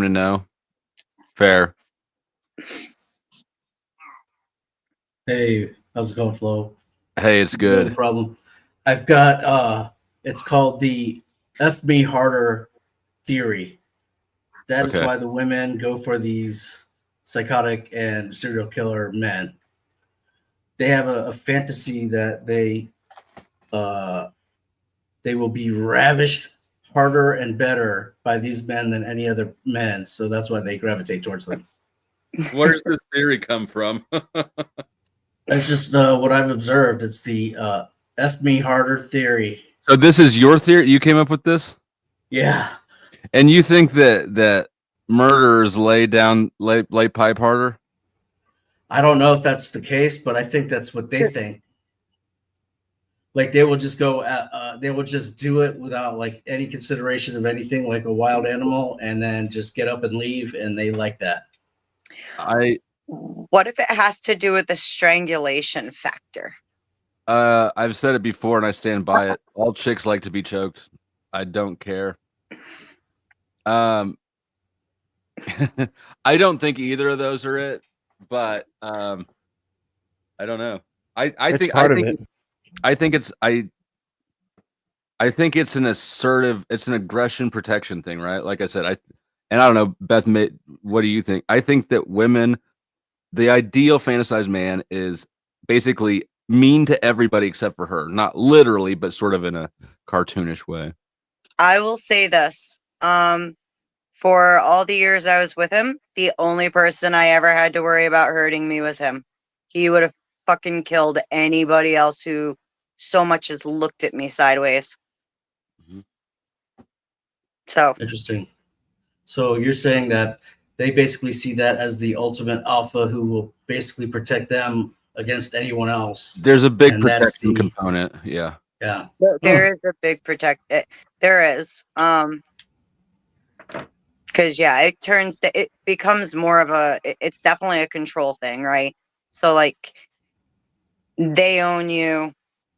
to know. Fair. Hey, how's it going, Flo? Hey, it's No good. problem. I've got it's called the F me harder theory. That is Okay. why the women go for these psychotic and serial killer men. They have a fantasy that uh they will be ravished harder and better by these men than any other men, so that's why they gravitate towards them. Where does this theory come from? That's just what I've observed. It's the F me harder theory. So this is your theory? You came up with this? Yeah. And you think that murderers lay pipe harder? I don't know if that's the case, but I think that's what they think. Like they will just go, they will just do it without like any consideration of anything, like a wild animal, and then just get up and leave, and they like that. What if it has to do with the strangulation factor? I've said it before and I stand by it. All chicks like to be choked. I don't care. I don't think either of those are it, but I don't know. I think it's an assertive, it's an aggression protection thing, right? Like I said, I don't know, Beth, what do you think? I think that women, the ideal fantasized man is basically mean to everybody except for her. Not literally, but sort of in a cartoonish way. I will say this. For all the years I was with him, the only person I ever had to worry about hurting me was him. He would have fucking killed anybody else who so much as looked at me sideways. Mhm. So Interesting. So you're saying that they basically see that as the ultimate alpha who will basically protect them against anyone else. There's a big And that's protection the component. Yeah. yeah. there is a big there is. Because yeah, it becomes more of it's definitely a control thing, right? So like they own you,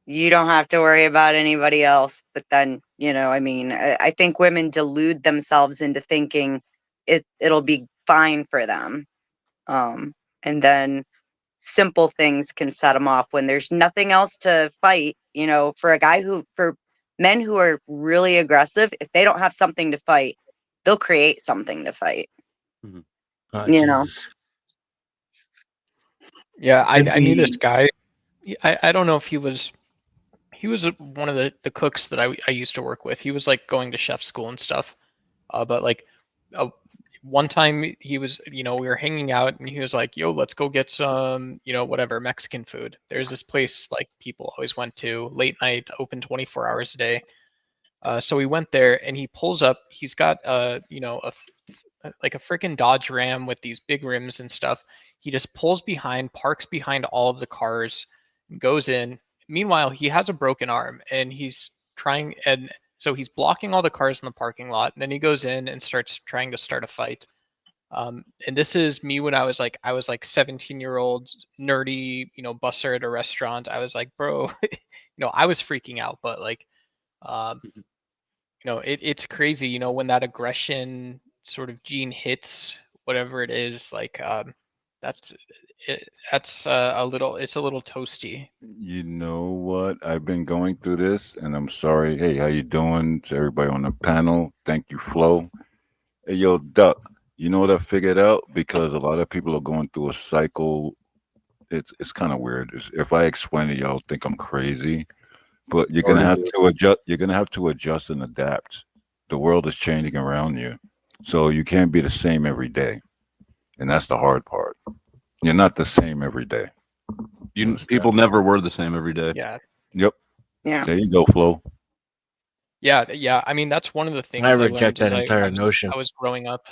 you don't have to worry about anybody else. But then, I mean, I think women delude themselves into thinking it'll be fine for them. And then simple things can set them off when there's nothing else to fight. For men who are really aggressive, if they don't have something to fight, they'll create something to fight. Mhm. Jesus. Yeah, I knew this guy. I don't know if he was one of the cooks that I used to work with. He was like going to chef school and stuff. But like one time he was, we were hanging out and he was like, yo, let's go get some, whatever Mexican food. There's this place like people always went to late night, open 24 hours a day. So we went there and he pulls up, he's got like a freaking Dodge Ram with these big rims and stuff. He just pulls behind, parks behind all of the cars, goes in. Meanwhile, he has a broken arm and so he's blocking all the cars in the parking lot. And then he goes in and starts trying to start a fight. And this is me when I was like 17-year-old nerdy, busser at a restaurant. I was like, bro, I was freaking out, but like, it's crazy, when that aggression sort of gene hits whatever it is, like that's it's a little toasty. You know what? I've been going through this, and I'm sorry. Hey, how you doing? To everybody on the panel, thank you, Flo. Hey, yo, Duck. You know what I figured out? Because a lot of people are going through a cycle. It's kind of weird. If I explain it, y'all think I'm crazy. But you're gonna have to adjust. You're gonna have to adjust and adapt. The world is changing around you, so you can't be the same every day, and that's the hard part. You're not the same every day. People never were the same every day. Yeah. Yep. Yeah. There you go, Flo. Yeah. I mean, that's one of the things I reject that entire I notion. was growing up.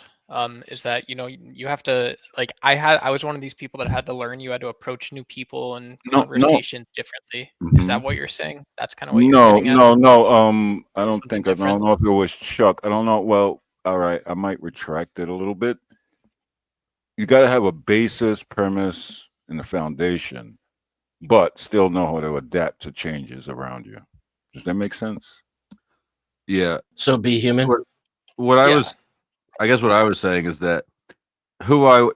Is that you have to like I was one of these people that had to learn you had to approach new people and conversations differently. Is that what you're saying? That's kind of what you're getting at? No. I don't think I don't know if it was Chuck. I don't know. Well, all right. I might retract it a little bit. You got to have a basis, premise, and a foundation, but still know how to adapt to changes around you. Does that make sense? Yeah. So be human. What I was I guess what I was saying is that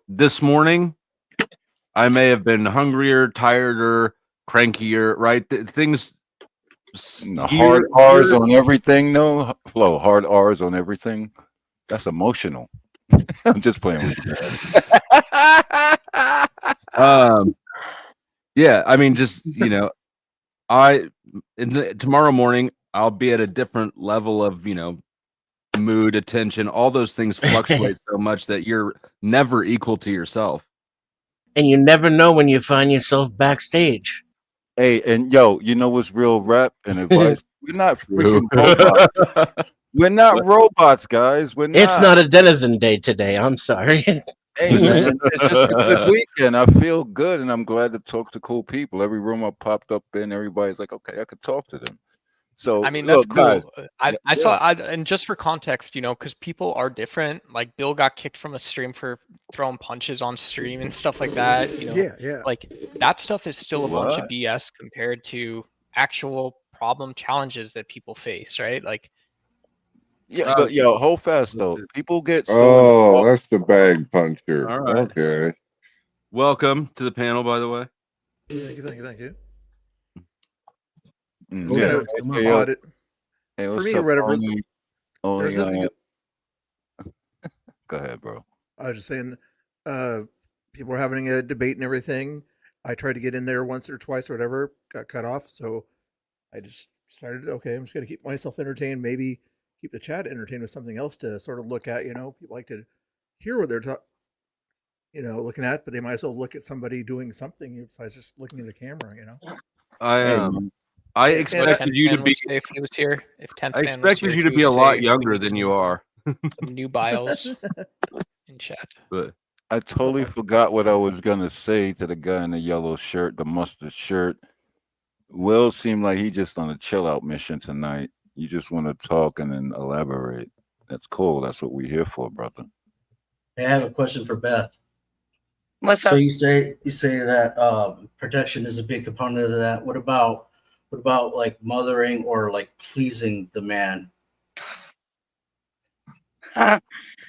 this morning I may have been hungrier, tireder, crankier, right? Things Hard R's on everything, no Flo. Hard R's on everything. That's emotional. I'm just playing with you. Yeah, I mean, just tomorrow morning I'll be at a different level of mood, attention. All those things fluctuate so much that you're never equal to yourself. And you never know when you find yourself backstage. Hey, and yo, you know what's real rap and advice? We're not freaking robots. We're not robots, guys. We're not. It's not a denizen day today. I'm sorry. Hey, man, it's just a good weekend. I feel good, and I'm glad to talk to cool people. Every room I popped up in, everybody's like, okay, I could talk to them. So I mean, that's look, cool. guys. I saw, and just for context, because people are different. Like Bill got kicked from a stream for throwing punches on stream and stuff like that. Yeah. Like that stuff is still a bunch of What? BS compared to actual problem challenges that people face, right? Like, Yeah, but yo, hold fast though. People get so Oh, involved. that's the bag puncher. All right. Okay. Welcome to the panel, by the way. Thank you. Mm, Yeah, yeah. it's Hey, yo, odd. hey, For what's me, up, or whatever. Only, There's nothing. go ahead, bro. I was just saying, people were having a debate and everything. I tried to get in there once or twice or whatever, got cut off. So I just decided, okay, I'm just going to keep myself entertained. Maybe keep the chat entertained with something else to sort of look at. People like to hear what they're looking at, but they might as well look at somebody doing something besides just looking at the camera. I expected you to be. If he was here, if 10th I Man was expected here, you to he be a would lot say younger we need than you some- are. Some new bios in chat. But I totally forgot what I was gonna say to the guy in the yellow shirt, the mustard shirt. Will seemed like he just on a chill out mission tonight. You just want to talk and then elaborate. That's cool. That's what we're here for, brother. Hey, I have a question for Beth. What's So up? you say that protection is a big component of that. What about like mothering or like pleasing the man?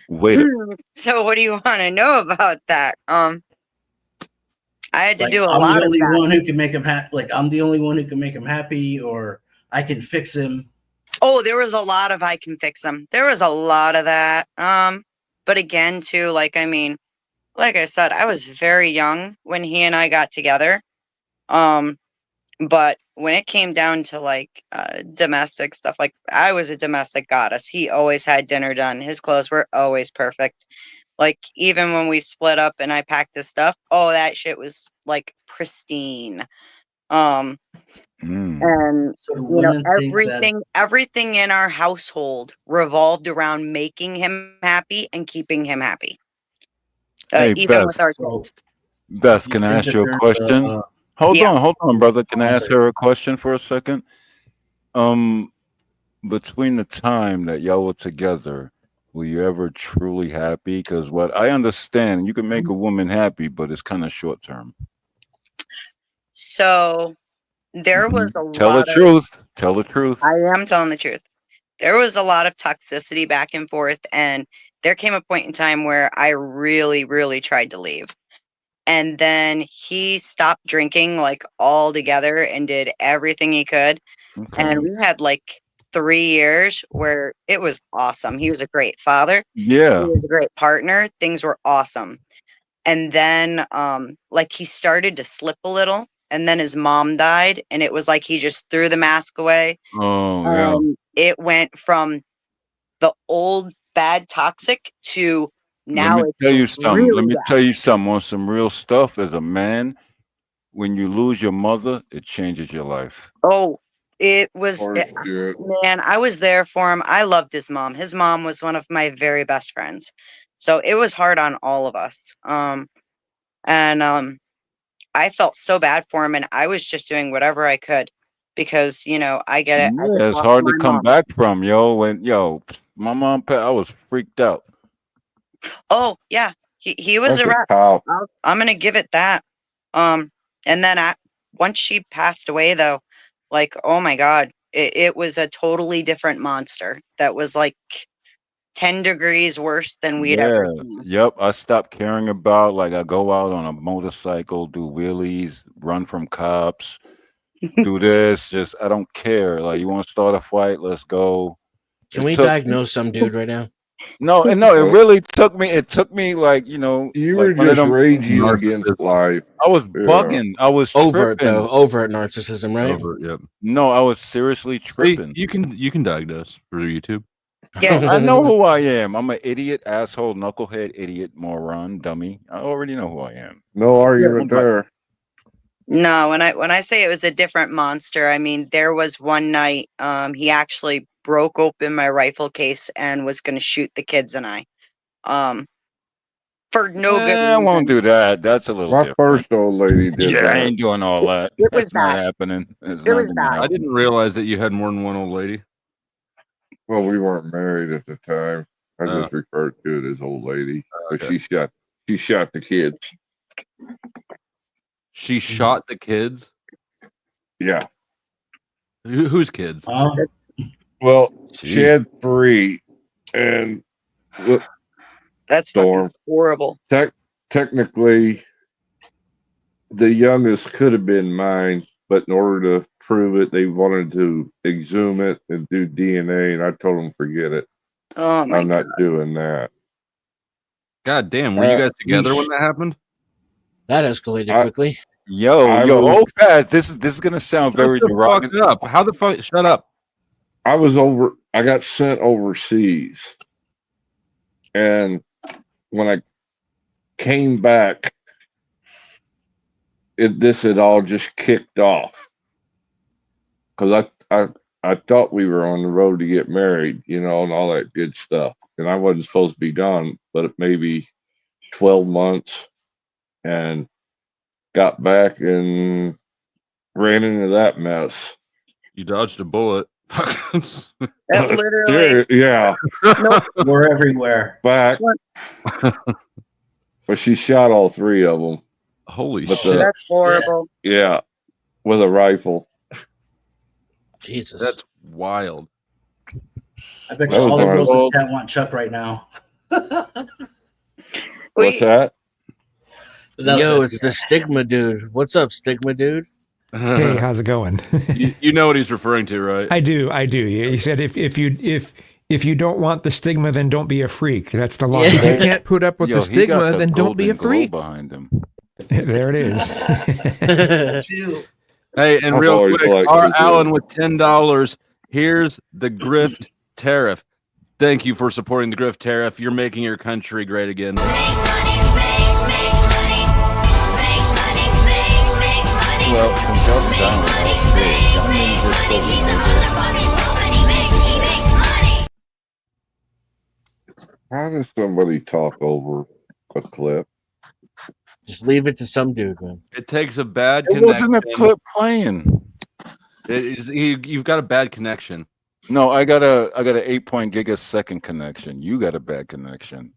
Wait, So what do you want to know about that? I had to Like, do a I'm lot the of only that. one who can make him happy. Like, I'm the only one who can make him happy, or I can fix him. Oh, there was a lot of I can fix them. There was a lot of that. But again, too, like I said, I was very young when he and I got together. But when it came down to domestic stuff, like I was a domestic goddess. He always had dinner done. His clothes were always perfect. Like even when we split up and I packed his stuff, oh, that shit was like pristine. And So do women think that? everything in our household revolved around making him happy and keeping him happy. Hey, Even Beth. with our So kids. Beth, you can I think ask that you a there's question? Hold Yeah. on, brother. Can I Oh, ask sorry. her a question for a second? Between the time that y'all were together, were you ever truly happy? Because what I understand, you can make a woman happy, but it's kind of short term. So there was a Tell the lot of truth. Tell the truth. I am telling the truth. There was a lot of toxicity back and forth, and there came a point in time where I really, really tried to leave. And then he stopped drinking like altogether and did everything he could. Okay. And we had like 3 years where it was awesome. He was a great father. Yeah. He was a great partner. Things were awesome. And then like he started to slip a little, and then his mom died, and it was like he just threw the mask away. Oh, yeah. It went from the old bad toxic to now Let me it's tell you something. really Let me bad. tell you something on some real stuff. As a man, when you lose your mother, it changes your life. Oh, it was Horseshit. man, I was there for him. I loved his mom. His mom was one of my very best friends. So it was hard on all of us. I felt so bad for him, and I was just doing whatever I could because, I get it. I Yeah, just it's lost hard to my come mom. back from, yo. My mom, I was freaked out. Oh, yeah. He was That's a a wreck. cop. I'm gonna give it that. And then once she passed away, though, like, oh my God, it was a totally different monster that was like 10 degrees worse than we'd ever seen. Yep. I stopped caring about, like, I go out on a motorcycle, do wheelies, run from cops, do this. Just I don't care. Like, you want to start a fight? Let's go. Can It we took- diagnose some dude right now? No, and no, it really took me. It took me, like, You like were one of just them- raging narcissism. against life. I was Yeah. bugging. I was Overt tripping. though, overt narcissism, right? Over, yep. No, I was seriously See, tripping. you can diagnose through YouTube. Yeah. I know who I am. I'm an idiot, asshole, knucklehead, idiot, moron, dummy. I already know who I am. No argument but- there. No, when I say it was a different monster, I mean there was one night he actually broke open my rifle case and was going to shoot the kids and I. For no good I won't reason. do that. That's a little My different. first old lady did Yeah, I that. ain't doing all that. It was That's not bad. happening. It's It not was gonna bad. I happen. didn't realize that you had more than one old lady. Well, we weren't married at the time. I Oh. just referred to it as old lady. But okay. she shot the kids. She shot the kids. Yeah. Whose kids? Well, she Jeez. had 3, and the That's fucking Storm. horrible. Technically, the youngest could have been mine, but in order to prove it, they wanted to exhume it and do DNA, and I told them forget it. Oh my I'm god. not doing that. God damn, were you guys together you when that happened? That escalated I- quickly. Yo, I yo, was- hold fast. This is gonna sound very Shut the fuck derogatory. up. How the fuck? Shut up. I got sent overseas. And when I came back, this had all just kicked off. Because I thought we were on the road to get married, and all that good stuff. And I wasn't supposed to be gone, but maybe 12 months. And got back and ran into that mess. You dodged a bullet. That literally. Yeah, We're everywhere. back. But she shot all 3 of them. Holy But shit. That's horrible. Yeah, with a rifle. Jesus. That's wild. I bet That you was all the when I girls was in old. chat want Chuck right now. What's Wait, that? Yo, it's the stigma dude. What's up, stigma dude? Hey, how's it going? you know what he's referring to, right? I do. He said if you don't want the stigma, then don't be a freak. That's the line. Yeah. If you can't put up with Yo, the he got stigma, the then don't be a Golden Globe freak. behind him. There it is. Hey, and I've real always quick, liked our the Allen Golden. with $10. Here's the grift tariff. Thank you for supporting the grift tariff. You're making your country great again. Well, from just down out there, young men were still How does somebody talk over a clip? Just leave it to some dude, man. It takes a bad It connection. wasn't a clip playing. You've got a bad connection. No, I got a 8 gigasecond connection. You got a bad connection.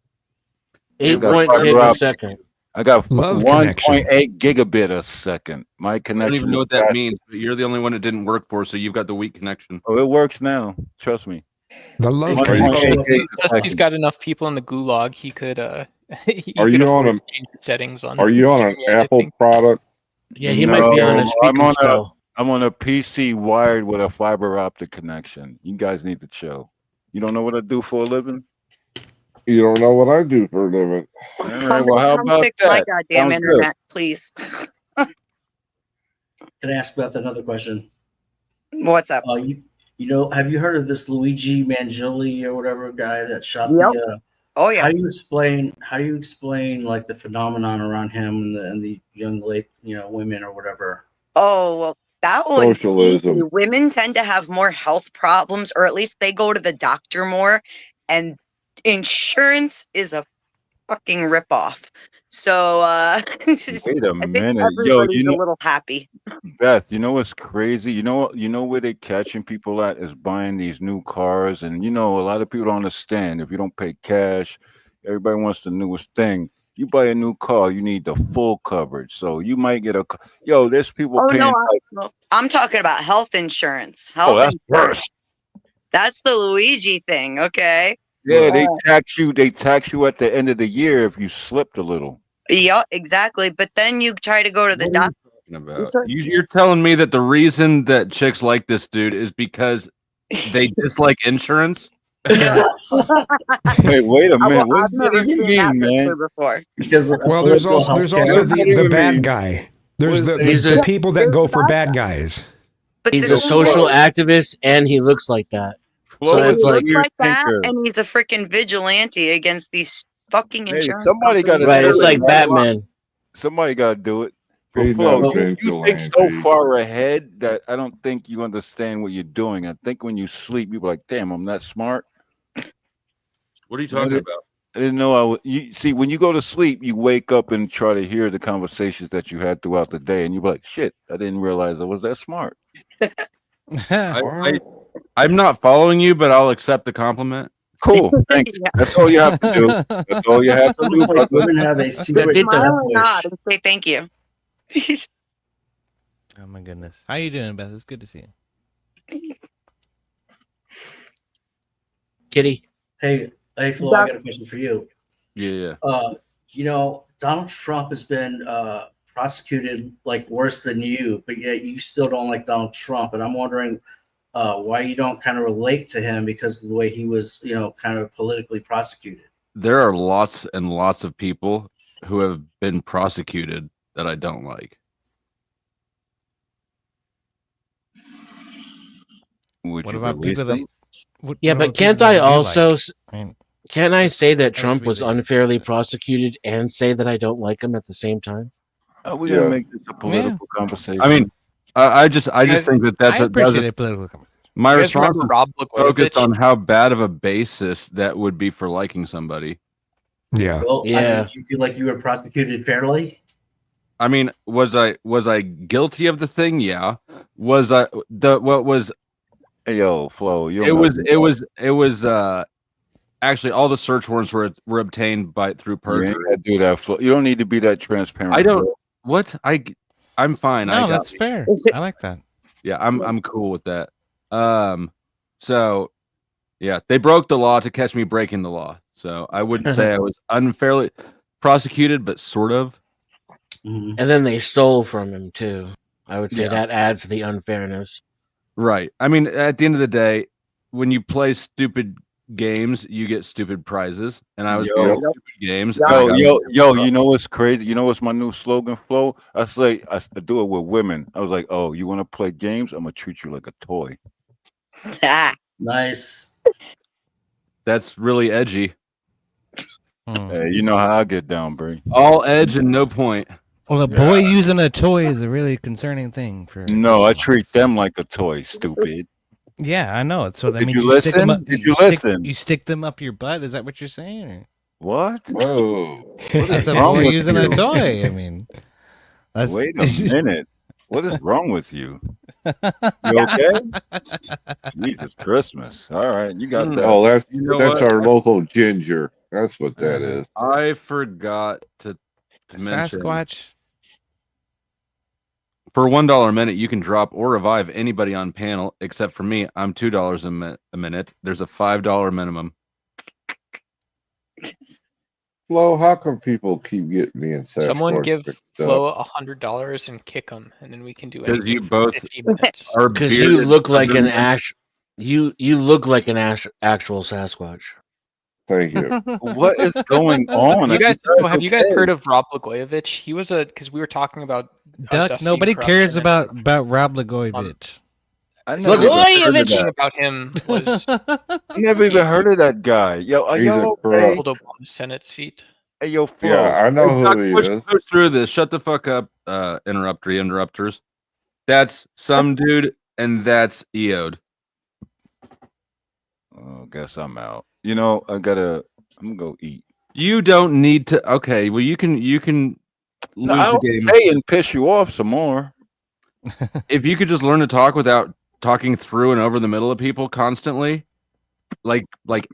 8 got point fiber gig a optic. second. I got Love 1.8 gigabit a second. My I connection. don't even know is what that fast. means, but you're the only one it didn't work for, so you've got the weak connection. Oh, it works now. Trust me. The love Are you- connection. 1.8 gigs a Plus, he's second. got enough people in the gulag. He could. He Are could you on afford a- to change the settings on? Are you on an streaming, I Apple think. product? Yeah, he might be on No, a speaking I'm spell. I'm on a PC wired with a fiber optic connection. You guys need to chill. You don't know what I do for a living? You don't know what I do for a living. All right, well, how Come about fix my that? goddamn Sounds good. internet, please. Can I ask Beth another question? What's up? Have you heard of this Luigi Mangili or whatever guy that shot Yep. the? Oh yeah. How do you explain like the phenomenon around him and the young late women or whatever? Oh well, that one's Socialism. easy. Women tend to have more health problems, or at least they go to the doctor more, and insurance is a fucking ripoff. So Wait a I think minute. Yo, everybody's you know, a little happy. Beth, you know what's crazy? You know where they're catching people at is buying these new cars. And a lot of people don't understand. If you don't pay cash, everybody wants the newest thing. You buy a new car, you need the full coverage. So you might get there's people Oh paying no, like, I'm talking about health insurance. oh, that's Insurance. worse. That's the Luigi thing, okay? Yeah, they tax you. They tax you at the end of the year if you slipped a little. Yeah, exactly. But then you try to go to the What are doctor. you talking about? You're telling me that the reason that chicks like this dude is because they dislike insurance? Wait a minute. What I've does that never even seen that mean, picture man? before. Because of Well, there's political also healthcare. the bad guy. There's the He's the a- people that go for bad guys. But He's the a thing social is, activist, and he looks like that. Flo So he that's is a like looks weird like that, thinker. and he's a freaking vigilante against these fucking Hey, insurance somebody got to companies. right. do It's it. like man. Batman. Somebody got to do it. But He's Flo, not a you think so vigilante. far ahead that I don't think you understand what you're doing. I think when you sleep, you're like, "Damn, I'm not smart." What are you talking What? about? I didn't know I would. You see, when you go to sleep, you wake up and try to hear the conversations that you had throughout the day, and you're like, "Shit, I didn't realize I was that smart." I'm not following you, but I'll accept the compliment. Cool, thanks. Yeah. That's all you have to do. That's all you have to do. Almost like brother. women have a secret it, though. death Smile and nod wish. and say thank you. Oh my goodness. How you doing, Beth? It's good to see you. Kitty. Hey, Flo, I got a question for you. Yeah. You know, Donald Trump has been prosecuted like worse than you, but yet you still don't like Donald Trump, and I'm wondering why you don't kind of relate to him because of the way he was, you know, kind of politically prosecuted. There are lots and lots of people who have been prosecuted that I don't like. Would What you about release people them? that? What, Yeah, what but about can't people I that you also? like? I mean, Can I say that would Trump be was the- unfairly prosecuted and say that I don't like him at the same time? We're gonna Yeah. make this a political conversation. I mean, I just think that I appreciate a political conversation. my You guys response remember is Rob focused Blagojevich? on how bad of a basis that would be for liking somebody. Yeah. Well, Yeah. did you feel like you were prosecuted fairly? I mean, was I guilty of the thing? Yeah. Was I what was hey, yo, Flo, you it was actually all the search warrants were obtained through You ain't perjury. gotta do that, Flo. You don't need to be that transparent. I don't Flo. what I'm fine. I No, got that's it. fair. I like that. Yeah, I'm cool with that. So yeah, they broke the law to catch me breaking the law. So I wouldn't say I was unfairly prosecuted, but sort of. Mhm. And then they stole from him too. I would say Yeah. that adds to the unfairness. Right. I mean, at the end of the day, when you play stupid games, you get stupid prizes. And I was Yo. playing stupid games. and I Yo, got yo, stupid yo, prizes. you know what's crazy? You know what's my new slogan, Flo? I say I do it with women. I was like, oh, you want to play games? I'm gonna treat you like a toy. Ah, Nice. That's really edgy. Hmm. Hey, you know how I get down, Bree. All edge and no point. Well, a boy using a toy is a really concerning thing for. No, I this treat one, so- them like a toy, stupid. Yeah, I know it. So that Did means you stick them listen? up. Did you listen? You stick them up your butt. Is that what you're saying? Or? What? Whoa. That's a wrong boy with using you? a toy. I mean, that's Wait a minute. What is wrong with you? You okay? Jesus Christmas. All right, you got that. Oh, that's You know that's what? our local ginger. That's what that Uh-huh. is. I forgot to mention. Sasquatch. For $1 a minute, you can drop or revive anybody on panel, except for me. I'm $2 a minute. There's a $5 minimum. Flo, how come people keep getting me and Someone Sasquatch give mixed Flo up? $100 and kick him, and then we can do 'Cause anything you for both 50 minutes. Are Because you bearded look like an Southern you look like an actual Sasquatch. Thank you. What is going on? You guys, Are have you guys okay? heard of Rob Blagojevich? He was because we were talking about Duck. Dusty Nobody corruption cares and about Rob Blagojevich. I never even heard of thing that. about him was I never even heard of that guy. Yo, are He's a y'all corrupt- okay? hold Obama's Senate seat. Hey, yo, Flo. Yeah, I know Doc, who he push is. through this. Shut the fuck up, interrupters. That's some dude, and that's Eode. Oh, guess I'm out. You know, I'm gonna go eat. You don't need to. Okay, well, you can lose I'll the game stay and piss you off some more. if you could just learn to talk without talking through and over the middle of people constantly. Like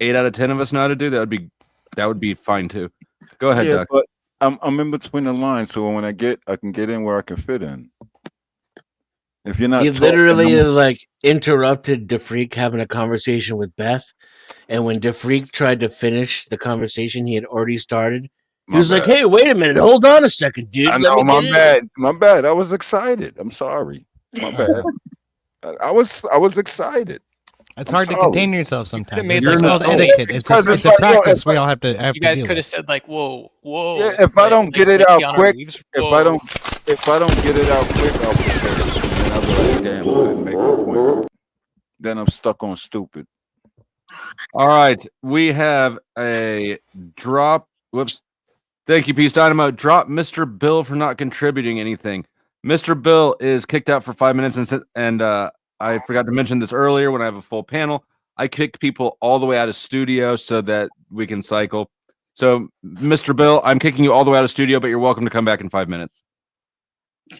8 out of 10 of us know how to do that. Would be fine too. Go ahead, Yeah, Doc. but I'm in between the lines, so when I can get in where I can fit in. If you're not He talking, literally I'm- like interrupted DeFreak having a conversation with Beth, and when DeFreak tried to finish the conversation he had already started, he My was like, bad. "Hey, wait a minute, hold on a second, dude. I Let know, me my get in." bad. My bad. I was excited. I'm sorry. My bad. I was excited. It's I'm hard to sorry. contain yourself sometimes. made It's, like it's a called whole- etiquette. It's Because a it's like, yo, practice if we I- all have to You guys deal could have with. said like, "Whoa, whoa." Yeah, if I don't get it out Keanu quick, Reeves, if whoa. I don't get it out quick, I'll forget it. And then I'll be like, damn, I couldn't make my point. Then I'm stuck on stupid. All right, we have a drop. Whoops. Thank you, Peace Dynamo. Drop Mr. Bill for not contributing anything. Mr. Bill is kicked out for 5 minutes, and I forgot to mention this earlier when I have a full panel. I kick people all the way out of studio so that we can cycle. So, Mr. Bill, I'm kicking you all the way out of studio, but you're welcome to come back in 5 minutes.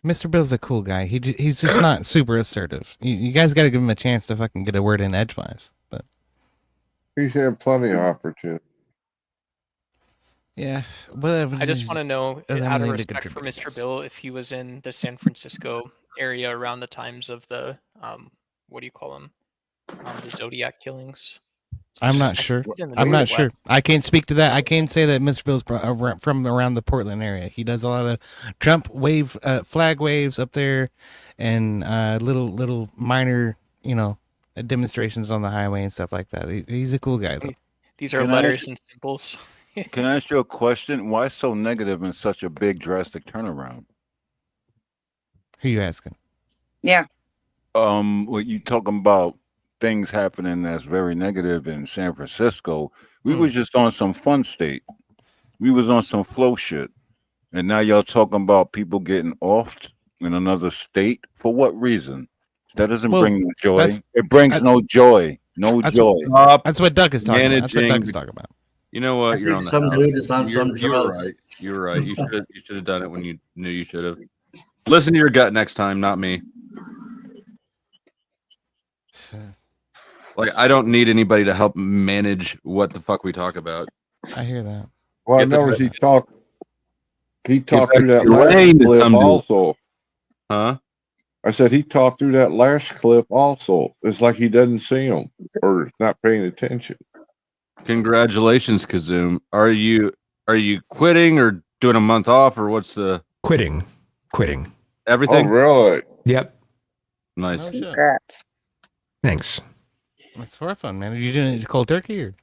Mr. Bill's a cool guy. He's just not super assertive. You guys got to give him a chance to fucking get a word in edgewise. But He's had plenty of opportunity. yeah, whatever. I just want to know, doesn't out of really need to respect for contribute, I Mr. guess. Bill, if he was in the San Francisco area around the times of the what do you call them? The Zodiac killings. I'm not sure. He's in the I'm not Northwest. sure. I can't speak to that. I can't say that Mr. Bill's from around the Portland area. He does a lot of Trump flag waves up there, and little minor, demonstrations on the highway and stuff like that. He's a cool guy though. These are Can I letters ask- and symbols. Can I ask you a question? Why so negative and such a big drastic turnaround? Who you asking? What you talking about things happening that's very negative in San Francisco? We was just on some fun state. We was on some flow shit. And now y'all talking about people getting off in another state? For what reason? That doesn't Well, bring no joy. that's- It brings no joy. No That's joy. Stop. That's what Doug is talking about. That's what Doug Managing is the- talking about. You know what? I You're think on the some house. dude is on You're- some you were drugs. right. You were right. You should have done it when you knew you should have. Listen to your gut next time, not me. Like, I don't need anybody to help manage what the fuck we talk about. I hear that. Well, I Get the- noticed he talked back through that to your last lane, clip some dude. also. Huh? I said he talked through that last clip also. It's like he doesn't see him or not paying attention. Congratulations, Kazoom. Are you quitting or doing a month off or what's the Quitting. Oh, everything? really? Yep. Nice. Oh, shit. Congrats. Thanks. That's for fun, man. Are you doing it cold turkey or?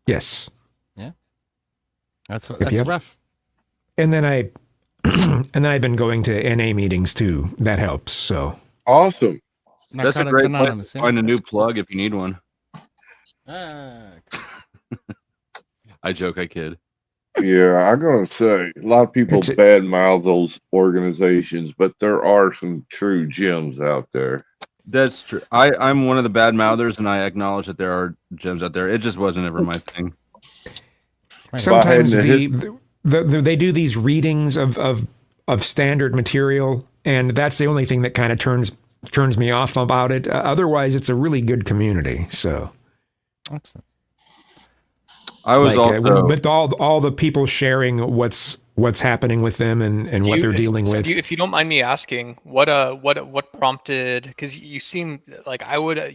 Yes. That's Yep. rough. And then and then I've been going to NA meetings too. That helps. So Awesome. That's a Narcotics great place Anonymous, to yeah. find a new plug if you need one. Ah, I joke, I kid. Yeah, I'm gonna say a lot of people It's a- badmouth those organizations, but there are some true gems out there. That's true. I'm one of the bad mouthers, and I acknowledge that there are gems out there. It just wasn't ever my thing. right. sometimes Well, I hadn't they do these readings of standard material, and that's the only thing that kind of turns me off about it. Otherwise, it's a really good community. So Excellent. I was also with all the people sharing what's happening with them and what they're dealing with. If you don't mind me asking, what prompted? Because you seem like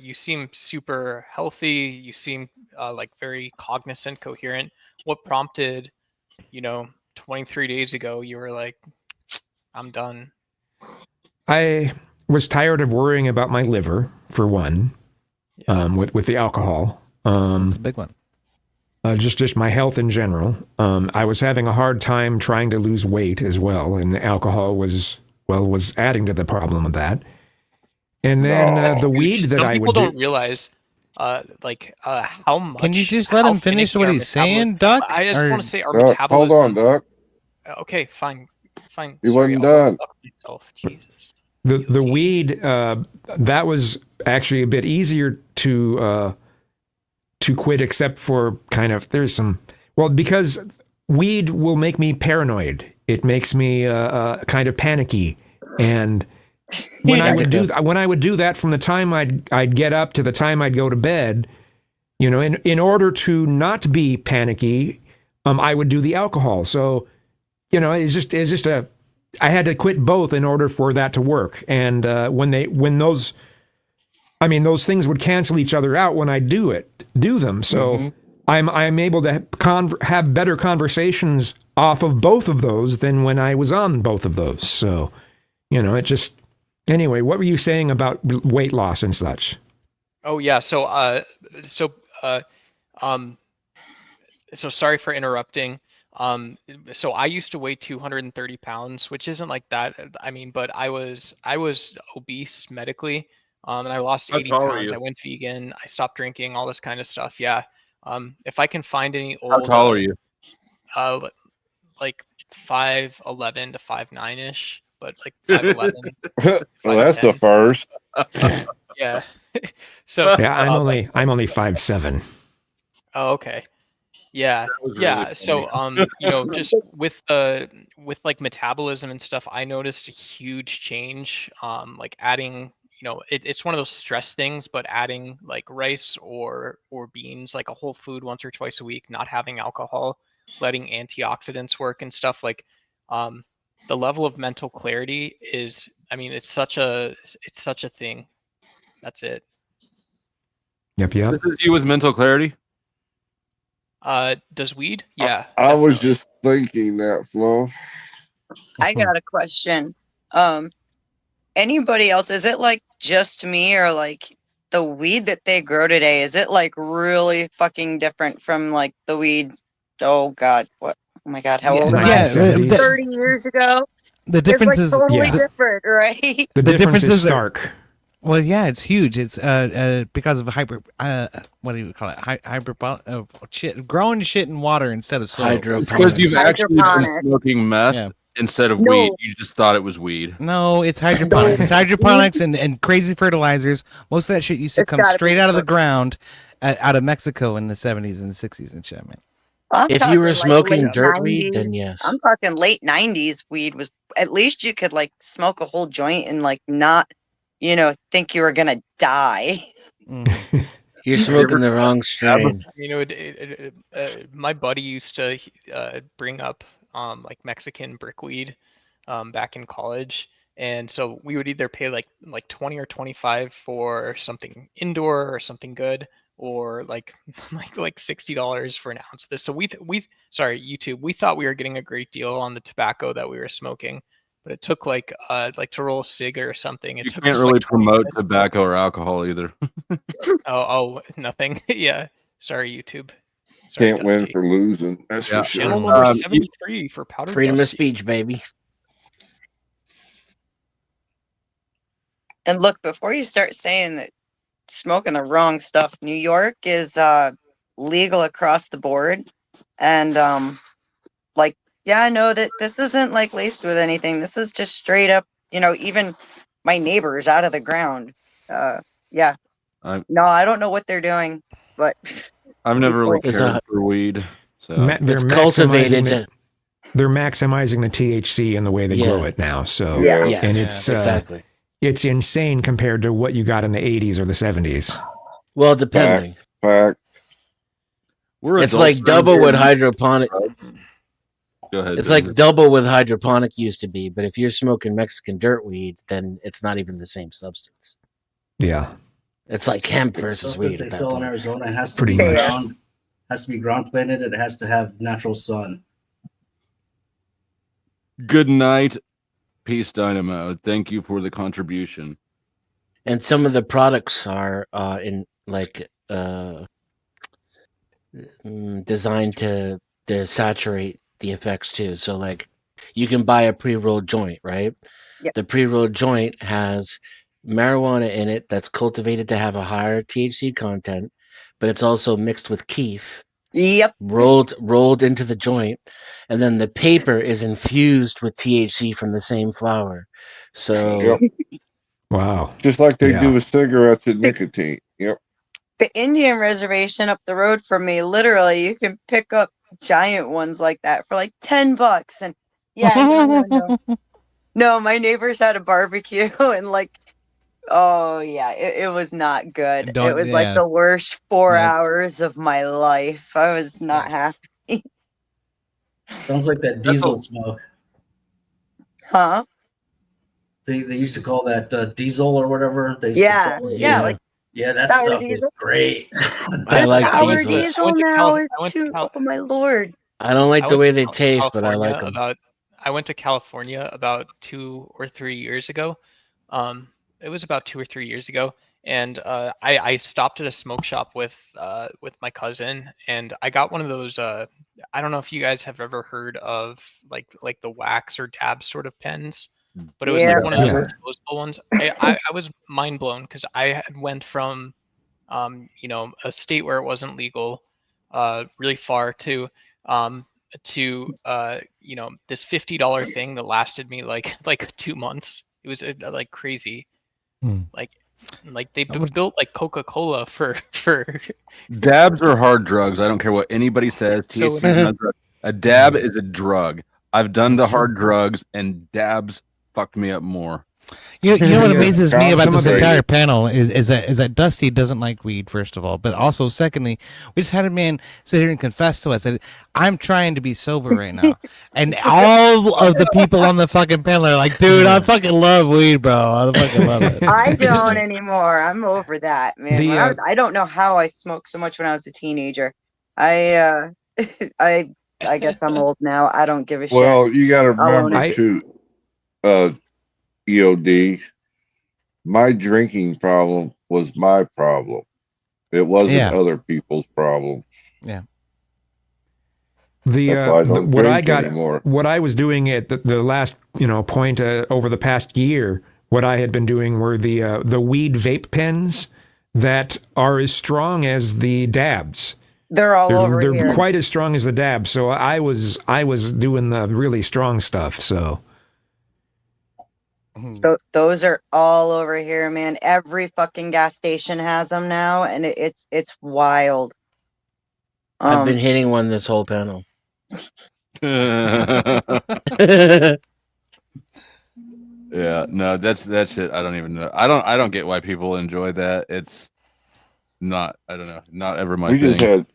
you seem super healthy. You seem like very cognizant, coherent. What prompted? 23 days ago, you were like, "I'm done." I was tired of worrying about my liver, for one, with the alcohol. It's a big one. Just my health in general. I was having a hard time trying to lose weight as well, and the alcohol was adding to the problem of that. And then the weed that Some I people would do. don't realize, how much. Can you just let how him finish finicky what our he's saying, metabolism- Duck? I just Or- want to say our Duck, metabolism. hold on, Duck. Okay, fine. He Sorry, wasn't I'll done. fuck myself. Jesus. The weed that was actually a bit easier to quit, except for because weed will make me paranoid. It makes me kind of panicky, and when I would do that from the time I'd get up to the time I'd go to bed, in order to not be panicky, I would do the alcohol. So it's just I had to quit both in order for that to work. And when those things would cancel each other out when I do them. So I'm able to have better conversations off of both of those than when I was on both of those. So, it just, anyway, what were you saying about weight loss and such? Oh yeah. So sorry for interrupting. So I used to weigh 230 pounds, which isn't like that. I mean, but I was obese medically. And I lost How 80 tall are pounds. you? I went vegan. I stopped drinking, all this kind of stuff. Yeah. If I can find any How old, tall are you? like 5'11" to 5'9" ish, but like 5'11". Well, that's the 5'10". first. Yeah. So Yeah, I'm only 5'7". oh, okay. Yeah. was Yeah. really So just with like metabolism and stuff, I noticed a huge change. Like adding, it's one of those stress things, but adding like rice or beans, like a whole food once or twice a week, not having alcohol, letting antioxidants work and stuff, like the level of mental clarity is, I mean, it's such a thing. That's it. Yep. This is you with mental clarity. Does weed? Yeah. I was definitely. just thinking that, Flo. I got a question. Anybody else? Is it like just me, or like the weed that they grow today? Is it like really fucking different from like the weed? Oh God, what? Oh my God, how old am I? 1970s. 30 years ago. The It's difference like is totally Yeah. different, right? The The difference is differences are- stark. well, yeah, it's huge. It's because of what do you call it? Growing shit in water instead of soil. It's because you've actually been Hydroponic. smoking meth Yeah. instead of No. weed. You just thought it was weed. No, it's hydroponics. It's hydroponics and crazy fertilizers. Most of that shit used to It's come gotta straight be out of the fertilizer. ground, out of Mexico in the 70s and the 60s and shit, man. I'm If talking you were like smoking late dirt weed, 90s. then yes. I'm talking late 90s weed was, at least you could like smoke a whole joint and like not, think you were gonna die. You're smoking the wrong strain. My buddy used to bring up like Mexican brickweed back in college, and so we would either pay like 20 or 25 for something indoor or something good, or like $60 for an ounce of this. So sorry, YouTube, we thought we were getting a great deal on the tobacco that we were smoking, but it took like to roll a cig or something. It You took can't just really like 20 promote minutes. tobacco or alcohol either. Oh, nothing. Yeah. Sorry, YouTube. Sorry, Can't win Dusty. for losing. That's Yeah. for sure. Channel number Um, 73 for Powder Freedom of Dusty. speech, baby. And look, before you start saying that smoking the wrong stuff, New York is legal across the board. And like, yeah, I know that this isn't like laced with anything. This is just straight up, even my neighbors out of the ground. Yeah. No, I don't know what they're doing, but I've never really It's cared a- for weed. So They're It's maximizing cultivated. they're maximizing the THC in the way they Yeah. grow it now. So Yeah. Yes, and it's exactly. it's insane compared to what you got in the 80s or the 70s. Well, depending. Fact. we're It's adults like around double here. what hydroponic. Go ahead. It's David. like double what hydroponic used to be. But if you're smoking Mexican dirt weed, then it's not even the same substance. Yeah. It's like hemp The versus stuff that weed they at that sell in point. Arizona has to Pretty be much. ground, planted. It has to have natural sun. Good night. Peace, Dynamo. Thank you for the contribution. And some of the products are designed to saturate the effects too. So like you can buy a pre-rolled joint, right? Yep. The pre-rolled joint has marijuana in it that's cultivated to have a higher THC content, but it's also mixed with keef, yep. rolled into the joint, and then the paper is infused with THC from the same flower. So Yep. Wow. Just like they Yeah. do with cigarettes and nicotine. Yep. The Indian reservation up the road from me, literally, you can pick up giant ones like that for like $10. And yeah, no, my neighbors had a barbecue and like, oh yeah, it was not good. Don't- It was like yeah. the worst 4 Yeah. hours of my life. I was not happy. Sounds like that diesel smoke. Huh? They used to call that diesel or whatever. They used to Yeah. sell it. Yeah. Like Yeah, that Sour stuff was diesel. great. I the like sour diesel. diesel now is I went to too. Oh my lord. I don't like I the went way to they taste, but I like California them. I went to California about 2 or 3 years ago. It was about 2 or 3 years ago, and I stopped at a smoke shop with my cousin, and I got one of those. I don't know if you guys have ever heard of like the wax or dab sort of pens, but it was Yeah. like one of those Yeah. disposable ones. I was mind blown because I had went from a state where it wasn't legal, really far to this $50 thing that lasted me like 2 months. It was like crazy. Hmm. Like they I would- built like Coca-Cola for Dabs are hard drugs. I don't care what anybody says. So- THC is not a drug. A dab is a drug. I've done the hard drugs, and dabs fucked me up more. You know what Yeah. amazes me about this Concentrated. entire panel is that Dusty doesn't like weed, first of all, but also secondly, we just had a man sit here and confess to us that I'm trying to be sober right now, and all of the people on the fucking panel are like, "Dude, I fucking love weed, bro. I fucking love it." I don't anymore. I'm over that, man. The, When I don't know how I smoked so much when I was a teenager. I I guess I'm old now. I don't give a shit. Well, you got to I'll own remember it. too, EOD. My drinking problem was my problem. It wasn't Yeah. other people's problem. The, That's why I don't what I drink got, anymore. what I was doing at the last point over the past year, what I had been doing were the weed vape pens that are as strong as the dabs. They're all over They're here. quite as strong as the dabs. So I was doing the really strong stuff. So So those are all over here, man. Every fucking gas station has them now, and it's wild. I've been hitting one this whole panel. Yeah, no, that shit. I don't even know. I don't get why people enjoy that. It's not. I don't know. Not ever my We thing. just had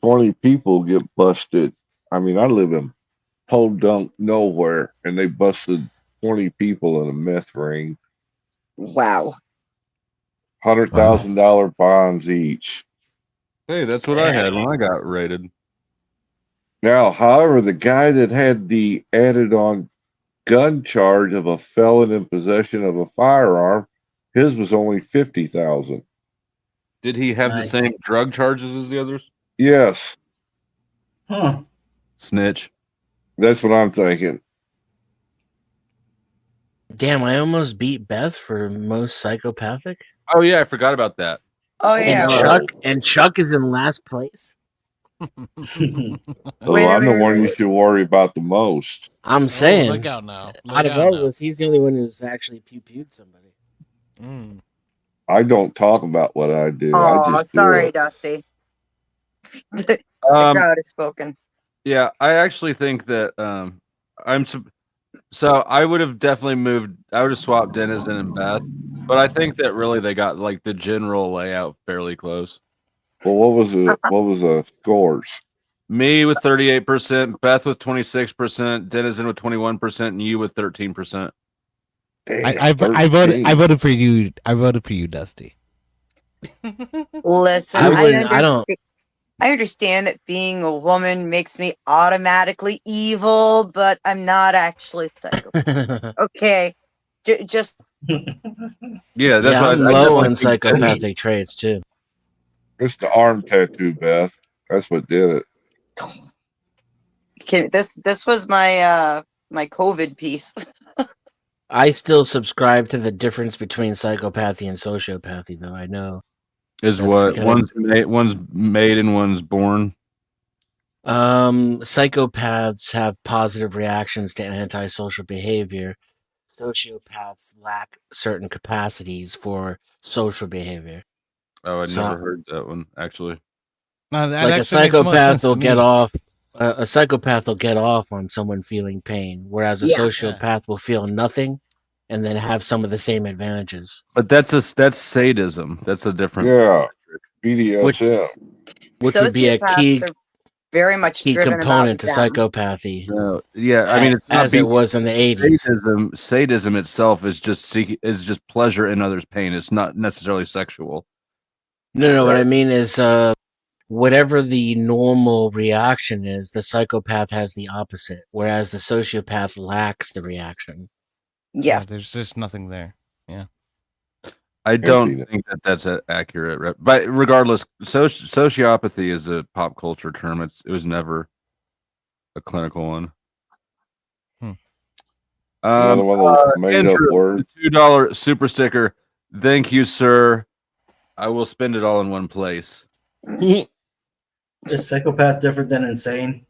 20 people get busted. I mean, I live in Podunk nowhere, and they busted 20 people in a meth ring. Wow. $100,000 bonds each. Hey, that's what I had when I got raided. Now, however, the guy that had the added on gun charge of a felon in possession of a firearm, his was only 50,000. Did he have Nice. the same drug charges as the others? Yes, Huh. Snitch. that's what I'm thinking. Damn, I almost beat Beth for most psychopathic. Oh yeah, I forgot about that. Oh And yeah. Chuck is in last place. So Wait a I'm the minute. one you should worry about the most. I'm saying, look out now. Look out of out all now. of us, he's the only one who's actually pew-pewed somebody. Mm. I don't talk about what I do. I Oh, just sorry, do it. Dusty. The Um, crowd has spoken. yeah, I actually think that so I would have definitely moved. I would have swapped Denizen and Beth, but I think that really they got like the general layout fairly close. Well, what was the scores? Me with 38%, Beth with 26%, Denizen with 21%, and you with 13%. I voted for you. I voted for you, Dusty. Listen, I I, wouldn't- I don't- I understand that being a woman makes me automatically evil, but I'm not actually psycho. Okay, just Yeah, that's yeah, what I'm I low definitely on think psychopathic traits too. It's the arm tattoo, Beth. That's what did it. this was my my COVID piece. I still subscribe to the difference between psychopathy and sociopathy, though. I know. is That's what kind of- one's made and one's born. Psychopaths have positive reactions to antisocial behavior. Sociopaths lack certain capacities for social behavior. Oh, I So- never heard that one actually. No, that Like a actually makes the most psychopath sense to will me. get off. A psychopath will get off on someone feeling pain, whereas a Yeah. sociopath will feel nothing and then have some of the same advantages. But that's sadism. That's a different. Yeah, BDSM. Which would be a key. Sociopaths are very much key driven component about to them. psychopathy. No, yeah, I mean, it's not as it was in the 80s. Sadism itself is just pleasure in others' pain. It's not necessarily sexual. No, what I mean is whatever the normal reaction is, the psychopath has the opposite, whereas the sociopath lacks the reaction. Yeah, Yes. there's just nothing there. Yeah. I don't think that that's accurate, but regardless, sociopathy is a pop culture term. It was never a clinical one. Another one of those made up Andrew, words. the $2 super sticker. Thank you, sir. I will spend it all in one place. Is psychopath different than insane?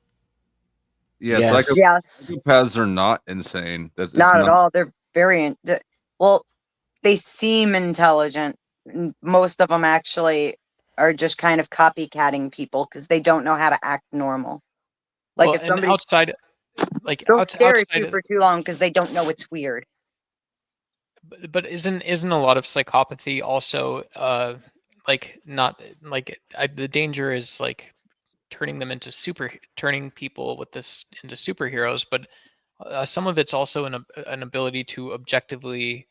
Yeah, Yes. psychopaths are not insane. It's Not at all. They're very well. They seem intelligent. Most of them actually are just kind of copycatting people because they don't know how to act normal. Like Well, if and somebody's outside, like they'll stare outside at you of, for too long because they don't know it's weird. but isn't a lot of psychopathy also like not like the danger is like turning people with this into superheroes, but some of it's also an ability to objectively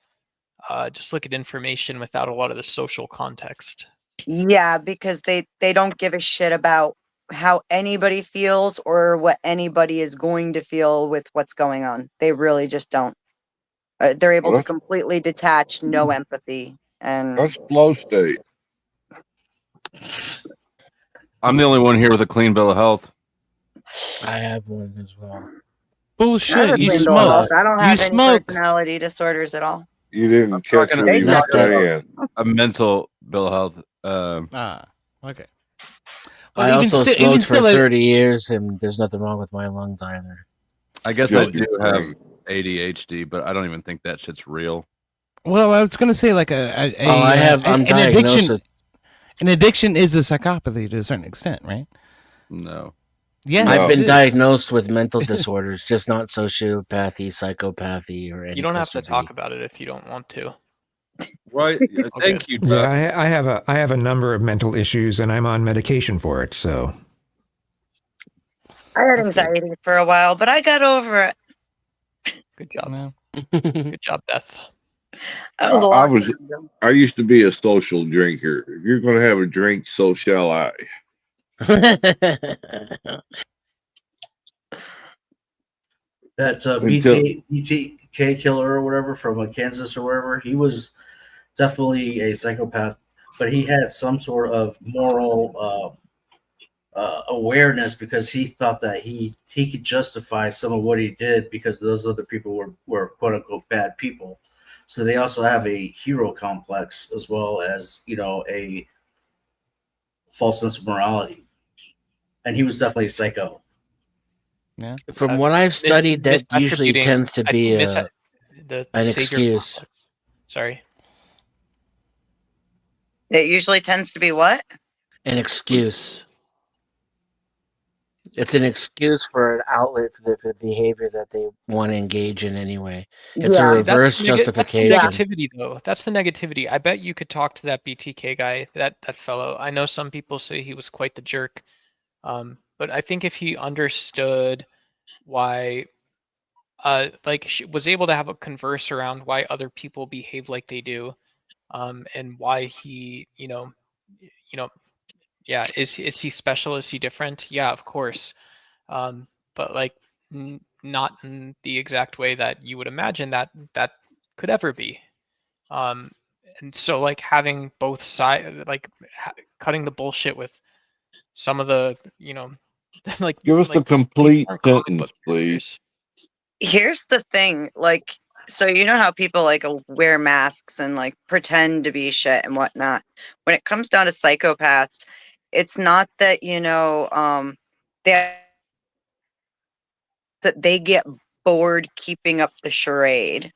just look at information without a lot of the social context. Yeah, because they don't give a shit about how anybody feels or what anybody is going to feel with what's going on. They really just don't. They're able to completely detach, no empathy, and That's flow state. I'm the only one here with a clean bill of health. I have one as well. I have Bullshit. a You clean bill of health. smoke. I don't You have any smoke. personality disorders at all. You didn't catch talking what he was about saying. A mental bill of health. Okay. I even also still- even smoked for still, 30 years, and there's nothing wrong with my lungs either. I guess Just I do your have brain. ADHD, but I don't even think that shit's real. Well, I was gonna say like I'm an diagnosed addiction. with. An addiction is a psychopathy to a certain extent, right? No. Yes, I've been it is. diagnosed with mental disorders, just not sociopathy, psychopathy, or any. You don't have to cluster talk B. about it if you don't want to. Right. Thank you. Yeah, Doug. I have a number of mental issues, and I'm on medication for it. So I had That's good. anxiety for a while, but I got over it. Good job. No. Good job, Beth. That was a I long was- time ago. I used to be a social drinker. If you're going to have a drink, so shall I. That Until- BTK killer or whatever from Kansas or wherever, he was definitely a psychopath, but he had some sort of moral awareness because he thought that he could justify some of what he did because those other people were quote unquote bad people. So they also have a hero complex as well as, a false sense of morality. And he was definitely a psycho. Yeah. From what I've studied, that usually misattributing- tends to I be think the an savior excuse. complex. Sorry. It usually tends to be what? An excuse. It's an excuse for an outlet for the behavior that they want to engage in anyway. It's a Yeah. reverse That's the justification. negativity, though. That's the negativity. I bet you could talk to that BTK guy, that fellow. I know some people say he was quite the jerk, but I think if he understood why, was able to have a converse around why other people behave like they do, and why he, yeah, is he special? Is he different? Yeah, of course. But like not in the exact way that you would imagine that could ever be. And so like having both sides, like cutting the bullshit with some of the, like Give us like, the complete aren't comic sentence, book please. characters. Here's the thing, like, so you know how people like wear masks and like pretend to be shit and whatnot. When it comes down to psychopaths, it's not that they get bored keeping up the charade,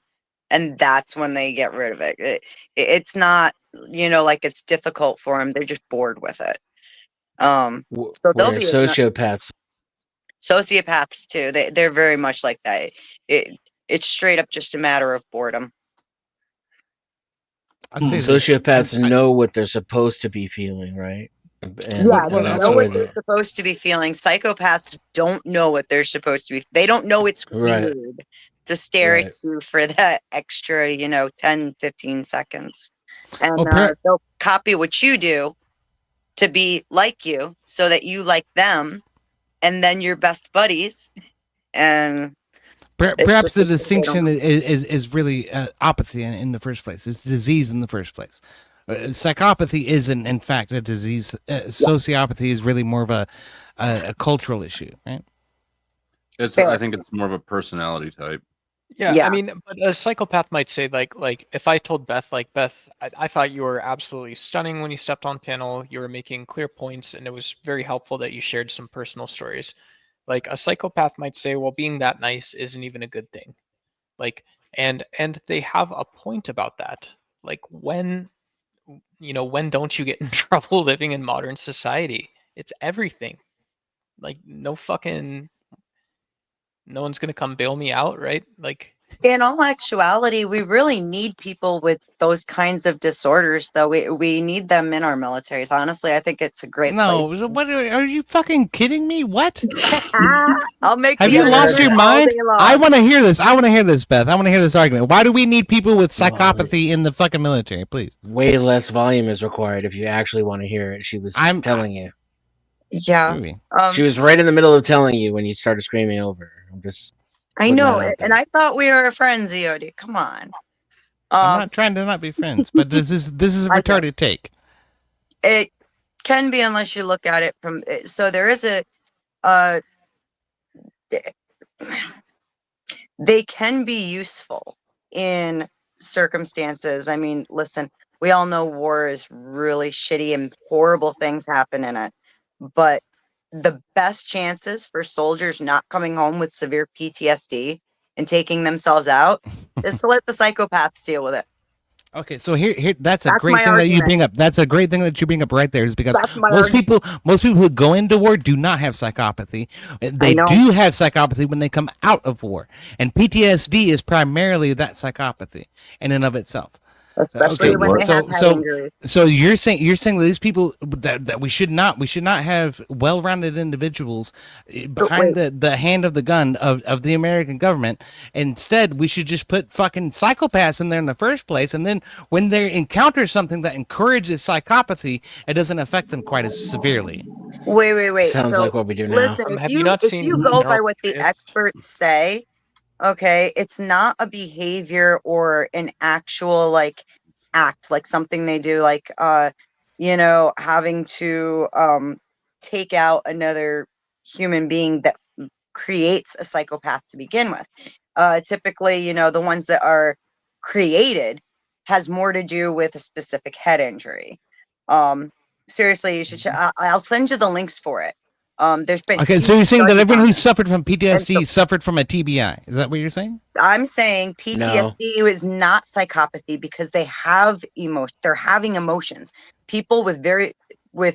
and that's when they get rid of it. It's not like it's difficult for them. They're just bored with it. So they'll Where be sociopaths. sociopaths too. They're very much like that. It's straight up just a matter of boredom. I'd say this. Sociopaths know what they're supposed to be feeling, right? And Yeah, Well, they that's know what what I- they're supposed to be feeling. Psychopaths don't know what they're supposed to be. They don't know it's Right. weird to stare Right. at you for that extra, 10, 15 seconds. And Well, par- they'll copy what you do to be like you so that you like them. And then you're best buddies. And it's Perhaps just the because they don't distinction know. is really apathy in the first place. It's disease in the first place. Psychopathy isn't, in fact, a disease. Sociopathy is really more of a cultural issue, right? It's Fair. I think it's more of a personality type. Yeah, Yeah. I mean, but a psychopath might say like if I told Beth, like, Beth, I thought you were absolutely stunning when you stepped on panel. You were making clear points, and it was very helpful that you shared some personal stories. Like a psychopath might say, well, being that nice isn't even a good thing. Like, and they have a point about that. Like when don't you get in trouble living in modern society? It's everything. Like no one's gonna come bail me out, right? Like, In all actuality, we really need people with those kinds of disorders, though. We need them in our militaries. Honestly, I think it's a great No, place. what are you fucking kidding me? What? I'll make Have the you lost argument your all mind? day long. I want to hear this. I want to hear this, Beth. I want to hear this argument. Why do we need people with psychopathy in the fucking military? Please. Way less volume is required if you actually want to hear it. She was I'm- telling you. Yeah. Really? She was right in the middle of telling you when you started screaming over her. I'm just I putting know that out it, and there. I thought we were friends, EOD. Come on. I'm not trying to not be friends, but this is a I know. retarded take. It can be unless you look at it from. So there is a. Uh, they can be useful in circumstances. I mean, listen, we all know war is really shitty and horrible things happen in it, but the best chances for soldiers not coming home with severe PTSD and taking themselves out is to let the psychopaths deal with it. Okay, so here that's a That's great my thing that you argument. bring up. That's a great thing that you bring up right there, is because That's my most argument. people who go into war do not have psychopathy. They know. do have psychopathy when they come out of war, and PTSD is primarily that psychopathy in and of itself. Especially Okay, when they have head so injuries. so you're saying that these people that we should not have well-rounded individuals behind the hand of the gun of the American government. Instead, we should just put fucking psychopaths in there in the first place, and then when they encounter something that encourages psychopathy, it doesn't affect them quite as severely. Wait. Sounds so like what we do now. listen, Have you not if seen you go by General what the Petraeus? experts say, okay, it's not a behavior or an actual act, like something they do, like having to take out another human being that creates a psychopath to begin with. Typically, the ones that are created has more to do with a specific head injury. Seriously, you should. I'll send you the links for it. There's been Okay, so huge you're saying that studies everyone on who this. suffered from PTSD And suffered from a TBI. Is that what you're saying? I'm saying PTSD is not psychopathy because they have emotion. They're having emotions. People with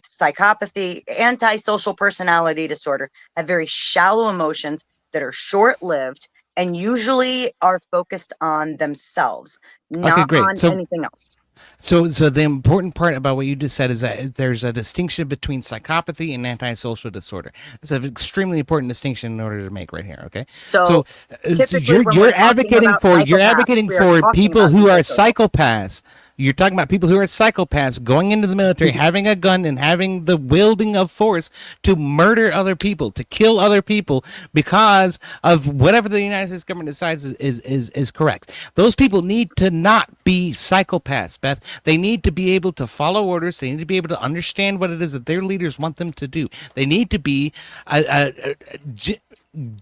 psychopathy, antisocial personality disorder, have very shallow emotions that are short-lived and usually are focused on themselves, not great. on So- anything else. So the important part about what you just said is that there's a distinction between psychopathy and antisocial disorder. It's an extremely important distinction in order to make right here. Okay. So typically when we're you're talking advocating about for psychopaths, we are talking people about who are psychopaths. psychopaths. You're talking about people who are psychopaths going into the military, having a gun and having the wielding of force to murder other people, to kill other people because of whatever the United States government decides is correct. Those people need to not be psychopaths, Beth. They need to be able to follow orders. They need to be able to understand what it is that their leaders want them to do. They need to be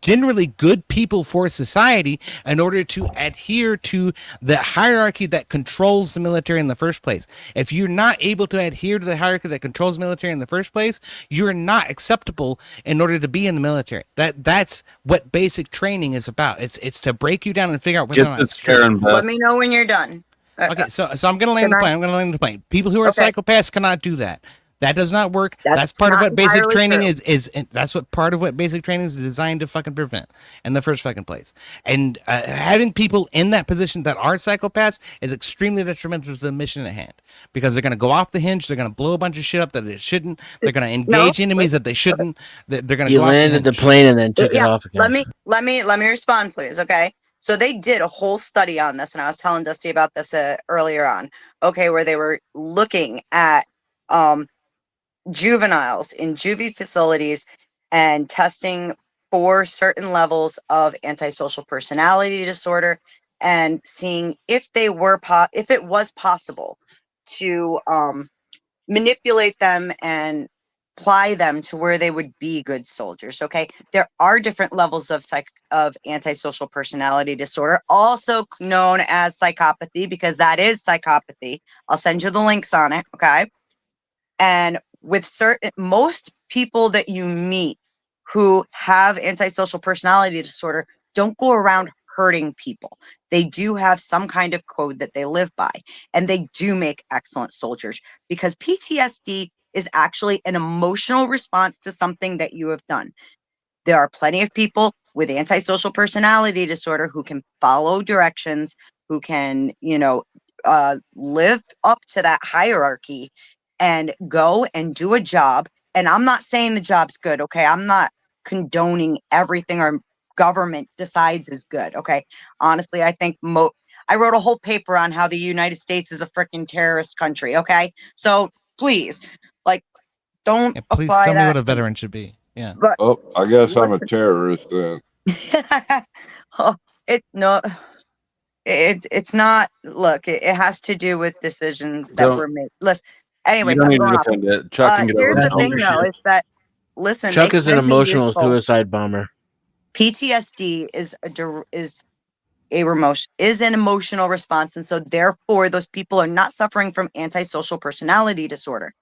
generally good people for society in order to adhere to the hierarchy that controls the military in the first place. If you're not able to adhere to the hierarchy that controls the military in the first place, you're not acceptable in order to be in the military. That's what basic training is about. It's to break you down and figure out whether or Get not this, it's true. Karen Let Beth. me know when you're done. Okay, so I'm going to land the Can I- plane. I'm going to land the plane. People who are Okay. psychopaths cannot do that. That does not work. That's That's part of not what basic entirely training true. is. And that's what part of what basic training is designed to fucking prevent in the first fucking place. And having people in that position that are psychopaths is extremely detrimental to the mission at hand, because they're going to go off the hinge. They're going to blow a bunch of shit up that they shouldn't. They're going to engage enemies that they shouldn't. They're going to You go off the landed the hinge. plane and then took it Yeah, off again. let me respond, please. Okay. So they did a whole study on this, and I was telling Dusty about this earlier on. Okay, where they were looking at juveniles in juvie facilities and testing for certain levels of antisocial personality disorder, and seeing if they were if it was possible to manipulate them and apply them to where they would be good soldiers. Okay, there are different levels of antisocial personality disorder, also known as psychopathy, because that is psychopathy. I'll send you the links on it. Okay, and with most people that you meet who have antisocial personality disorder don't go around hurting people. They do have some kind of code that they live by, and they do make excellent soldiers, because PTSD is actually an emotional response to something that you have done. There are plenty of people with antisocial personality disorder who can follow directions, who can, live up to that hierarchy and go and do a job. And I'm not saying the job's good, okay? I'm not condoning everything our government decides is good, okay? Honestly, I think I wrote a whole paper on how the United States is a freaking terrorist country, okay? So please, don't Please apply tell me that what a to- veteran should be. Yeah. But Oh, I guess I'm a listen. terrorist then. It's not. Look, it has to do with decisions that Don't- were made. Listen, You anyways, don't I'm need to going off. defend it. Chuck can get over Here's it. the thing, though, is that listen, Chuck they is an can be emotional useful. suicide bomber. PTSD is an emotional response, and so therefore those people are not suffering from antisocial personality disorder.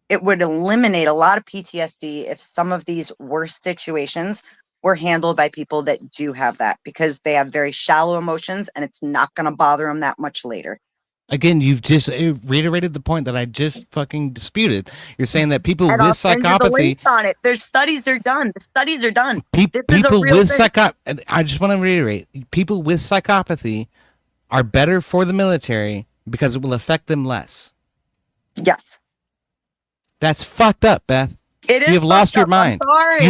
It would eliminate a lot of PTSD if some of these worst situations were handled by people that do have that, because they have very shallow emotions and it's not going to bother them that much later. Again, you've just reiterated the point that I just fucking disputed. You're saying that people And I'll with send you the psychopathy, links on it. There's studies are done. The studies are done. This is a people real with thing. I just want to reiterate, people with psychopathy are better for the military because it will affect them less. Yes. That's fucked up, Beth. It is. You have lost your fucked up. I'm mind. sorry.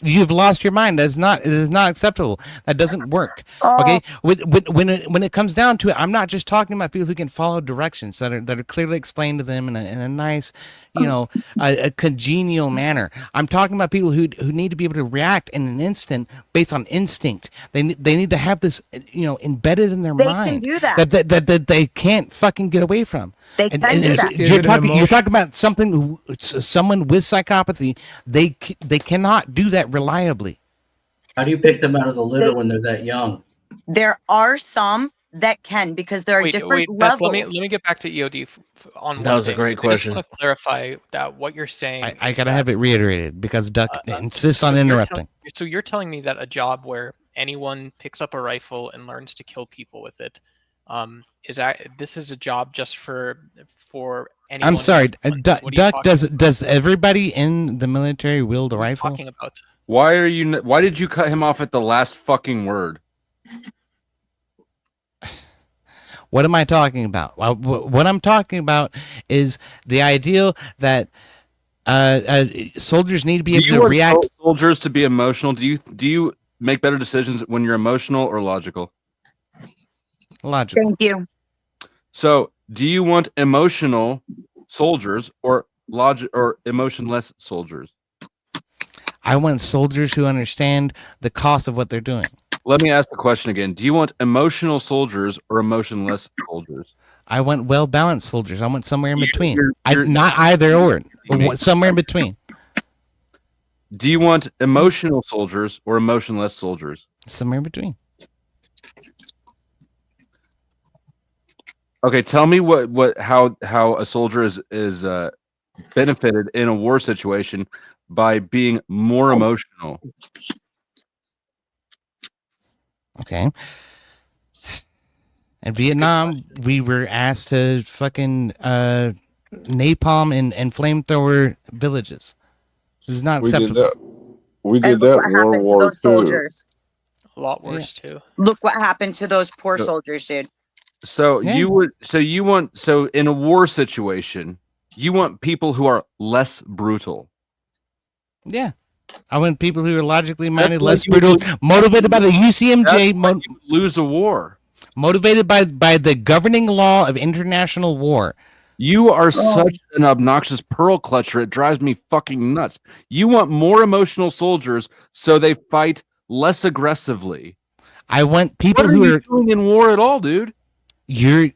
You have lost your mind. It is not acceptable. That doesn't work. Oh. Okay. When it comes down to it, I'm not just talking about people who can follow directions that are clearly explained to them in a nice, a congenial manner. I'm talking about people who need to be able to react in an instant based on instinct. They need to have this, embedded in their They mind. can do that. That they can't fucking get away from. They can do that. You're talking about someone with psychopathy. They cannot do that reliably. How do you pick them out of the litter when they're that young? There are some that can, because there are different Beth, levels. let me get back to EOD on That one was a thing. great I question. just want to clarify that what you're saying. I is gotta that- have it reiterated because Duck insists on so you're interrupting. so you're telling me that a job where anyone picks up a rifle and learns to kill people with it, this is a job just for anyone? I'm sorry, What are you Duck. talking Does everybody in the military wield a rifle? talking about? Why did you cut him off at the last fucking word? What am I talking about? Well, what I'm talking about is the ideal that soldiers need to be Do able you to want react. soldiers to be emotional? Do you make better decisions when you're emotional or logical? Logical. Thank you. So, do you want emotional soldiers or emotionless soldiers? I want soldiers who understand the cost of what they're doing. Let me ask the question again. Do you want emotional soldiers or emotionless soldiers? I want well-balanced soldiers. I want somewhere in between. you're- Not either or. I want somewhere in between. Do you want emotional soldiers or emotionless soldiers? Somewhere in between. Okay, tell me how a soldier is benefited in a war situation by being more emotional. Okay. In Vietnam, we were asked to fucking napalm and flamethrower villages. This is not We did acceptable. that. We And did look that what in World happened to War those II. soldiers. A lot Yeah. worse too. Look what happened to those poor So- soldiers, dude. So Yeah. so in a war situation, you want people who are less brutal. Yeah. I want people who are logically minded, why less you would brutal, motivated by the UCMJ, That's why you would lose a war. motivated by the governing law of international war. You are such an obnoxious pearl clutcher. It drives me fucking nuts. You want more emotional soldiers so they fight less aggressively. I want people What are who you are doing in war at all, dude? you're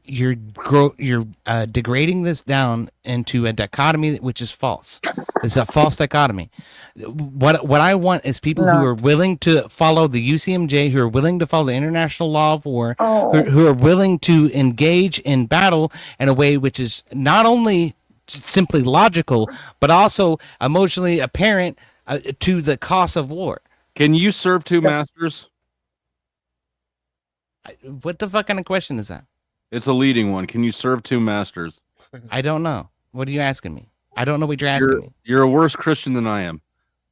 degrading this down into a dichotomy which is false. It's a false dichotomy. What I want is people who No. are willing to follow the UCMJ, who are willing to follow the international law of war, Oh. who are willing to engage in battle in a way which is not only simply logical but also emotionally apparent to the cost of war. Can you serve two masters? What the fuck kind of question is that? It's a leading one. Can you serve two masters? I don't know. What are you asking me? I don't know what you're asking me. You're a worse Christian than I am.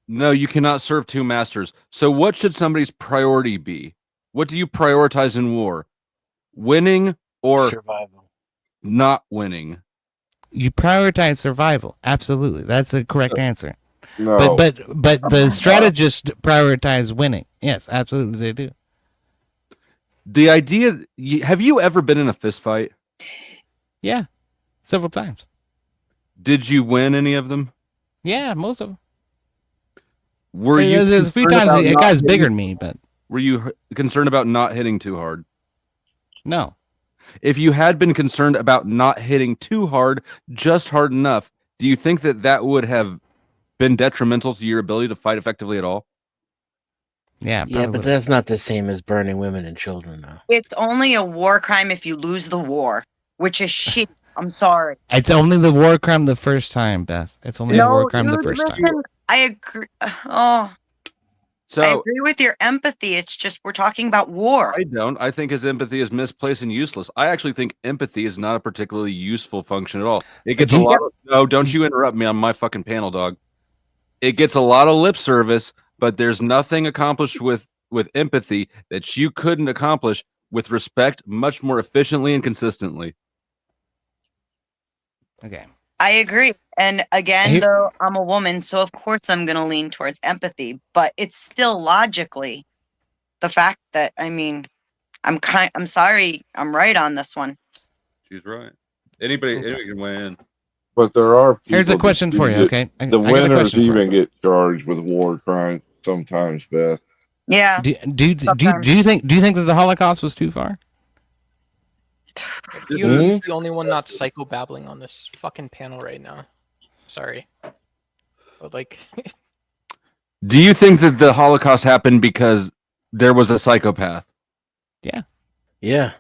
No, you cannot serve two masters. So what should somebody's priority be? What do you prioritize in war? Winning or Survival. not winning? You prioritize survival. Absolutely, that's the correct answer. No. But the strategists prioritize winning. Yes, absolutely, they do. The idea, have you ever been in a fist fight? Yeah, several times. Did you win any of them? Yeah, most of them. Were you There's a few concerned times about a not guy's hitting- bigger than me, but Were you concerned about not hitting too hard? no. If you had been concerned about not hitting too hard, just hard enough, do you think that that would have been detrimental to your ability to fight effectively at all? Yeah, Yeah, but probably. that's not the same as burning women and children, though. It's only a war crime if you lose the war, which is shit. I'm sorry. It's only the war crime the first time, Beth. It's only the war crime the dude, first time. listen, I agree. Oh, I So agree with your empathy. It's just we're talking about war. I don't. I think his empathy is misplaced and useless. I actually think empathy is not a particularly useful function at all. It gets a you- lot of, no, don't you interrupt me on my fucking panel, dog. It gets a lot of lip service, but there's nothing accomplished with empathy that you couldn't accomplish with respect much more efficiently and consistently. Okay. I agree. And again, Here- though, I'm a woman, so of course I'm going to lean towards empathy, but it's still logically the fact that, I mean, I'm sorry, I'm right on this one. She's right. Anybody can win. But there are Here's a people that question do for you, get- okay? I The got a winners question for you. even get charged with war crimes sometimes, Beth. Yeah. Do you think that the Holocaust was too far? You're the only one not psychobabbling on this fucking panel right now. Sorry. But like, Do you think that the Holocaust happened because there was a psychopath? Yeah.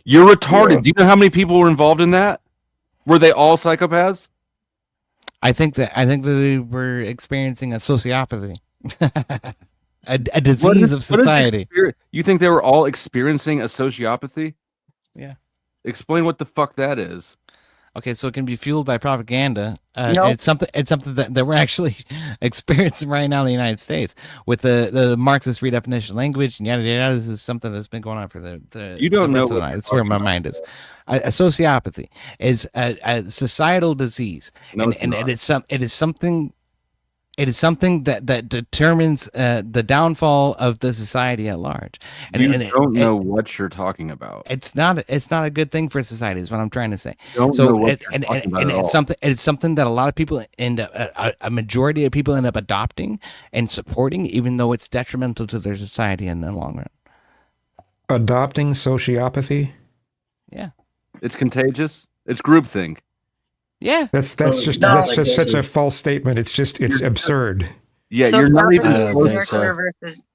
You're retarded. Yeah. Do you know how many people were involved in that? Were they all psychopaths? I think that they were experiencing a sociopathy, a disease of society. You think they were all experiencing a sociopathy? Yeah. Explain what the fuck that is. Okay, so it can be fueled by propaganda. Nope. It's something that we're actually experiencing right now in the United States with the Marxist redefinition of language and yada yada. This is something that's been going on for the You don't the know rest of the what night. you're That's where my talking mind is. A sociopathy is a societal disease, No, and it's and not. it is something that determines the downfall of the society at large. And You and don't know what you're talking about. it's not a good thing for society. Is what I'm trying to say. You don't know So what it, you're and talking about at it's all. something that a lot of people end up a majority of people end up adopting and supporting, even though it's detrimental to their society in the long run. Adopting sociopathy. Yeah, It's contagious. It's groupthink. yeah. That's No, just no, that's like just such a this is- false statement. It's absurd. Yeah, So you're not nothing even. I don't is think so. nuclear versus,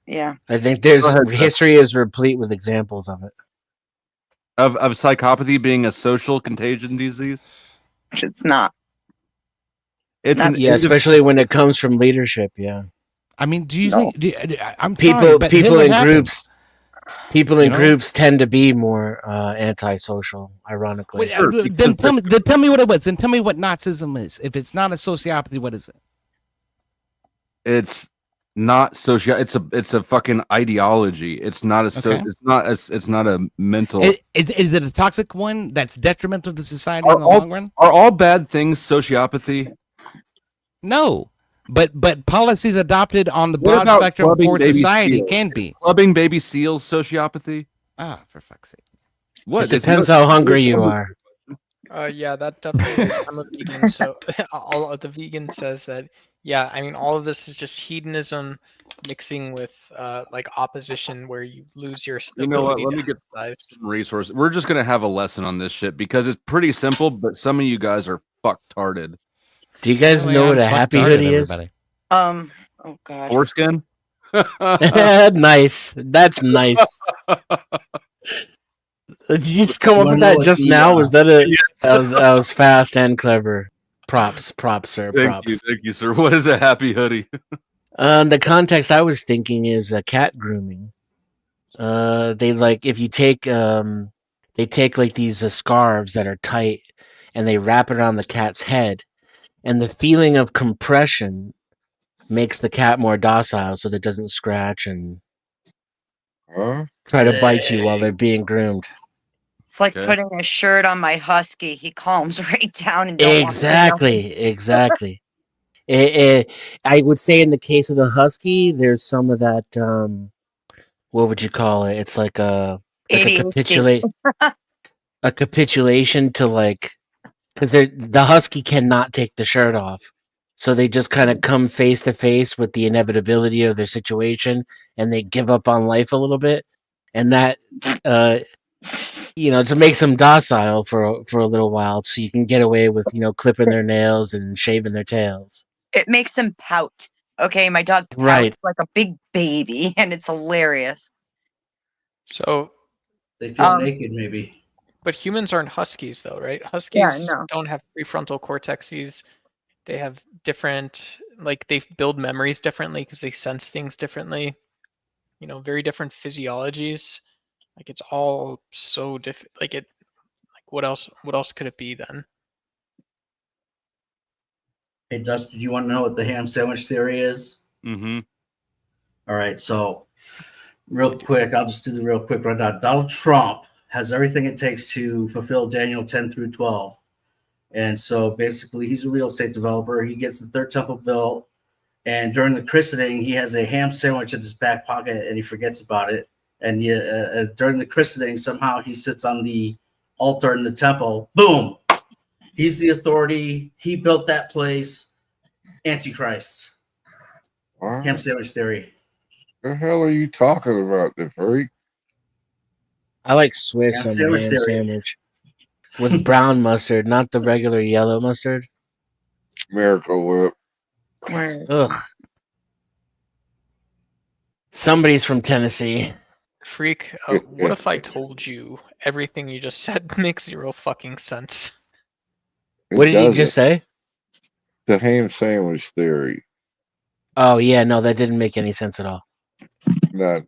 yeah. I think there's Go ahead, Seth. history is replete with examples of it. Of psychopathy being a social contagion disease. It's not. It's Not- an Yeah, especially when it comes from leadership. Yeah, I mean, do you No. think? I'm people sorry, but people Hitler in happened. groups. People in You know? groups tend to be more antisocial, ironically. Wait, Sure, then because tell me what it was. Then tell me what Nazism is. If it's not a sociopathy, what is it? it's not social. It's a fucking ideology. It's not a Okay. it's not a mental. Is it a toxic one that's detrimental to society Are in the all- long run? Are all bad things sociopathy? No, but policies adopted on the What broad about spectrum clubbing for baby society seals? can be. Clubbing baby seals sociopathy? Ah, for fuck's sake. What? It depends how hungry you are. Yeah, that definitely is. I'm a vegan, so all the vegan says that. Yeah, I mean, all of this is just hedonism mixing with like opposition, where you lose your You know what? ability Let to me get empathize. some resources. We're just gonna have a lesson on this shit because it's pretty simple, but some of you guys are fucktarded. Do you guys know what a happy hoodie is? Oh god. Foreskin? Nice. That's nice. Did you just come You up wanna with know that what just the, now? Was that a Yes. that was fast and clever? Props, sir, props. Thank you, sir. What is a happy hoodie? The context I was thinking is cat grooming. They like if you take they take like these scarves that are tight and they wrap it around the cat's head, and the feeling of compression makes the cat more docile, so that it doesn't scratch and Huh? try to bite you while they're being groomed. It's like Okay. putting a shirt on my husky. He calms right down and don't want to do nothing. Exactly. I would say in the case of the husky, there's some of that. What would you call it? It's like a ADHD. a capitulation to like because the husky cannot take the shirt off, so they just kind of come face to face with the inevitability of their situation, and they give up on life a little bit, and that to make them docile for a little while, so you can get away with clipping their nails and shaving their tails. It makes him pout. Okay, my dog pouts Right. like a big baby, and it's hilarious. So, They feel naked, maybe. but humans aren't huskies, though, right? Huskies no. don't have prefrontal cortexes. They have different, like they build memories differently because they sense things differently. Very different physiologies. Like it's all so different. Like what else? What else could it be then? Hey, Dustin, do you want to know what the ham sandwich theory is? Mm-hmm. All right, so real quick, I'll just do the real quick rundown. Donald Trump has everything it takes to fulfill Daniel 10 through 12. And so basically, he's a real estate developer. He gets the third temple built. And during the christening, he has a ham sandwich in his back pocket and he forgets about it. And during the christening, somehow he sits on the altar in the temple. Boom. He's the authority. He built that place. Antichrist. What Ham sandwich theory. the hell are you talking about, the freak? I like Swiss Ham on my sandwich ham theory. sandwich with brown mustard, not the regular yellow mustard. Miracle Whip. Ugh. Somebody's from Tennessee. Freak, what if I told you everything you just said makes zero fucking sense? What did you just say? The ham sandwich theory. Oh yeah, no, that didn't make any sense at all. Not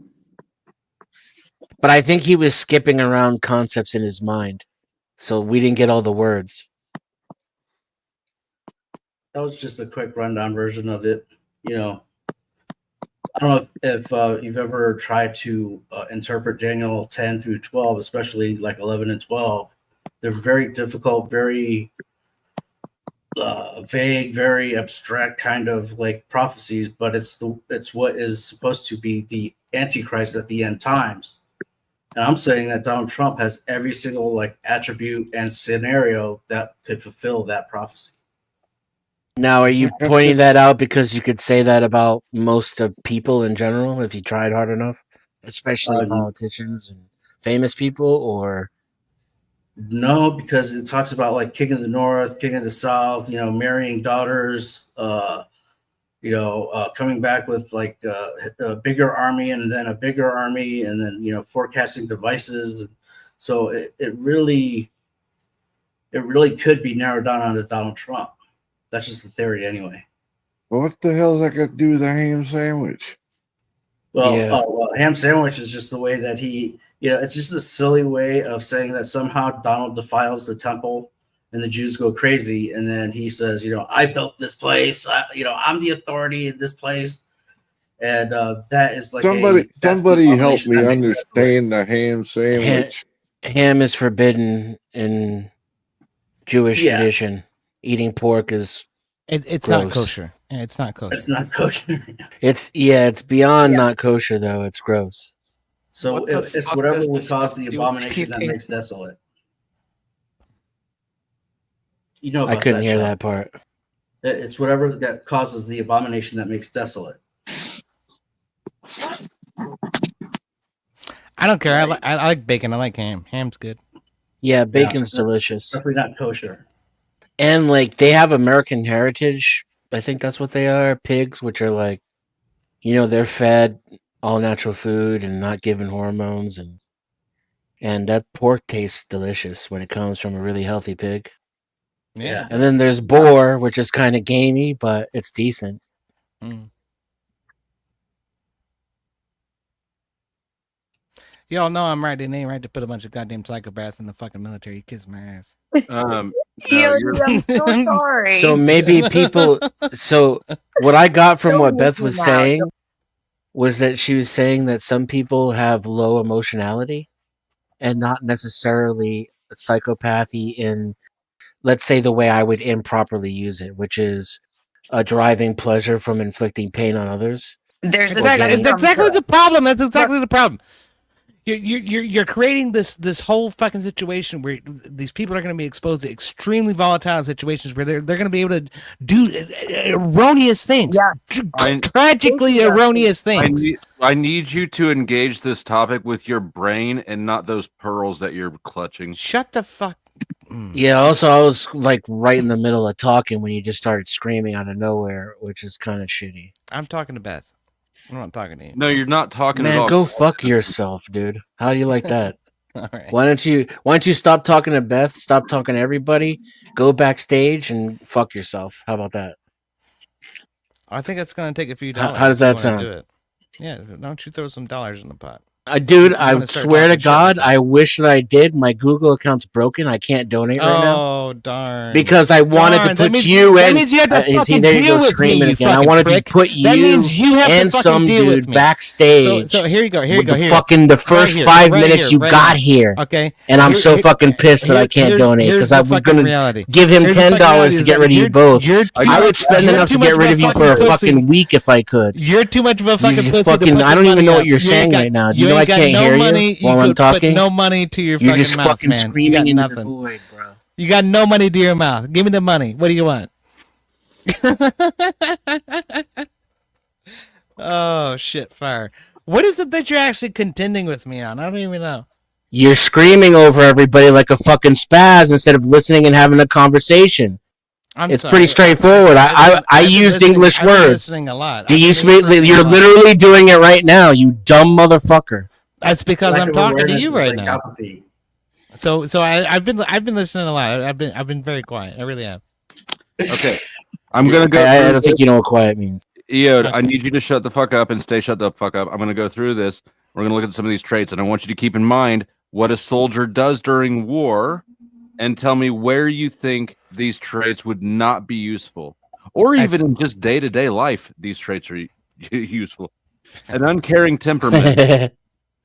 But I think he was skipping around concepts in his mind, so we didn't get all the words. That was just a quick rundown version of it. I don't know if you've ever tried to interpret Daniel 10 through 12, especially like 11 and 12. They're very difficult, very vague, very abstract kind of like prophecies, but it's what is supposed to be the Antichrist at the end times. And I'm saying that Donald Trump has every single like attribute and scenario that could fulfill that prophecy. Now, are you pointing that out because you could say that about most of people in general if you tried hard enough, especially politicians and famous people, or? No, because it talks about like King of the North, King of the South, marrying daughters, coming back with like a bigger army and then a bigger army and then, forecasting devices. So it really could be narrowed down onto Donald Trump. That's just the theory anyway. what the hell's that got to do with the ham sandwich? Well, Yeah. ham sandwich is just the way that he, it's just a silly way of saying that somehow Donald defiles the temple and the Jews go crazy. And then he says, I built this place. I'm the authority in this place. And that is like Somebody help abomination me that makes desolate. understand the ham sandwich. Ham is forbidden in Jewish Yeah. tradition. Eating pork is It's not Gross. kosher. Yeah, it's not kosher. It's not kosher. it's beyond not kosher though. It's gross. So What the it's fuck whatever does would this cause have the to do with abomination that eating? makes desolate. You know I about couldn't hear John. that part. It's whatever that causes the abomination that makes desolate. I don't care. I like bacon. I like ham. Ham's good. Yeah, bacon's delicious. Definitely not kosher. And like they have American heritage. I think that's what they are. Pigs, which are like, they're fed all natural food and not given hormones, and that pork tastes delicious when it comes from a really healthy pig. Yeah. And then there's boar, which is kind of gamey, but it's decent. Mm. Y'all know I'm right. It ain't right to put a bunch of goddamn psychopaths in the fucking military. You kiss my ass. No, Yodi, I'm so sorry. So maybe people. So what I got from Don't what make Beth me was laugh. saying was that she was saying that some people have low emotionality and not necessarily psychopathy in, let's say, the way I would improperly use it, which is a driving pleasure from inflicting pain on others. There's a Exactly. study It's from exactly the problem. That's exactly the problem. You're creating this whole fucking situation where these people are going to be exposed to extremely volatile situations where they're going to be able to do erroneous things. Yeah. Tragically erroneous things. I need you to engage this topic with your brain and not those pearls that you're clutching. Shut the fuck. Yeah, also, I was like right in the middle of talking when you just started screaming out of nowhere, which is kind of shitty. I'm talking to Beth. I'm not talking to you. No, you're not talking at Man, all. go fuck yourself, dude. How do you like that? All right. Why don't you stop talking to Beth, stop talking to everybody, go backstage and fuck yourself? How about that? I think it's going to take a few How- dollars. how does if you that wanna sound? do it. Yeah, why don't you throw some dollars in the pot? Dude, You I wanna start swear to talking shit like God, that. I wish that I did. My Google account's broken. I can't donate right now Oh, darn. because I wanted Darn, to that put means- you that and means you have to see, fucking there you deal go with me, screaming you again. I fucking wanted prick. to put That you means you have to and fucking some deal with dude me. backstage. So here you go. Here you with go. the Here. fucking the first here, 5 right minutes here, you right got now. here. Okay. And I'm Here- so here- fucking pissed that I can't here's- donate here's because the I was fucking gonna reality. give him Here's the fucking $10 reality to is get that rid of you you're- both. you're too I would much- spend you're enough too to much get of rid a of you fucking for a pussy. fucking week if I could. You're too much of a fucking You pussy. fucking, to put I don't your even money know up. what you're You ain't saying got- right now. Do you you know I ain't got can't no hear money, you while could I'm put talking? no money to your You're fucking just mouth, fucking man. You screaming got into nothing. the void, bro. You got no money to your mouth. Give me the money. What do you want? Oh shit! Fire. What is it that you're actually contending with me on? I don't even know. You're screaming over everybody like a fucking spaz instead of listening and having a conversation. I'm It's sorry. pretty straightforward. I I've been used listening- English I've been words. listening a lot. Do I've you been speak? listening a You're lot. literally doing it right now. You dumb motherfucker. That's because Lack I'm of talking to awareness you is right like now. apathy. So I've been listening a lot. I've been very quiet. I really have. Okay, I'm gonna go. I through don't think you know what quiet means. Eod, I need you to shut the fuck up and stay shut the fuck up. I'm going to go through this. We're going to look at some of these traits, and I want you to keep in mind what a soldier does during war and tell me where you think these traits would not be useful. Or even in just day-to-day life, these traits are useful. An uncaring temperament.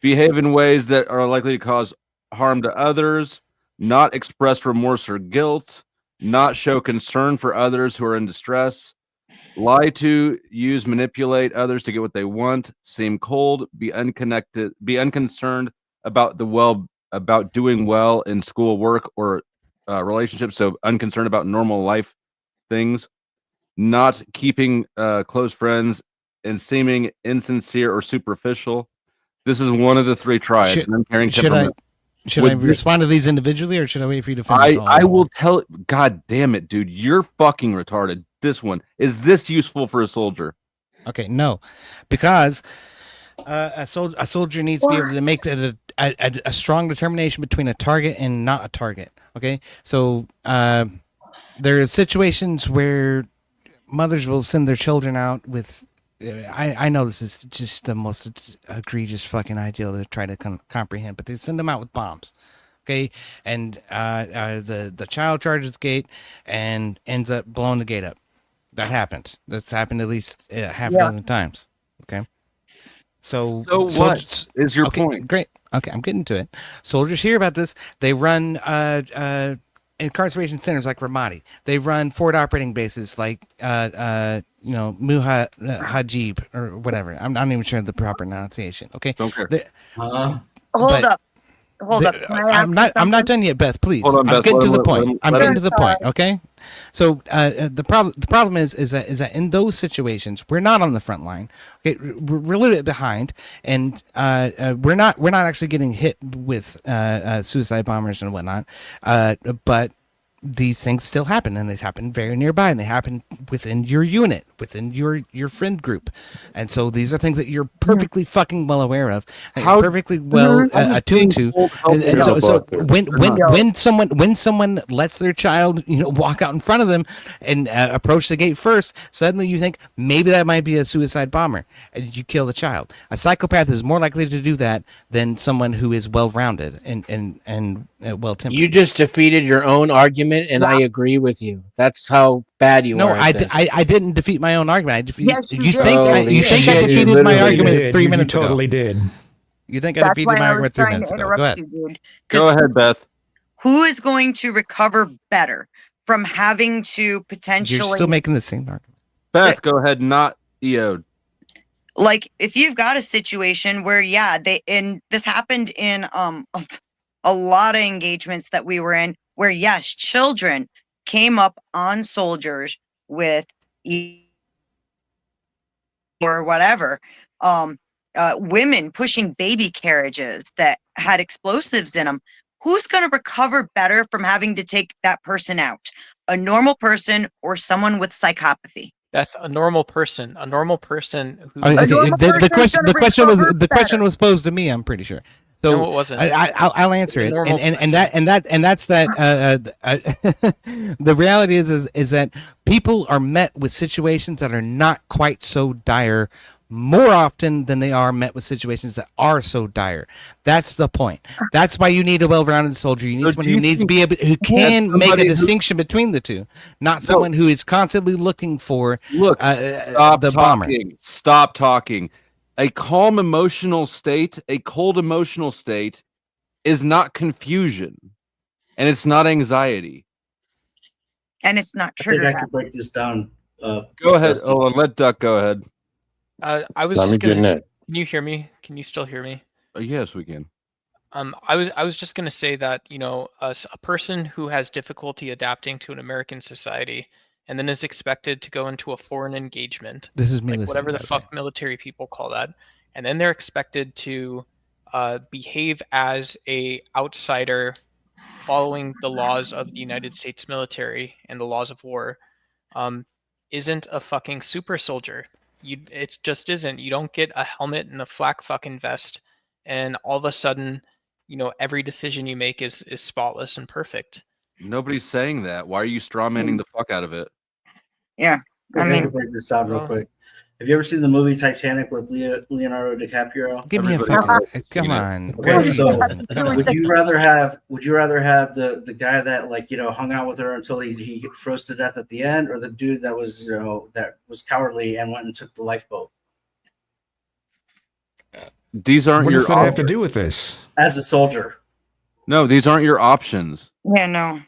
Behave in ways that are likely to cause harm to others. Not express remorse or guilt. Not show concern for others who are in distress. Lie to, use, manipulate others to get what they want, seem cold, be unconnected, be unconcerned about about doing well in school, work, or relationships. So unconcerned about normal life things, not keeping close friends, and seeming insincere or superficial. This is one of the three triads. Should- an uncaring Should I temperament. should Would I this- respond to these individually, or should I wait for you to finish? all I of them? will tell. God damn it, dude! You're fucking retarded. This one is this useful for a soldier? Okay, no, because a soldier needs to be able to make a strong determination between a target and not a target. Okay, so there are situations where mothers will send their children out with I know this is just the most egregious fucking ideal to try to comprehend, but they send them out with bombs. Okay, and the child charges the gate and ends up blowing the gate up. That happened. That's happened at least half a Yeah. dozen times. Okay, so what is your okay, point? Great. Okay, I'm getting to it. Soldiers hear about this. They run incarceration centers like Ramadi. They run forward operating bases like Mujahid or whatever. I'm not even sure the proper pronunciation. Okay, Don't care. Uh, Hold but up. Hold up. Can I ask I'm not something? done yet, Beth. Please, Hold on, I'm Beth. getting Let to him- the let point. him- I'm let getting him- to the point. Okay, so the problem is that in those situations we're not on the front line. Okay, we're a little bit behind, and we're not actually getting hit with suicide bombers and whatnot. But these things still happen, and they happen very nearby, and they happen within your unit, within your friend group, and so these are things that you're perfectly fucking well aware of, that How- you're perfectly well I'm just attuned to. being told how And to so filibuster. when someone lets their child walk out in front of them and approach the gate first, suddenly you think maybe that might be a suicide bomber, and you kill the child. A psychopath is more likely to do that than someone who is well rounded and well tempered. You just defeated your own argument, and I agree with you. That's how bad you No, are. At this. I didn't defeat my own argument. I defeated. Yes, you you did. think Holy you think I shit, you defeated my literally argument did. 3 You minutes ago? totally did. You think I That's defeated why my I was argument 3 trying minutes to ago? Go interrupt ahead. you, dude. Go 'Cause ahead, Beth. who is going to recover better from having to potentially You're still making the same argument. Beth, go ahead. Not EO. like if you've got a situation where this happened in a lot of engagements that we were in where yes, children came up on soldiers with or whatever, women pushing baby carriages that had explosives in them. Who's going to recover better from having to take that person out? A normal person or someone with psychopathy? Beth, a normal person who normal The person's gonna question recover was better. posed to me. I'm pretty sure. So No, it wasn't. I'll answer A it. normal And that's that. The reality is that people are met with situations that are not quite so dire more often than they are met with situations that are so dire. That's the point. That's why you need a well-rounded soldier. You need So someone do who you needs to think be able, who can make a somebody who- distinction between the two, not someone who is constantly looking for Look, stop the bomber. talking. Stop talking. A calm emotional state, a cold emotional state is not confusion. And it's not anxiety. And it's not I think trigger I can break this down. Go ahead. Dusty. Oh, let Duck go ahead. I was Let me just get gonna. in there. Can you hear me? Can you still hear me? Yes, we can. I was just gonna say that a person who has difficulty adapting to an American society and then is expected to go into a foreign engagement, This is me like listening, whatever the by the way. fuck military people call that, and then they're expected to behave as a outsider, following the laws of the United States military and the laws of war, isn't a fucking super soldier. It just isn't. You don't get a helmet and a flak fucking vest, and all of a sudden, every decision you make is spotless and perfect. Nobody's saying that. Why are you strawmanning the fuck out of it? Yeah. I I can mean, break this down real Well- quick. Have you ever seen the movie Titanic with Leonardo DiCaprio? Give me a Everybody fucking. knows Come you know. on. Okay, what are you so doing? Come on. Would you rather have the guy that hung out with her until he froze to death at the end, or the dude that was that was cowardly and went and took the lifeboat These aren't What your does that have to options. do with this? as a soldier? No, these aren't your options. yeah, no.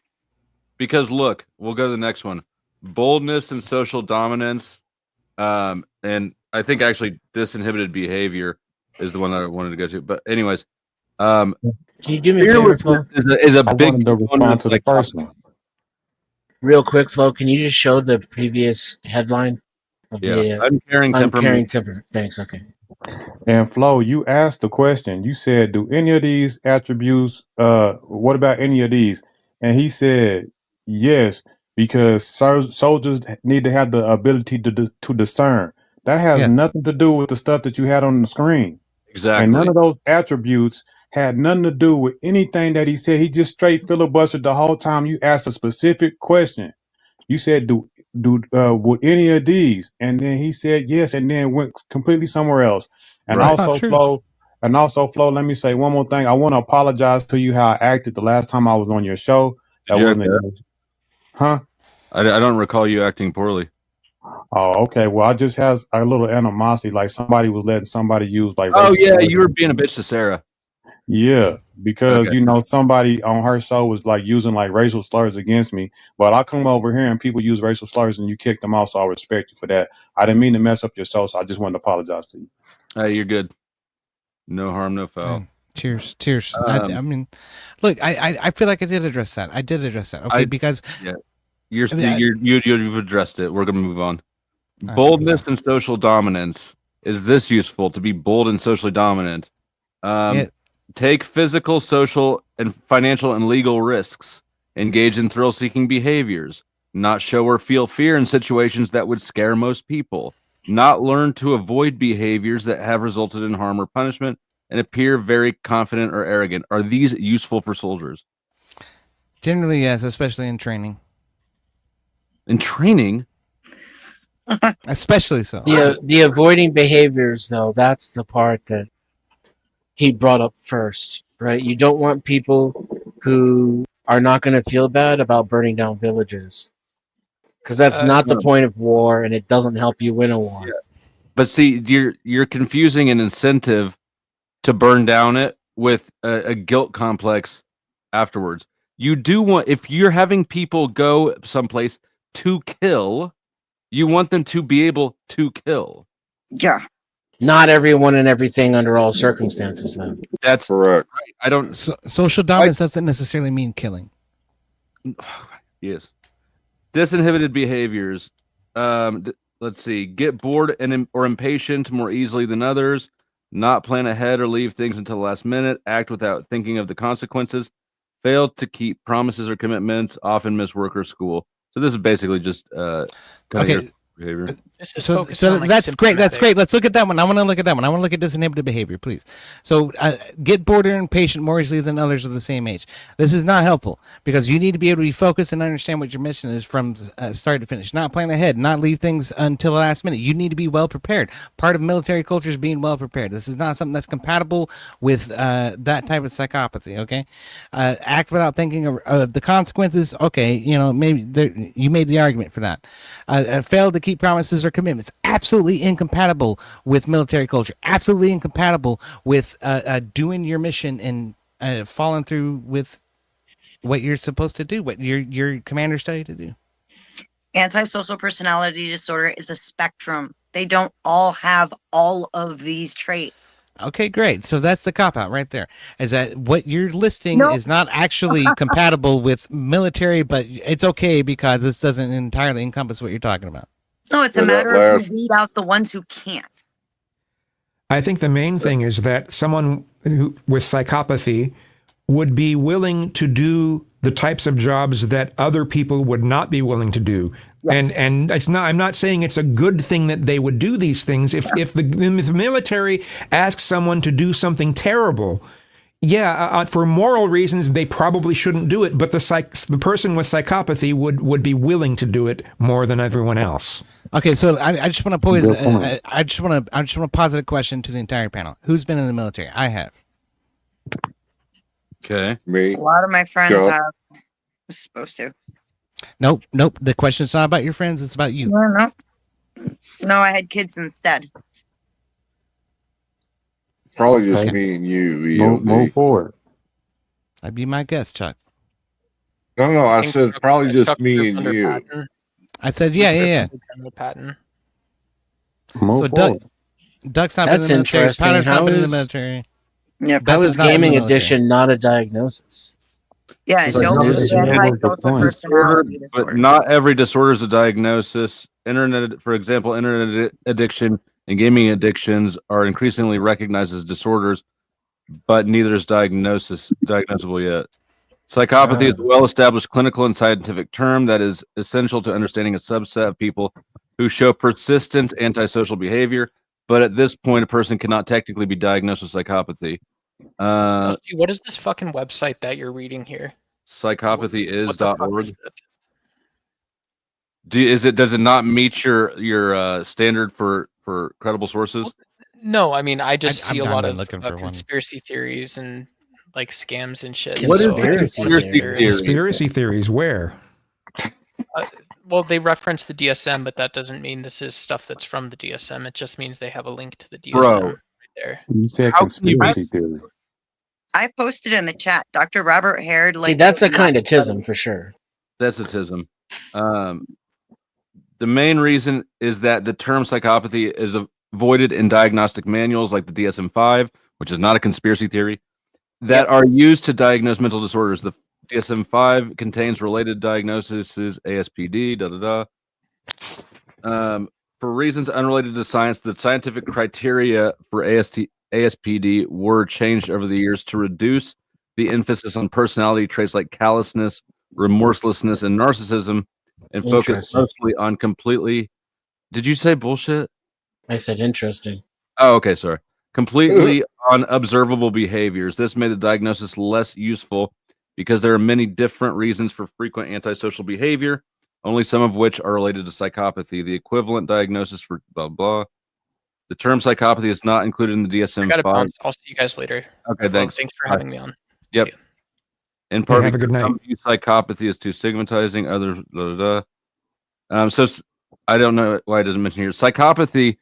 Because look, we'll go to the next one. Boldness and social dominance. And I think actually disinhibited behavior is the one that I wanted to go to. But anyways, Can you do me a favor, Flo? is a I big wanted to respond to the first one. Real quick, Flo, can you just show the previous headline of Yeah, the uncaring temperament. uncaring temper? Thanks. Okay. And Flo, you asked the question. You said, "Do any of these attributes? What about any of these?" And he said, "Yes, because soldiers need to have the ability to discern. That has Yes. nothing to do with the stuff that you had on the screen. Exactly. And none of those attributes had nothing to do with anything that he said. He just straight filibustered the whole time. You asked a specific question. You said, "Do would any of these? And then he said yes, and then went completely somewhere else. And Right. That's not also, true. Flo, let me say one more thing. I want to apologize to you how I acted the last time I was on your show. Did That you wasn't act in your- Huh? I don't recall you acting poorly. Oh, okay. Well, I just have a little animosity, like somebody was letting somebody use like. Oh racial yeah, slurs. you were being a bitch to Sarah. Yeah, because Okay. somebody on her show was like using like racial slurs against me. But I come over here and people use racial slurs and you kick them out, so I respect you for that. I didn't mean to mess up your show, so I just wanted to apologize to you. Hey, you're good. No harm, no foul. Cheers. I Um, mean, look, I feel like I did address that. I did address that. Okay, because You've addressed it. We're gonna move on. right, Boldness and social dominance. Is this useful to be bold and socially dominant? Yeah. Take physical, social, and financial and legal risks. Engage in thrill-seeking behaviors. Not show or feel fear in situations that would scare most people. Not learn to avoid behaviors that have resulted in harm or punishment, and appear very confident or arrogant. Are these useful for soldiers? generally, yes, especially in training. In training? Especially so. The avoiding behaviors, though, that's the part that he brought up first, right? You don't want people who are not going to feel bad about burning down villages, because that's not the point of war, and it doesn't help you win a war. Yeah. But see, you're confusing an incentive to burn down it with a guilt complex afterwards. You do want, if you're having people go someplace to kill, you want them to be able to kill. Yeah. Not everyone and everything under all circumstances, though. That's correct. Right. I don't. Social dominance doesn't necessarily mean killing. Yes. Disinhibited behaviors. Let's see. Get bored or impatient more easily than others. Not plan ahead or leave things until the last minute. Act without thinking of the consequences. Fail to keep promises or commitments. Often miss work or school. So this is basically just kind of your behavior. So that's great. That's great. Let's look at that one. I want to look at that one. I want to look at disinhibited behavior, please. So get bored or impatient more easily than others of the same age. This is not helpful because you need to be able to be focused and understand what your mission is from start to finish. Not plan ahead, not leave things until the last minute. You need to be well prepared. Part of military culture is being well prepared. This is not something that's compatible with that type of psychopathy. Okay, act without thinking of the consequences. Okay, maybe you made the argument for that. Failed to keep promises or commitments. Absolutely incompatible with military culture. Absolutely incompatible with doing your mission and following through with what you're supposed to do, what your commanders tell you to do. Antisocial personality disorder is a spectrum. They don't all have all of these traits. Okay, great. So that's the cop-out right there. Is that what you're listing is not actually compatible with military, but it's okay because this doesn't entirely encompass what you're talking about. No, it's a matter of you weed out the ones who can't. I think the main thing is that someone with psychopathy would be willing to do the types of jobs that other people would not be willing to do. Yes. And it's not, I'm not saying it's a good thing that they would do these things. If the military asks someone to do something terrible, for moral reasons, they probably shouldn't do it. But the person with psychopathy would be willing to do it more than everyone else. Okay, so I just want to pose. I just want to posit a question to the entire panel. Who's been in the military? I have. Okay, me. A lot of my friends Joe. have. Was supposed to. Nope. The question's not about your friends. It's about you. No, I had kids instead. Probably just me and you. Move forward. I'd be my guest, Chuck. No, I said probably just me and you. Patton. I said, yeah. Patton. Move So forward. Duck's not been in the military. Interesting. Patton's not How been in the is- military. Yeah, That was Patton's not in the gaming military. edition, not a diagnosis. Yeah, It's no, like it's news. antisocial Disorder, personality But disorder. not every disorder is a diagnosis. For example, internet addiction and gaming addictions are increasingly recognized as disorders, but neither is diagnosable yet. Psychopathy is a well-established clinical and scientific term that is essential to understanding a subset of people who show persistent antisocial behavior, but at this point, a person cannot technically be diagnosed with psychopathy. Dusty, what is this fucking website that you're reading here? What the fuck Psychopathyis.org. is it? Does it not meet your standard for credible sources? No, I mean I just I'm see a down lot there of looking for one. conspiracy theories and like scams and shit. What is so I think Conspiracy one of conspiracy their- theory? Conspiracy theories. Where? Well, they reference the DSM, but that doesn't mean this is stuff that's from the DSM. It just means they have a link to the DSM Bro. right there. You said How can you- conspiracy theory. I posted in the chat. Dr. Robert Hare. See, that's a kind of tism for sure. That's autism. The main reason is that the term psychopathy is avoided in diagnostic manuals like the DSM-5, which is not a conspiracy theory, that are used to diagnose mental disorders. The DSM-5 contains related diagnoses, ASPD, for reasons unrelated to science, the scientific criteria for ASPD were changed over the years to reduce the emphasis on personality traits like callousness, remorselessness, and narcissism, and focus Interesting. mostly on completely. Did you say bullshit? I said interesting. Oh, okay, sorry. Completely on observable behaviors. This made the diagnosis less useful because there are many different reasons for frequent antisocial behavior, only some of which are related to psychopathy. The equivalent diagnosis for blah blah. The term psychopathy is not included in the I DSM-5. gotta bounce. I'll see you guys later. Okay, Well, thanks. thanks for Bye. having me on. Yep. See ya. In part, have a good because night. some view psychopathy is too stigmatizing. Others, blah, blah, blah. I don't know why it doesn't mention here. Psychopathy,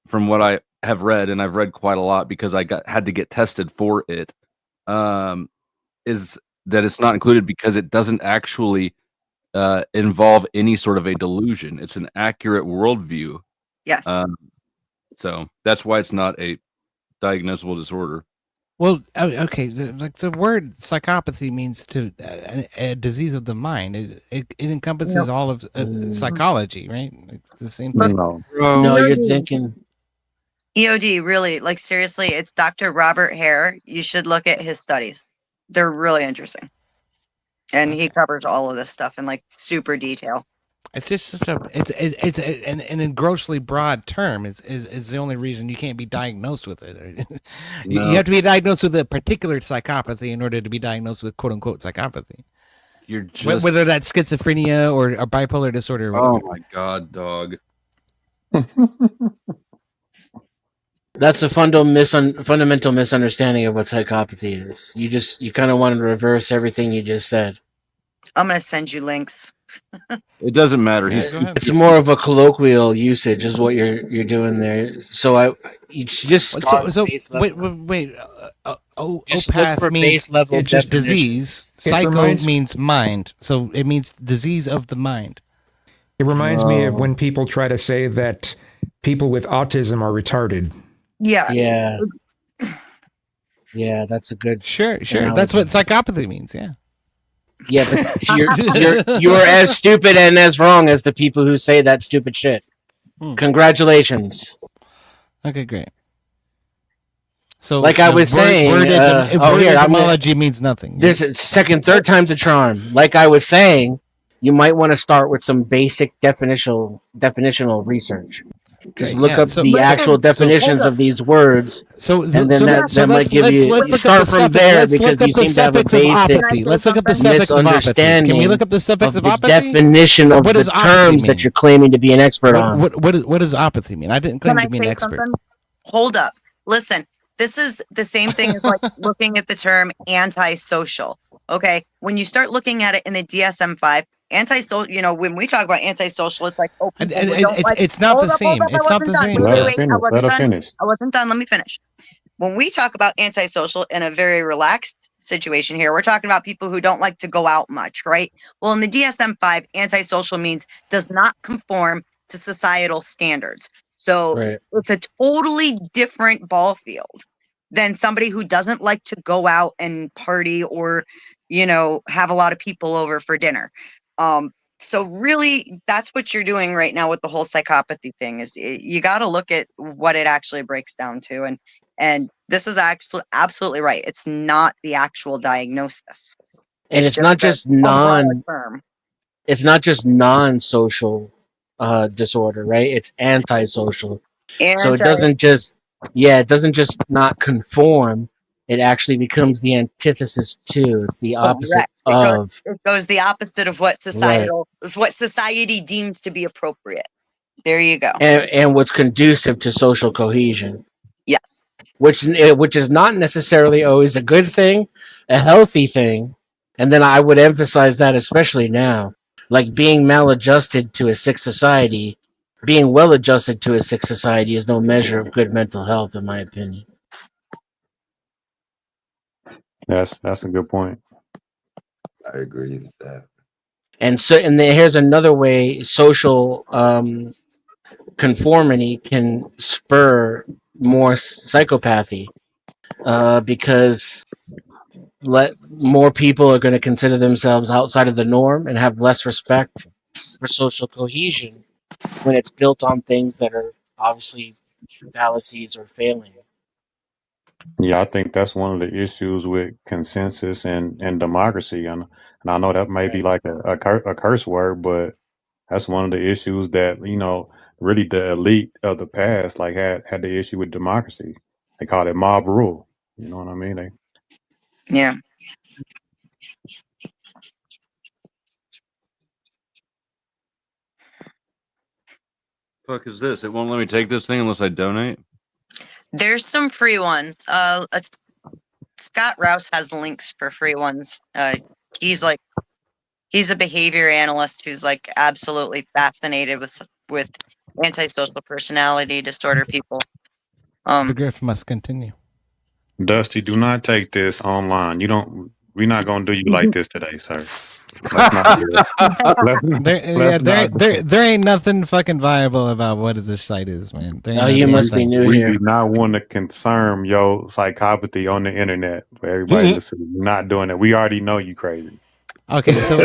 from what I have read, and I've read quite a lot because I had to get tested for it, is that it's not included because it doesn't actually involve any sort of a delusion. It's an accurate worldview. Yes. So that's why it's not a diagnosable disorder. Well, okay, like the word psychopathy means to a disease of the mind. It encompasses all of psychology, right? It's the same thing. No. No, you're EOD. thinking. EOD, really, like seriously, it's Dr. Robert Hare. You should look at his studies. They're really interesting. And he covers all of this stuff in like super detail. It's just an grossly broad term is the only reason you can't be diagnosed with it. You No. have to be diagnosed with a particular psychopathy in order to be diagnosed with quote unquote psychopathy. You're just Whether that's schizophrenia or a bipolar disorder. Or oh whatever. my god, dog. That's a fundamental misunderstanding of what psychopathy is. You kind of want to reverse everything you just said. I'm going to send you links. It doesn't matter. Yeah, He's go ahead. It's more of a colloquial usage, is what you're doing there. So you should just start So with base level. wait. Just look Opath for means base level it's just definitions. disease. It Psycho reminds- means mind, so it means disease of the mind. It reminds me of Oh. when people try to say that people with autism are retarded. Yeah. Yeah, that's a good. Sure. Yeah, That's what psychopathy means. Yeah. Yeah, but you're as stupid and as wrong as the people who say that stupid shit. Congratulations. Okay, great. So, Like I was saying, word here, I'm gonna- etymology means nothing. This is third time's a charm. Like I was saying, you might want to start with some basic definitional research. Just Great, look yeah. up So- the actual definitions hold of these words, So, and then that might give you. let's look up Start the from suffix- there let's because look you up the seem to have a suffix of basic apathy. Let's look up the suffix of apathy. misunderstanding Can we look up the suffix of of the apathy? definition of What the does apathy terms mean? that you're claiming to be an expert on. What does apathy mean? I didn't claim Can I to be an say expert. something? Hold up. Listen, this is the same thing as like looking at the term antisocial. Okay. When you start looking at it in the DSM-5, antisocial, when we talk about antisocial, it's like, oh, people who don't like- it's not Hold the up, hold same. up, I It's not wasn't the done. same. Let her Wait, finish. I wasn't Let her done. finish. I wasn't done. Let me finish. When we talk about antisocial in a very relaxed situation here, we're talking about people who don't like to go out much, right? Well, in the DSM-5, antisocial means does not conform to societal standards. So Right. it's a totally different ball field than somebody who doesn't like to go out and party or, have a lot of people over for dinner. So really, that's what you're doing right now with the whole psychopathy thing. Is you got to look at what it actually breaks down to, and this is actually absolutely right. It's not the actual diagnosis, And it's not just term. it's not just non-social disorder, right? It's antisocial. So it doesn't just not conform. it actually becomes the antithesis to. It's the opposite Correct. of. It goes the opposite of what society deems to be appropriate. There you go. And what's conducive to social cohesion, Yes. which is not necessarily always a good thing, a healthy thing. And then I would emphasize that especially now, like being maladjusted to a sick society, being well adjusted to a sick society is no measure of good mental health, in my opinion. That's a good point. I agree with that. And here's another way social conformity can spur more psychopathy, because more people are going to consider themselves outside of the norm and have less respect for social cohesion when it's built on things that are obviously fallacies or failing. Yeah, I think that's one of the issues with consensus and democracy, and I know that may be like a curse word, but that's one of the issues that really the elite of the past like had the issue with democracy. They called it mob rule. You know what I mean? Yeah. Fuck is this? It won't let me take this thing unless I donate. There's some free ones. Scott Rouse has links for free ones. He's a behavior analyst who's like absolutely fascinated with antisocial personality disorder people. The grift must continue. Dusty, do not take this online. We're not gonna do you like this today, sir. Let's not do it. There ain't nothing fucking viable about what this site is, man. Oh, you must be new We here. do not want to concern your psychopathy on the internet for everybody listening. We're not doing it. We already know you crazy. Okay, so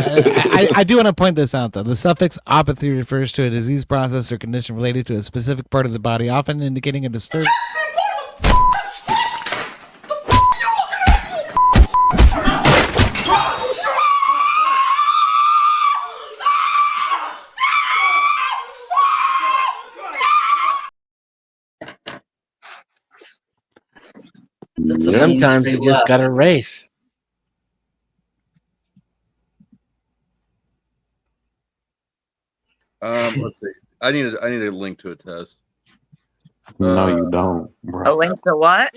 I do want to point this out, though. The suffix apathy refers to a disease process or condition related to a specific part of the body, often indicating a disturbance. Sometimes you just gotta race. Let's see. I need a link to a test. No, you don't, bro. A link to what?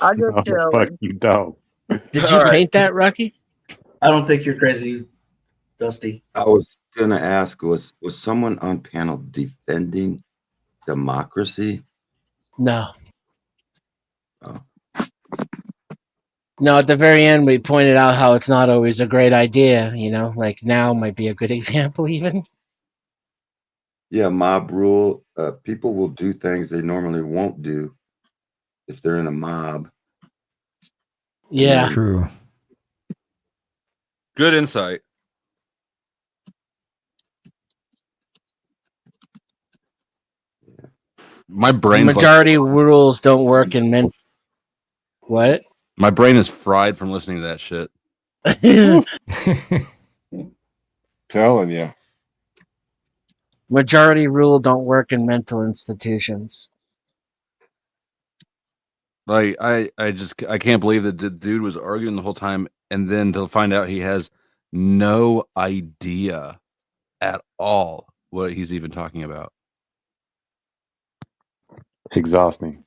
I'll get you a Fuck, link. you don't. Did you paint that, Rocky? I don't think you're crazy, Dusty. I was gonna ask, was someone on panel defending democracy? No. Oh. No, at the very end, we pointed out how it's not always a great idea. Like now might be a good example, even. Yeah, mob rule. People will do things they normally won't do if they're in a mob. Yeah. True. Good insight. My brain. Majority rules don't work in men. What? My brain is fried from listening to that shit. Telling you. Majority rule don't work in mental institutions. Like I can't believe that the dude was arguing the whole time, and then to find out he has no idea at all what he's even talking about. Exhausting.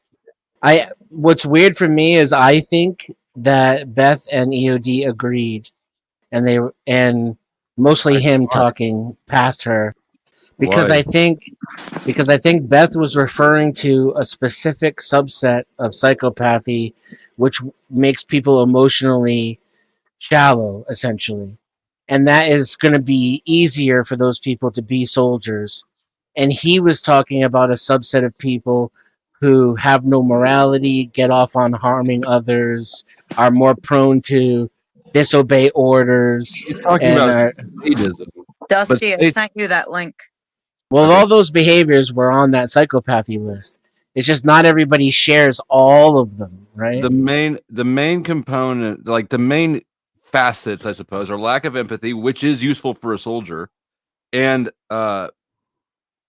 What's weird for me is I think that Beth and EOD agreed, and mostly him talking past her, because Why? I think Beth was referring to a specific subset of psychopathy, which makes people emotionally shallow, essentially, and that is going to be easier for those people to be soldiers. And he was talking about a subset of people who have no morality, get off on harming others, are more prone to disobey orders. He's talking and about sadism. Dusty, I But sent you that link. well, all those behaviors were on that psychopathy list. It's just not everybody shares all of them, right? The main component, like the main facets, I suppose, are lack of empathy, which is useful for a soldier, and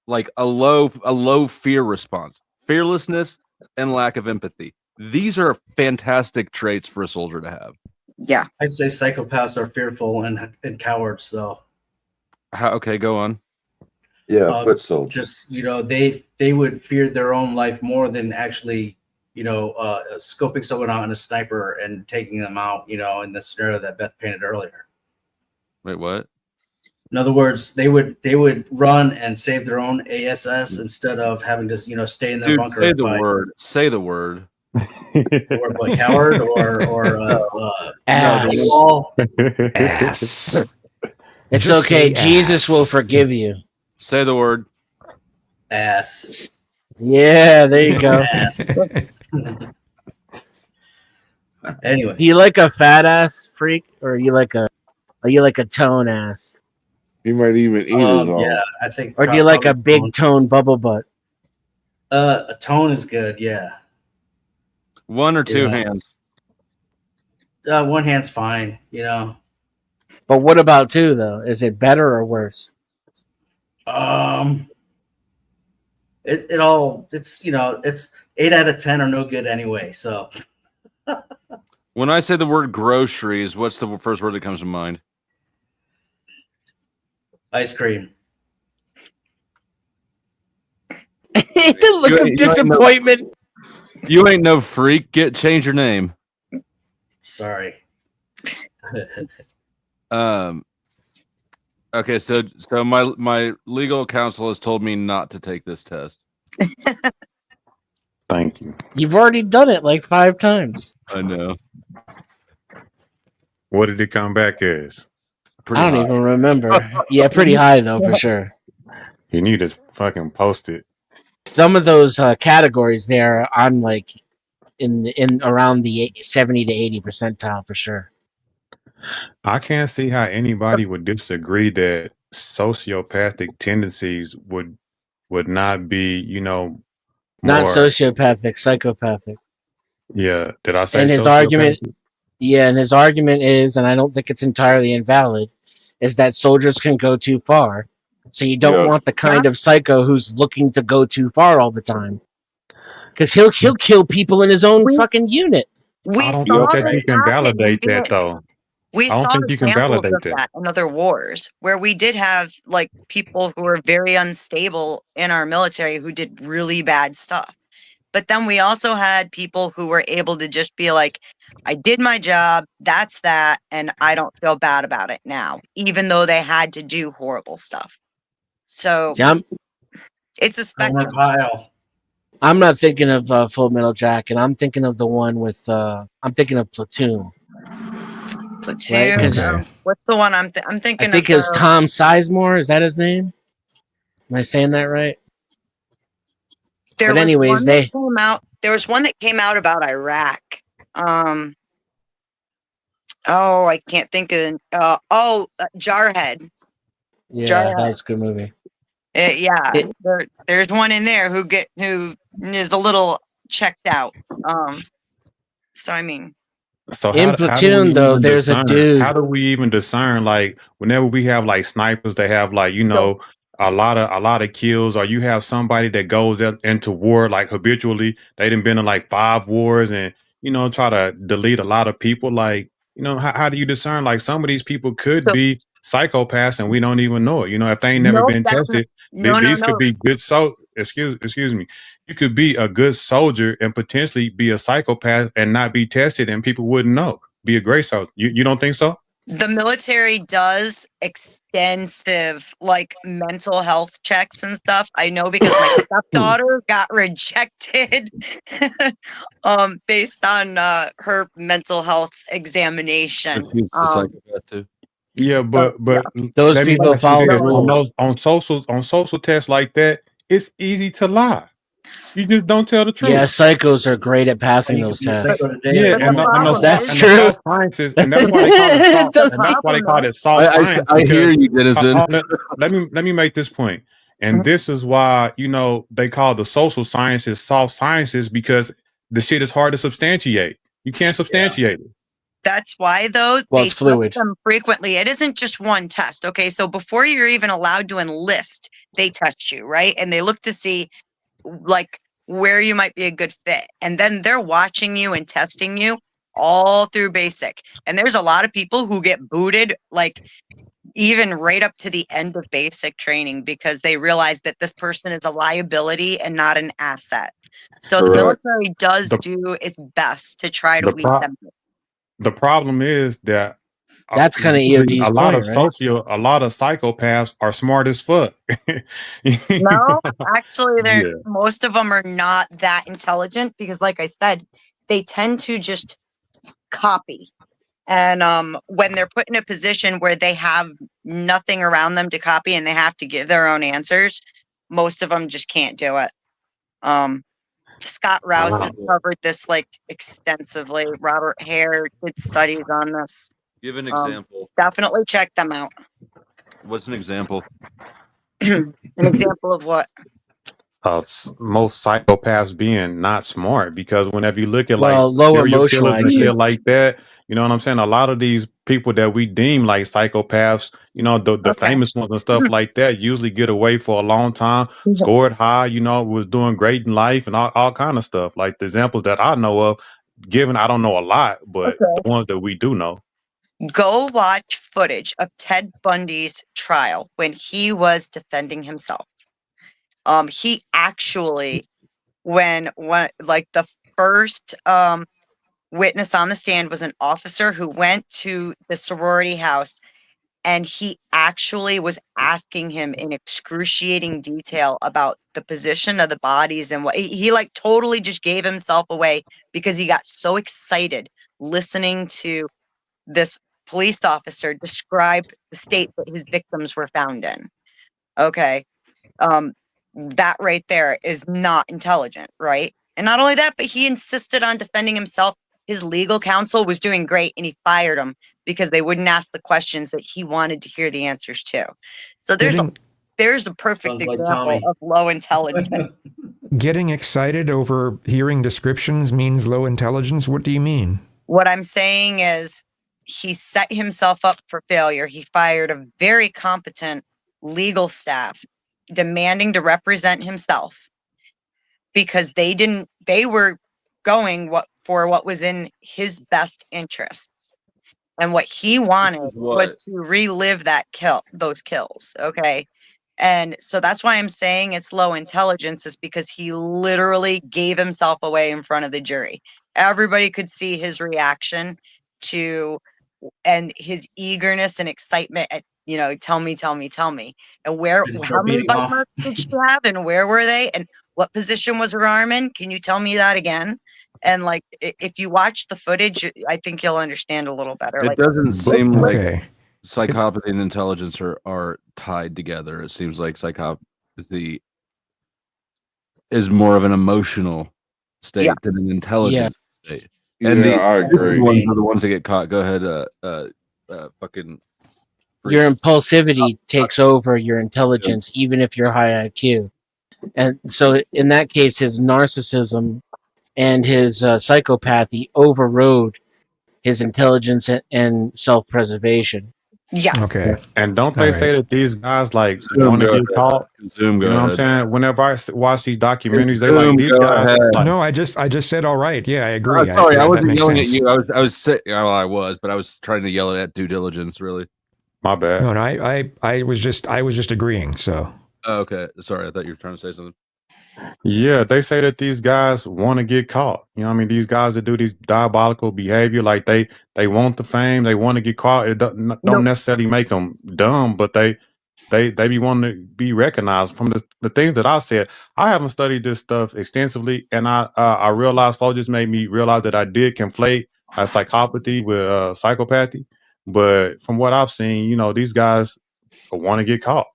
like a low fear response, fearlessness, and lack of empathy. these are fantastic traits for a soldier to have. Yeah. I'd say psychopaths are fearful and cowards, though. Okay, go on. Yeah, foot soldiers. Just they would fear their own life more than actually scoping someone out in a sniper and taking them out. In the scenario that Beth painted earlier. Wait, what? In other words, they would run and save their own ASS instead of having to stay in their Dude, bunker. say and the fight. word. Say the word. Or what, coward or Ass. wall. Ass. It's Just okay. say Jesus ass. will forgive you. Say the word. Ass. Yeah, there you go. Ass. Anyway, Do you like a fat ass freak, or are you like a tone ass, He might even eat his own. yeah, I think. or do you like a probably big tone bubble butt? A tone is good. Yeah. One or two Yeah. hands. One hand's fine. But what about two though? Is it better or worse? It's 8 out of 10 are no good anyway. So When I say the word groceries, what's the first word that comes to mind? ice cream. The look You of ain't no- disappointment. You ain't no freak. Change your name. Sorry. Okay, so my legal counsel has told me not to take this test. Thank you. You've already done it like 5 times. I know. What did it come back as? Pretty I don't high. even remember. Yeah, pretty high though for sure. You need to fucking post it. Some of those categories there, I'm like in around the 70 to 80 percentile for sure. I can't see how anybody would disagree that sociopathic tendencies would not be, Not more. sociopathic, psychopathic. Yeah, did I say And his sociopathic? argument, and his argument is, and I don't think it's entirely invalid, is that soldiers can go too far. So you don't Yeah. want the kind of psycho who's looking to go too far all the time. Because he'll kill people in his own fucking unit. We I don't saw think that you this can happen in validate that Vietnam. though. We I don't saw think you can examples validate of that. that in other wars where we did have like people who were very unstable in our military who did really bad stuff. But then we also had people who were able to just be like, I did my job, that's that, and I don't feel bad about it now, even though they had to do horrible stuff. So See, it's a Homer spectrum. Pyle. I'm not thinking of Full Metal Jacket. I'm thinking of the one with. I'm thinking of Platoon. Platoon. Right, 'cause, What's the one I'm thinking I think of? it was Tom Sizemore. Is that his name? Am I saying that right? There But was anyways, one that came out. There was one that came out about Iraq. I can't think of. Jarhead. Yeah, Jarhead. that was a good movie. There's one in there who is a little checked out. So I mean, So In how do we Platoon, though, even there's a discern? dude. How do we even discern? Like whenever we have like snipers, they have like a lot of kills, or you have somebody that goes into war like habitually. They done been in like 5 wars and try to delete a lot of people. Like how do you discern? Like some of these people could be psychopaths and we don't even know it. If they ain't never Nope, been that's tested, these could be good. Excuse me. You could be a good soldier and potentially be a psychopath and not be tested, and people wouldn't know. Be a great soldier. You don't think so? the military does extensive like mental health checks and stuff. I know because my stepdaughter got rejected based on her mental health examination. She's a psychopath too. Yeah, but Those let me people ask you follow the this. rules. On social tests like that. It's easy to lie. You just don't tell the truth. Yeah, psychos are great at passing those tests. Yeah, That's and true. the soft sciences, and that's why they call it soft, and that's why they call it soft science. I hear because- you, Denizen. let me make this point. And this is why, they call the social sciences soft sciences, because the shit is hard to substantiate. You can't substantiate it. That's why, though, Well, they it's fluid. test them frequently. It isn't just one test. Okay, so before you're even allowed to enlist, they test you, right? And they look to see, like, where you might be a good fit. And then they're watching you and testing you all through basic. And there's a lot of people who get booted, like even right up to the end of basic training, because they realize that this person is a liability and not an asset. So the Correct. military does The- do its best to try to The weed pro- them. the problem is that That's kinda usually EOD's a lot point, of right? a lot of psychopaths are smart as fuck. No, actually, Yeah. most of them are not that intelligent because, like I said, they tend to just copy. And when they're put in a position where they have nothing around them to copy and they have to give their own answers, most of them just can't do it. Scott Rouse has covered this like extensively. Robert Hare did studies on this. Give an example. Definitely check them out. What's an example? An example of what? Most psychopaths being not smart, because whenever you look at Well, like low serial emotional killers and IQ. shit like that, you know what I'm saying? A lot of these people that we deem like psychopaths, you know, the Okay. famous ones and stuff like that, usually get away for a long time, scored high, you know, was doing great in life and all kind of stuff. Like the examples that I know of, given I don't know a lot, but Okay. the ones that we do know. Go watch footage of Ted Bundy's trial when he was defending himself. He actually, when like the first witness on the stand was an officer who went to the sorority house, and he actually was asking him in excruciating detail about the position of the bodies and what he like totally just gave himself away because he got so excited listening to this police officer describe the state that his victims were found in. Okay. That right there is not intelligent, right? And not only that, but he insisted on defending himself. His legal counsel was doing great and he fired him because they wouldn't ask the questions that he wanted to hear the answers to. So there's a perfect Sounds like example Tommy. of low intelligence. Getting excited over hearing descriptions means low intelligence. What do you mean? What I'm saying is he set himself up for failure. He fired a very competent legal staff demanding to represent himself because they were going for what was in his best interests. And what he wanted was to relive those kills. Okay. And so that's why I'm saying it's low intelligence, is because he literally gave himself away in front of the jury. Everybody could see his reaction to and his eagerness and excitement at, tell me. And how many bite marks did she have and where were they and what position was her arm in? Can you tell me that again? And like, if you watch the footage, I think you'll understand a little better. It Like, doesn't seem Okay. like psychopathy and intelligence are tied together. It seems like psychopathy is more of an emotional state Yeah. than an intelligent state. And Yeah, I agree. the ones are the ones that get caught. Go ahead, fucking. Your impulsivity takes over your intelligence, even if you're high IQ. And so, in that case, his narcissism and his psychopathy overrode his intelligence and self-preservation. Yes. Okay. And don't All they right. say that these guys like Zoom, want to go get ahead. caught? Zoom, You go know what I'm ahead. saying? Whenever I watch these documentaries, they Zoom, like these go guys. ahead. Like, No, I just said all right. Yeah, I agree. Sorry, yeah, I that wasn't makes yelling sense. at you. I was sick. Well, I was, but I was trying to yell at due diligence. Really. my bad. No, I was just agreeing. So Oh, okay. Sorry, I thought you were trying to say something. Yeah, they say that these guys want to get caught. You know what I mean? These guys that do these diabolical behavior, like they want the fame, they want to get caught. It don't necessarily make them dumb, but they be wanting to be recognized. From the things that I said, I haven't studied this stuff extensively, and I realized, Flo just made me realize that I did conflate psychopathy with psychopathy. But from what I've seen, you know, these guys want to get caught.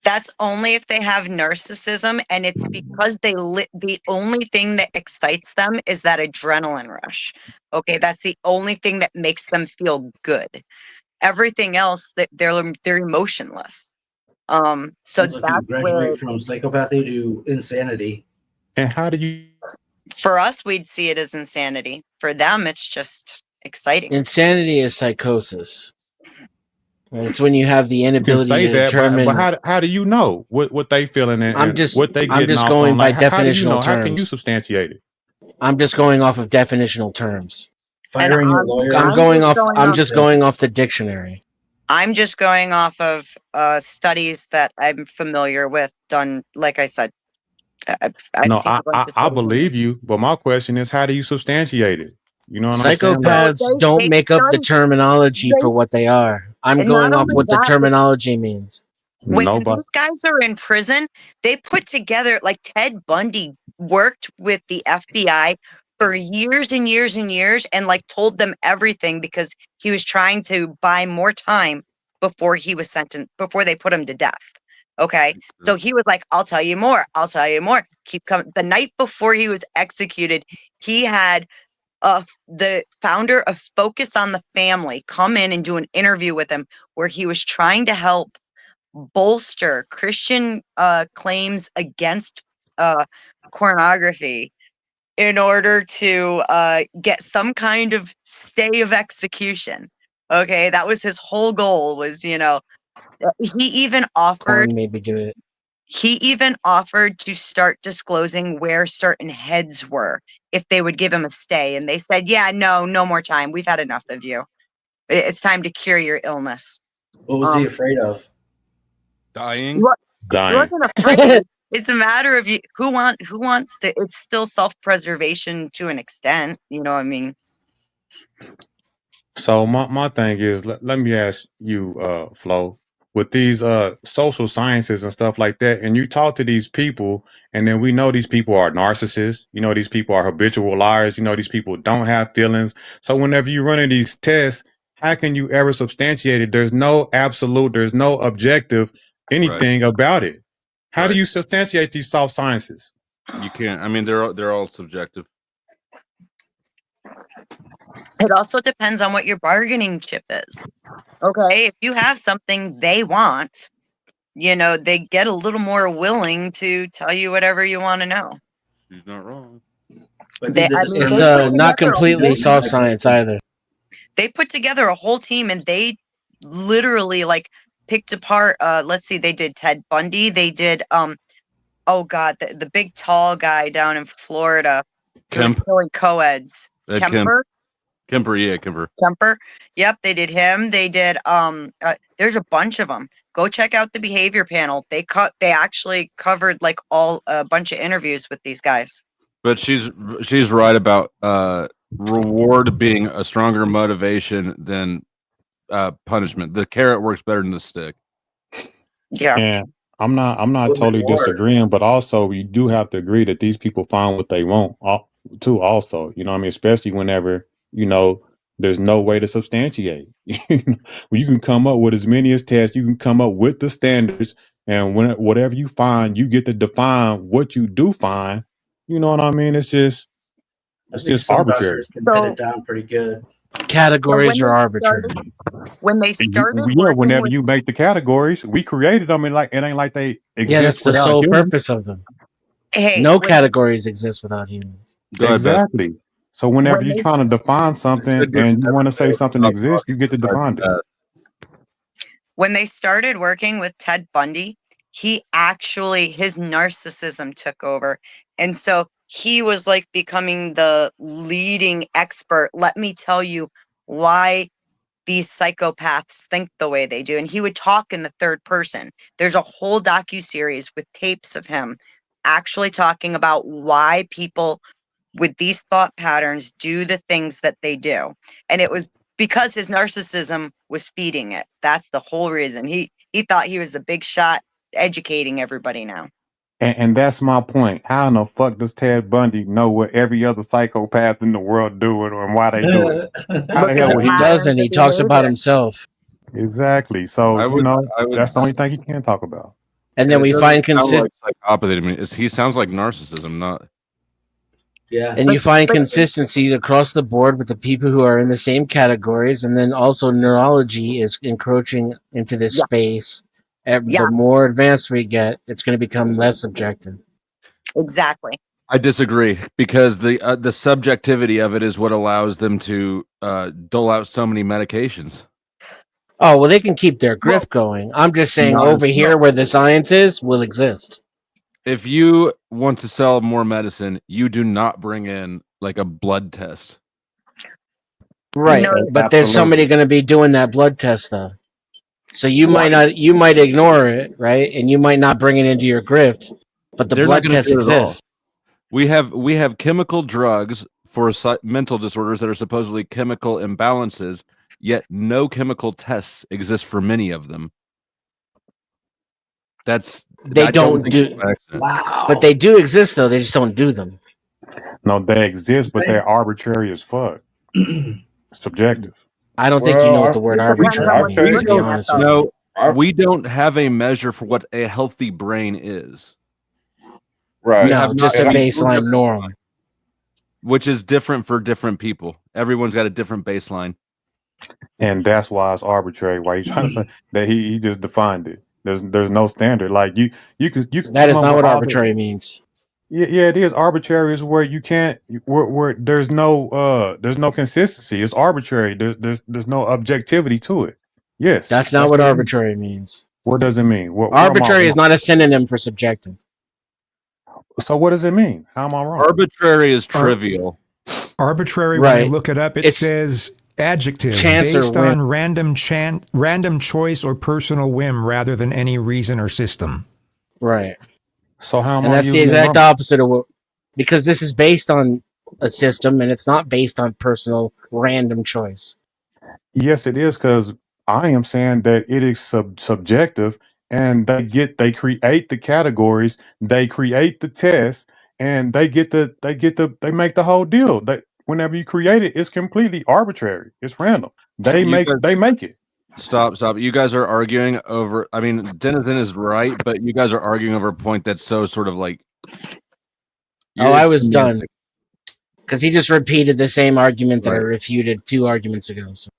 That's only if they have narcissism, and it's because the only thing that excites them is that adrenaline rush. Okay, that's the only thing that makes them feel good. Everything else, that they're emotionless. So Sounds like you that's where, graduate from psychopathy to insanity. And how do you? for us, we'd see it as insanity. For them, it's just exciting. Insanity is psychosis. It's when you have the You can inability say to that, determine. but how do you know what they feeling I'm and just what they I'm getting just off going on? by Like, how do you know? definitional How can you terms. substantiate it? I'm just going off of definitional terms. And Firing your lawyer. I'm just Yeah. going off the dictionary. I'm just going off of studies that I'm familiar with, done, like I said. I've No, seen a bunch of I studies. believe you, but my question is, how do you substantiate it? You know what I'm saying? Like, Psychopaths don't make up the terminology for what they are. I'm And going not off only what the that, terminology means. when nobody. these guys are in prison, they put together, like Ted Bundy worked with the FBI for years and years and years, and like told them everything because he was trying to buy more time before he was sentenced, before they put him to death. Okay, so he was like, "I'll tell you more. I'll tell you more. Keep coming." The night before he was executed, he had the founder of Focus on the Family come in and do an interview with him where he was trying to help bolster Christian claims against pornography in order to get some kind of stay of execution. Okay, that was his whole goal. Was he even offered Porn maybe do it. he even offered to start disclosing where certain heads were if they would give him a stay, and they said, "Yeah, no more time. We've had enough of you. It's time to cure your illness." What was he afraid of? Dying. What? He Dying. wasn't afraid. It's a matter of who wants to. It's still self-preservation to an extent. You know what I mean? So my thing is, let me ask you, Flo, with these social sciences and stuff like that, and you talk to these people, and then we know these people are narcissists. You know, these people are habitual liars. You know, these people don't have feelings. So whenever you run in these tests, how can you ever substantiate it? There's no absolute, there's no objective anything about it. How do you substantiate these soft sciences? You can't. I mean, they're all subjective. It also depends on what your bargaining chip is. Okay, if you have something they want, they get a little more willing to tell you whatever you want to know. She's not wrong. It's not completely soft science either. They put together a whole team, and they literally picked apart. Let's see, they did Ted Bundy. They did oh god, the big tall guy down in Florida who was killing co-eds. Kemper. Kemper. Yep, they did him. They did there's a bunch of them. Go check out the behavior panel. They actually covered a bunch of interviews with these guys. But she's right about reward being a stronger motivation than punishment. The carrot works better than the stick. Yeah. And I'm not totally disagreeing, but also we do have to agree that these people find what they want too. Also, you know what I mean? Especially whenever, there's no way to substantiate. You can come up with as many as tests, you can come up with the standards, and whatever you find, you get to define what you do find. You know what I mean? It's just arbitrary. Can pin it down pretty good. Categories are arbitrary. When they started, whenever you make the categories, we created them, and it ain't like they exist. Yeah, that's the without sole humans. purpose of them. Hey, no categories exist without humans. Exactly. So whenever you're trying to define something and you want to say something exists, you get to define it. When they started working with Ted Bundy, his narcissism took over. And so he was becoming the leading expert. Let me tell you why these psychopaths think the way they do. And he would talk in the third person. There's a whole docuseries with tapes of him actually talking about why people with these thought patterns do the things that they do. And it was because his narcissism was feeding it. That's the whole reason. He thought he was the big shot educating everybody now. And that's my point. How in the fuck does Ted Bundy know what every other psychopath in the world do it and why they do it? How the hell would He doesn't. He talks about himself. Exactly. So, that's the only thing you can talk about. And then we find consistency. He sounds like narcissism, not. Yeah. And you find consistencies across the board with the people who are in the same categories. And then also neurology is encroaching into this space. The more advanced we get, it's going to become less subjective. Exactly. I disagree because the subjectivity of it is what allows them to dole out so many medications. Oh well, they can keep their grift going. I'm just saying No, over here where the science is will exist. If you want to sell more medicine, you do not bring in like a blood test. Right, No. but there's somebody going to be doing that blood test though. So you might ignore it, right? And you might not bring it into your grift, but the They're not blood gonna test do it at all. exists. We have chemical drugs for mental disorders that are supposedly chemical imbalances, yet no chemical tests exist for many of them. They I don't think do- it's an accident. Wow. But they do exist though. They just don't do them. No, they exist, but they're arbitrary as fuck. Subjective. I don't think you know what the word Well, arbitrary I means. To think- be honest with you. No, we don't have a measure for what a healthy brain is, Right. No, just a baseline norm. which is different for different people. Everyone's got a different baseline. And that's why it's arbitrary. Why you trying to say that he just defined it? There's no standard. Like you could That is come not up what with all arbitrary means. Yeah, it is. Arbitrary is where you can't where there's no consistency. It's arbitrary. There's no objectivity to it. Yes. That's not what it means. arbitrary means. What does it mean? Where am I Arbitrary is wrong? not a synonym for subjective. So what does it mean? How am I wrong? Arbitrary is trivial. Arbitrary, when Right. you look it up, it It's says adjective chance or based on random choice or personal whim rather than any reason or system. Right. So how am And I that's the using it exact wrong? opposite of what, because this is based on a system and it's not based on personal random choice. Yes, it is, because I am saying that it is subjective, and they create the categories, they create the tests, and they make the whole deal. Whenever you create it, it's completely arbitrary. It's random. They make it. Stop. You guys are arguing over. I mean, Denizen is right, but you guys are arguing over a point that's so sort of like. Oh, I it's was done. semantic. Because he just repeated the same argument that I Right. refuted 2 arguments ago. So.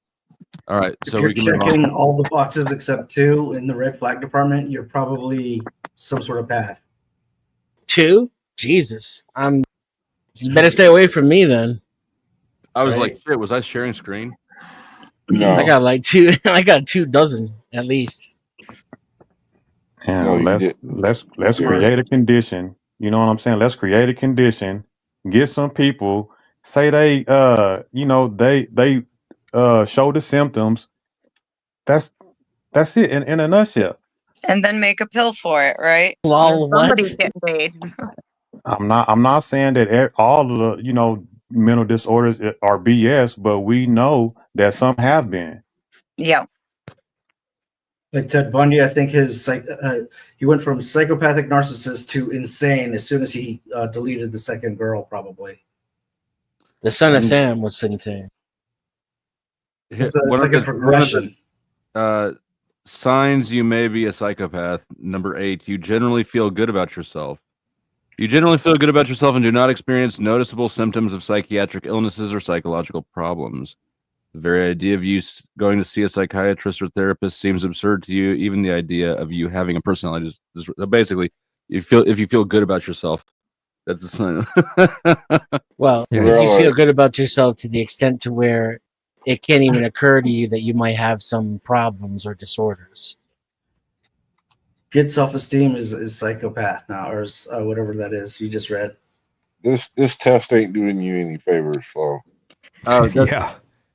All right, If so you're we can move checking on. all the boxes except 2 in the red flag department, you're probably some sort of path. 2? Jesus. You better stay away from me then. I was Right. like, shit, was I sharing screen? No. I got like 2. I got 2 dozen at least. And No, you didn't. let's create a condition. You know what I'm saying? Let's create a condition. Get some people, say they they show the symptoms. That's it in a nutshell. And then make a pill for it, right? Lol, what? Somebody's getting paid. I'm not saying that all of the mental disorders are BS, but we know that some have been. Yeah. Like Ted Bundy, I think he went from psychopathic narcissist to insane as soon as he deleted the second girl, probably. The son of Sam was insane. It's One like of a the- progression. Signs you may be a psychopath. Number 8, you generally feel good about yourself. You generally feel good about yourself and do not experience noticeable symptoms of psychiatric illnesses or psychological problems. The very idea of you going to see a psychiatrist or therapist seems absurd to you. Even the idea of you having a personality disorder. Basically, if you feel good about yourself, that's a sign. Well, Yeah. if you Really? feel good about yourself to the extent to where it can't even occur to you that you might have some problems or disorders. Good self-esteem is psychopath now, or is, whatever that is you just read. This test ain't doing you any favors, Flo. Yeah.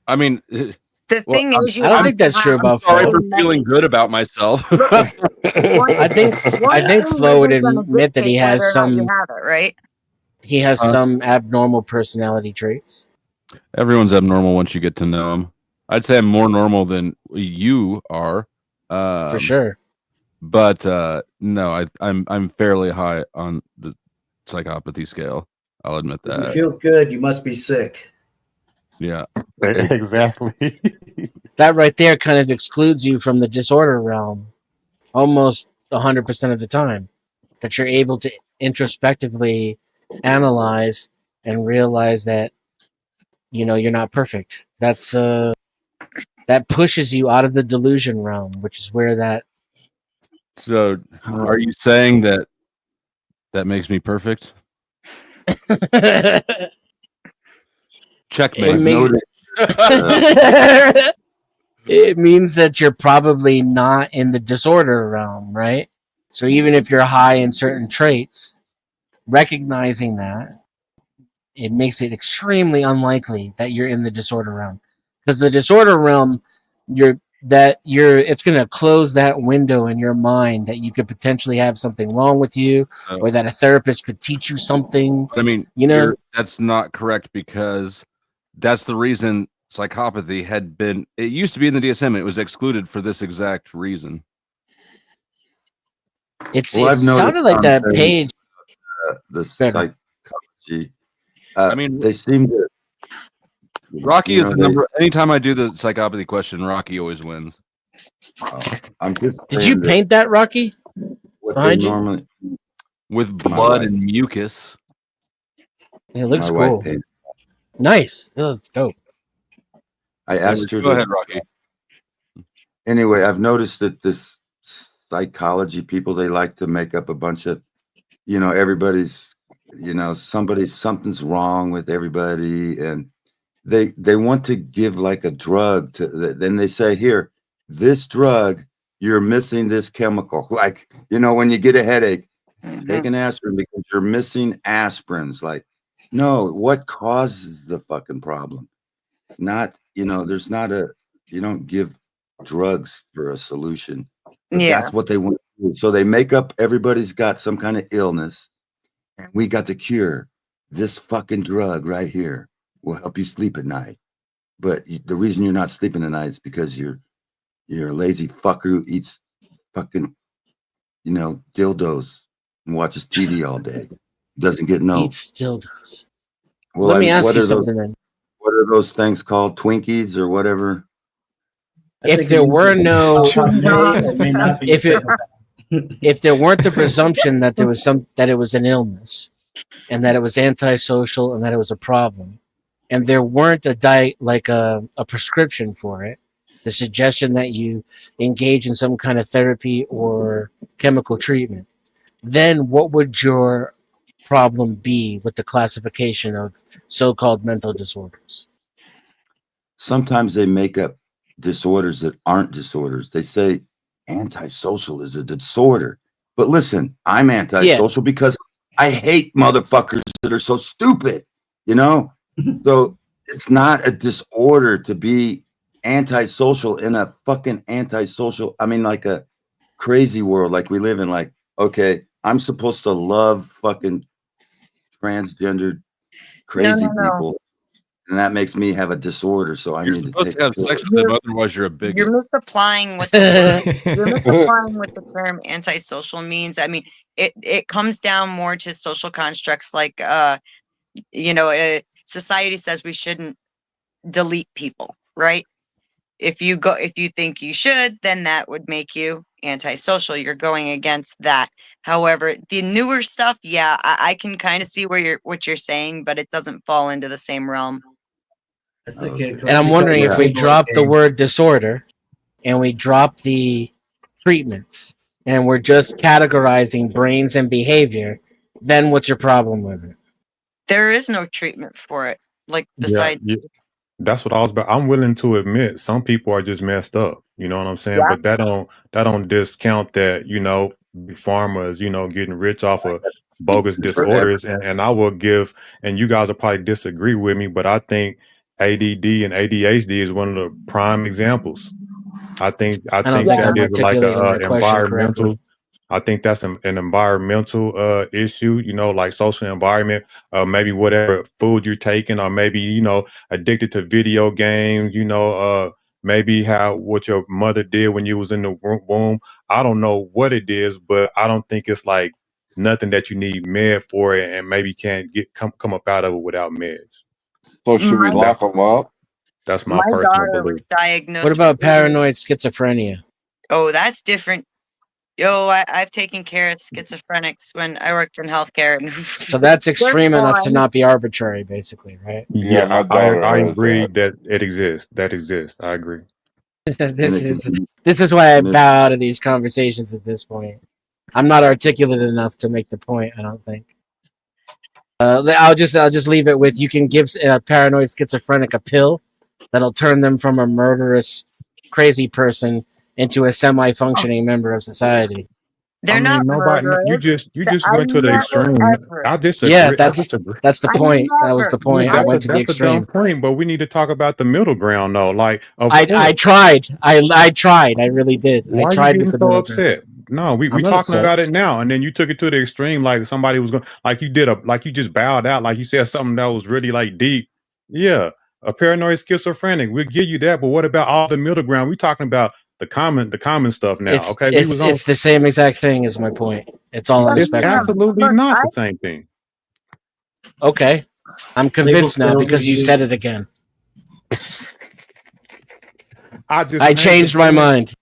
I mean, The Well, thing is, you I don't have think to that's true have about sorry Flo. for feeling good about myself. I think Flo would admit that he has some You have it, right? he has some abnormal personality traits. Everyone's abnormal once you get to know them. I'd say I'm more normal than you are. For sure. But no, I'm fairly high on the psychopathy scale. I'll admit If you that. feel good, you must be sick. Yeah. Exactly. That right there kind of excludes you from the disorder realm almost 100% of the time. That you're able to introspectively analyze and realize that you're not perfect. That's that pushes you out of the delusion realm, which is where that So, are you saying that makes me perfect? Checkmate. It makes- Noted. it means that you're probably not in the disorder realm, right? So even if you're high in certain traits, recognizing that, it makes it extremely unlikely that you're in the disorder realm. Because the disorder realm, it's going to close that window in your mind that you could potentially have something wrong with you, or that a therapist could teach you something. I mean, that's not correct, because that's the reason psychopathy had been. It used to be in the DSM. It was excluded for this exact reason. It sounded like that page. The psychology. I mean, they seem to. Rocky is the number. Anytime I do the psychopathy question, Rocky always wins. I'm just. Did you paint that, Rocky? Behind you? Normally, with blood and mucus. It looks cool. Nice. That looks dope. I asked her. Go ahead, Rocky. Anyway, I've noticed that this psychology people, they like to make up a bunch of, everybody's, something's wrong with everybody, and they want to give like a drug to. Then they say, here, this drug, you're missing this chemical. Like, when you get a headache, take an aspirin because you're missing aspirins. Like, no, what causes the fucking problem? Not, there's not you don't give drugs for a solution. Yeah. That's what they want to do. So they make up everybody's got some kind of illness, and we got the cure. This fucking drug right here will help you sleep at night. But the reason you're not sleeping at night is because you're a lazy fucker who eats fucking, dildos and watches TV all day. Doesn't get no. Eats dildos. Well, Let me ask you something then. What are those things called? Twinkies or whatever? If there were no, if there weren't the presumption that there was that it was an illness, and that it was antisocial, and that it was a problem, and there weren't a prescription for it, the suggestion that you engage in some kind of therapy or chemical treatment, then what would your problem be with the classification of so-called mental disorders? Sometimes they make up disorders that aren't disorders. They say antisocial is a disorder. But listen, I'm antisocial because I hate motherfuckers that are so stupid, So it's not a disorder to be antisocial in a fucking antisocial, like a crazy world like we live in. Like, okay, I'm supposed to love fucking transgendered crazy people. And that makes me have a disorder, so You're need to supposed to have sex with them, otherwise you're a bigot. You're misapplying what the term antisocial means. I mean, it comes down more to social constructs like society says we shouldn't delete people, right? If you think you should, then that would make you antisocial. You're going against that. However, the newer stuff, I can kind of see what you're saying, but it doesn't fall into the same realm. And I'm wondering if we drop the word disorder and we drop the treatments and we're just categorizing brains and behavior, then what's your problem with it? There is no treatment for it. Like besides that's what I was about. I'm willing to admit some people are just messed up. You know what I'm saying? Yeah. But that don't discount that, big pharma is, getting rich off of bogus disorders. And I will give, and you guys will probably disagree with me, but I think ADD and ADHD is one of the prime examples. I think that is like a environmental. I think that's an environmental issue, like social environment, maybe whatever food you're taking, or maybe, addicted to video games, maybe what your mother did when you was in the womb. I don't know what it is, but I don't think it's like nothing that you need med for it, and maybe can't come up out of it without meds. So should we lock them up? That's my personal belief. Diagnosed. What about paranoid schizophrenia? Oh, that's different. I've taken care of schizophrenics when I worked in healthcare. So that's extreme enough to not be arbitrary, basically, right? Yeah, I agree that it exists. That exists. I agree. This is why I bow out of these conversations at this point. I'm not articulate enough to make the point, I don't think. I'll just leave it with, you can give a paranoid schizophrenic a pill that'll turn them from a murderous crazy person into a semi-functioning member of society. They're I mean, not nobody. You murderers. just I went to the never extreme. ever. I disagree. Yeah, I that's disagree. the I point. That was the never. point. I That's a went to the that's a dumb extreme. point, but we need to talk about the middle ground though. Like, of I course, tried. I tried. I really did. I why are you tried with getting the so middle ground. upset? No, we I'm not talking upset. about it now, and then you took it to the extreme, like somebody was going, like you did like you just bowed out, like you said something that was really like deep. Yeah, a paranoid schizophrenic. We'll give you that, but what about all the middle ground? We talking about the common stuff now. It's Okay, we was on. it's the same exact thing. Is my point. It's all on a It's spectrum. absolutely Look, not I the same thing. Okay, I'm convinced now still because you be- said it again. I just I made the changed my point. mind.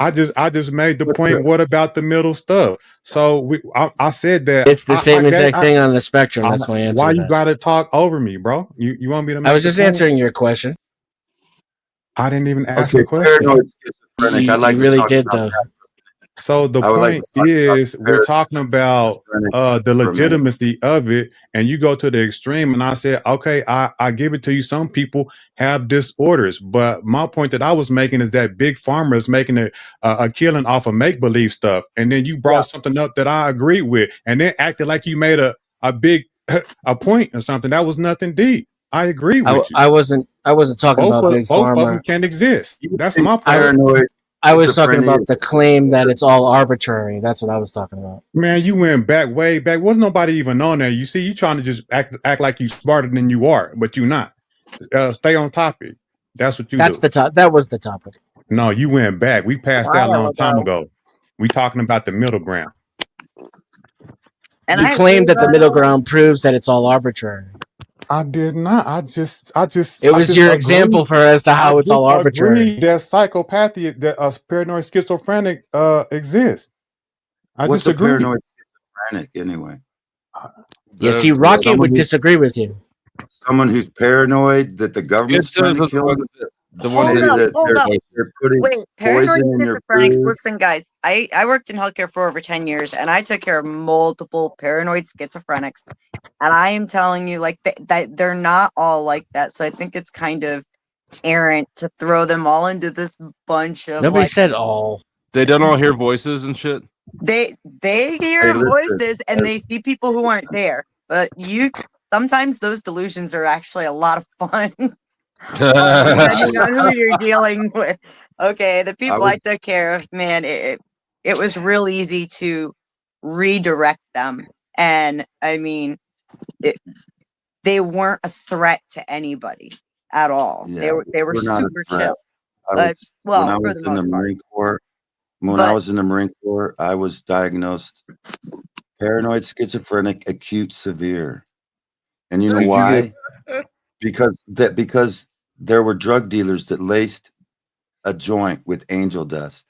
I just made the point. What about the middle stuff? So I said that It's the same exact thing on the spectrum. I- That's my answer. why to you that. gotta talk over me, bro? You want me to make I was the just point? answering your question. I didn't even ask Okay, a question. paranoid schizophrenic. You, I'd like you to really talk did about though. that. So the I would like point to talk about is we're talking about schizophrenic the for a minute. legitimacy of it, and you go to the extreme, and I said, okay, I give it to you. Some people have disorders, but my point that I was making is that big pharma is making a killing off of make believe stuff, and then you brought something up that I agree with, and then acted like you made a big a point or something that was nothing deep. I agree with you. I wasn't talking about big Both of them pharma. can exist. You That's think my point. paranoid I was talking schizophrenia about the claim that it's all arbitrary. That's what I was talking about. Man, you went back way back. Wasn't nobody even on there. You see, you trying to just act like you smarter than you are, but you not. Stay on topic. That's what you That's do. the top. That was the topic. No, you went back. We passed that a long time ago. We talking about the middle ground. And You I claimed that the realized- middle ground proves that it's all arbitrary. I did not. I just. It was your example for as to how it's all arbitrary. That psychopathy, that paranoid schizophrenic exists. I What's just a agree. paranoid schizophrenic anyway? Yeah, see, Rocky would disagree with you. Someone who's paranoid that the government's trying to kill them. The ones Hold that up, hold up. They're putting Wait, paranoid poison in their schizophrenics. food. Listen, guys, I worked in healthcare for over 10 years and I took care of multiple paranoid schizophrenics. And I am telling you, like, that they're not all like that. So I think it's kind of errant to throw them all into this bunch of. Nobody like, said all. they don't all hear voices and shit. they hear Hey, listen. voices and they see people who aren't there. But sometimes those delusions are actually a lot of fun. Depending on who you're dealing with. Okay, the people I took care of, man, it was real easy to redirect them. And I mean, they weren't a threat to anybody at all. Yeah, They were we're not a super threat. chill. I But was, when I for was the in the most part. Marine Corps, when But- I was in the Marine Corps, I was diagnosed paranoid schizophrenic acute severe. And you know Did you why? Because there were drug dealers that laced a joint with angel dust.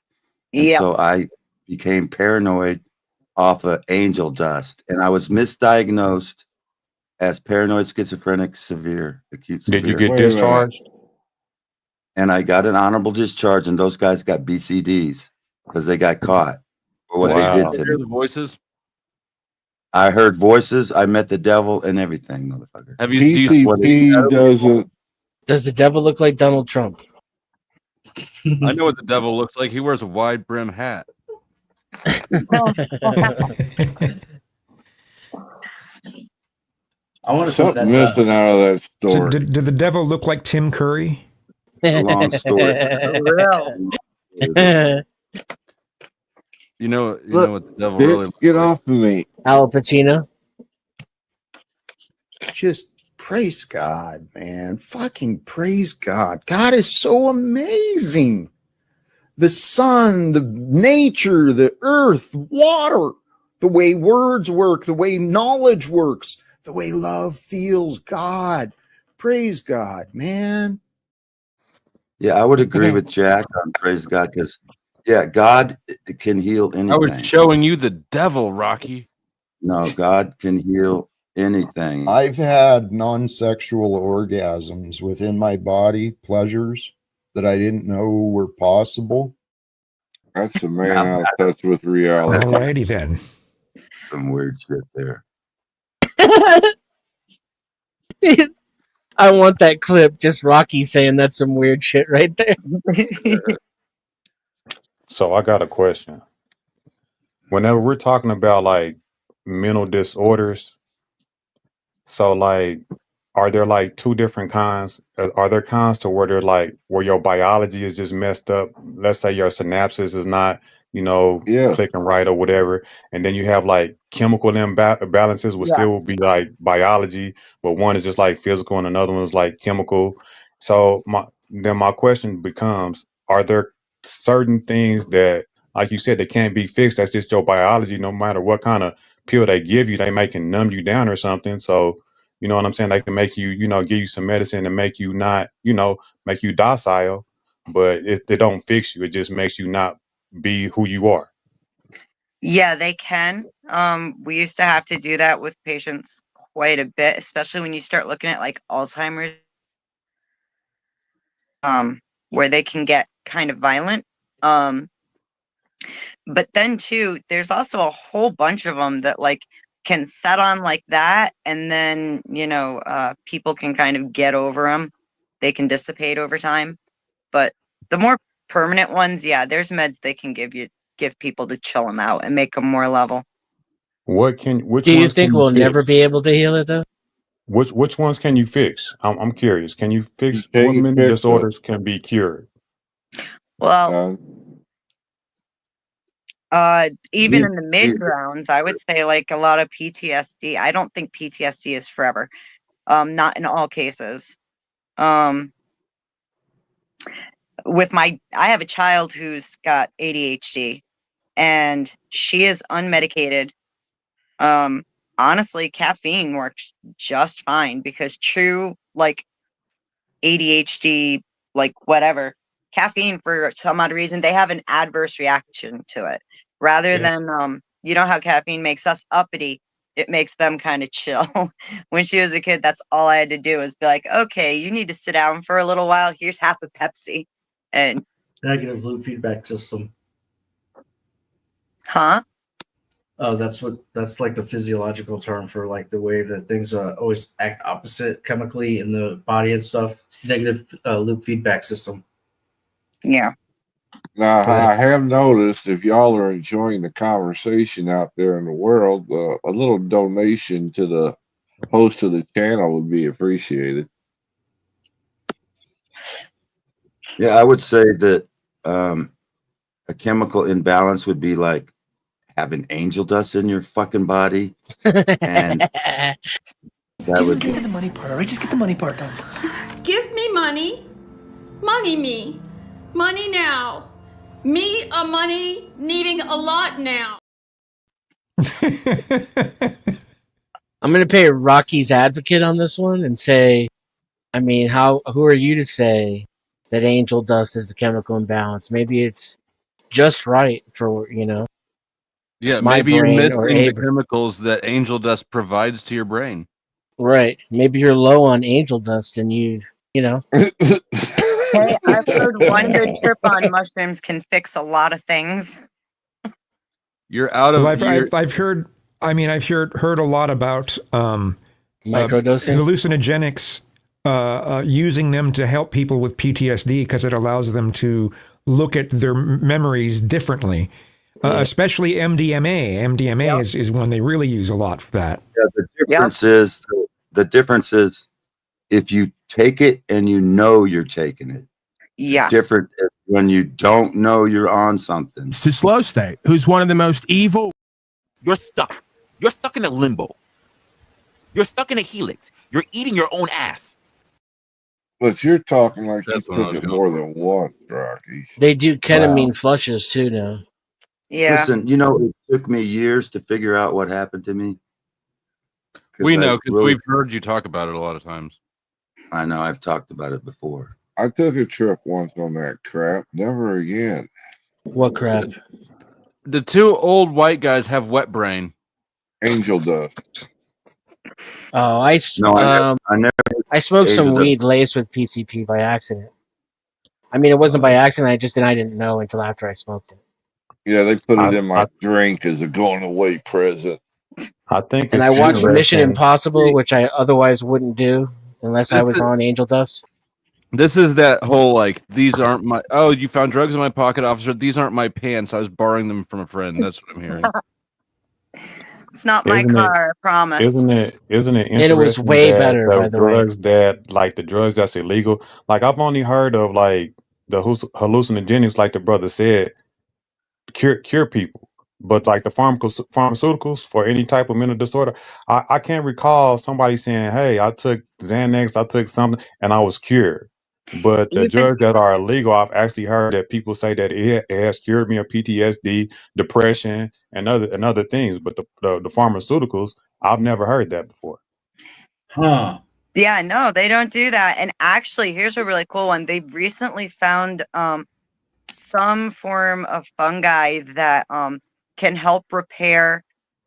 And Yeah. so I became paranoid off of angel dust. And I was misdiagnosed as paranoid schizophrenic severe, acute severe. Did you get Wait a minute. discharged? And I got an honorable discharge, and those guys got BCDs because they got caught for what Wow. they You did to hear me. the voices. I heard voices. I met the devil and everything, motherfucker. Have you? Do you PCP doesn't. Does the devil look like Donald Trump? I know what the devil looks like. He wears a wide brim hat. I want to see that Something missing dust. out of that So story. did the devil look like Tim Curry? It's a long story. Real. You know Look, what the devil Bitch, really looks get like. off of me. Al Pacino. Just praise God, man. Fucking praise God. God is so amazing. The sun, the nature, the earth, water, the way words work, the way knowledge works, the way love feels. God. Praise God, man. Yeah, I would agree with Jack on praise God because, yeah, God can heal anything. I was showing you the devil, Rocky. No, God can heal anything. I've had non-sexual orgasms within my body, pleasures that I didn't know were possible. That's a man out of touch with reality. Alrighty then. Some weird shit there. I want that clip. Just Rocky saying that's some weird shit right there. So I got a question. Whenever we're talking about like mental disorders, so like, are there like two different kinds? Are there kinds to where they're like where your biology is just messed up? Let's say your synapses is not, Yeah. clicking right or whatever, and then you have like chemical imbalances would Yeah. still be like biology, but one is just like physical and another one is like chemical. So my question becomes: are there certain things that, like you said, they can't be fixed? That's just your biology. No matter what kind of pill they give you, they may can numb you down or something. So you know what I'm saying? They can make you, give you some medicine and make you not, make you docile, but it don't fix you. It just makes you not be who you are. Yeah, they can. We used to have to do that with patients quite a bit, especially when you start looking at like Alzheimer's, where they can get kind of violent. But then too, there's also a whole bunch of them that like can set on like that, and then people can kind of get over them. They can dissipate over time. But the more permanent ones, yeah, there's meds they can give people to chill them out and make them more level. Which Do you ones think can we'll you never fix? be able to heal it though? Which ones can you fix? I'm curious. Can you You fix what can't mental fix it. disorders can be cured? Well, even You- in the mid grounds, I would say like a lot of PTSD. I don't think PTSD is forever. Not in all cases. I have a child who's got ADHD, and she is unmedicated. Honestly, caffeine works just fine because true like ADHD, like whatever, caffeine for some odd reason, they have an adverse reaction to it. Rather Yeah. than how caffeine makes us uppity, it makes them kind of chill. When she was a kid, that's all I had to do was be like, okay, you need to sit down for a little while. Here's half a Pepsi. And Negative loop feedback system. huh? Oh, that's like the physiological term for like the way that things always act opposite chemically in the body and stuff. It's negative loop feedback system. Yeah. Now, Right. I have noticed if y'all are enjoying the conversation out there in the world, a little donation to the host of the channel would be appreciated. Yeah, I would say that a chemical imbalance would be like having angel dust in your fucking body, and that would be Get to the money part, all right? Just get the money part done. Give me money. Money me. Money now. Me a money needing a lot now. I'm gonna pay Rocky's advocate on this one and say, I mean, who are you to say that angel dust is a chemical imbalance? Maybe it's just right for Yeah, my maybe you're brain or missing the Abraham. chemicals that angel dust provides to your brain. Right. Maybe you're low on angel dust and you know. Hey, I've heard one good trip on mushrooms can fix a lot of things. You're out of. Well, I've heard. I mean, I've heard a lot about microdosing, hallucinogenics, using them to help people with PTSD because it allows them to look at their memories differently. Especially MDMA. MDMA is one they really use a lot for that. Yeah, the difference is if you take it and you know you're taking it. Yeah. Different is when you don't know you're on something. To Slow State, who's one of the most evil. You're stuck. You're stuck in a limbo. You're stuck in a helix. You're eating your own ass. But you're talking like That's you what I took was it going more than once, Rocky. They do ketamine flushes too now. Yeah. Listen, it took me years to figure out what happened to me. We know because we've heard you talk about it a lot of times. I know I've talked about it before. I took a trip once on that crap. Never again. What crap? The two old white guys have wet brain. Angel dust. Oh, I smoked some angel dust. weed laced with PCP by accident. I mean, it wasn't by accident. I didn't know until after I smoked it. Yeah, they put it in my drink as a going away present. I think And I watched Mission Impossible, which I otherwise wouldn't do. unless I was on Angel Dust. This is that whole like these aren't my you found drugs in my pocket, officer. These aren't my pants. I was borrowing them from a friend. That's what I'm hearing. It's not my car, I promise. Isn't it interesting And it was way that better, by the way. drugs that like the drugs that's illegal, like I've only heard of like the hallucinogenics, like the brother said, cure people. But like the pharmaceuticals for any type of mental disorder, I can't recall somebody saying, "Hey, I took Xanax, I took something, and I was cured." But the drugs that are illegal, I've actually heard that people say that it has cured me of PTSD, depression, and other things. But the pharmaceuticals, I've never heard that before. Huh. Yeah, no, they don't do that. And actually, here's a really cool one. They recently found some form of fungi that can help repair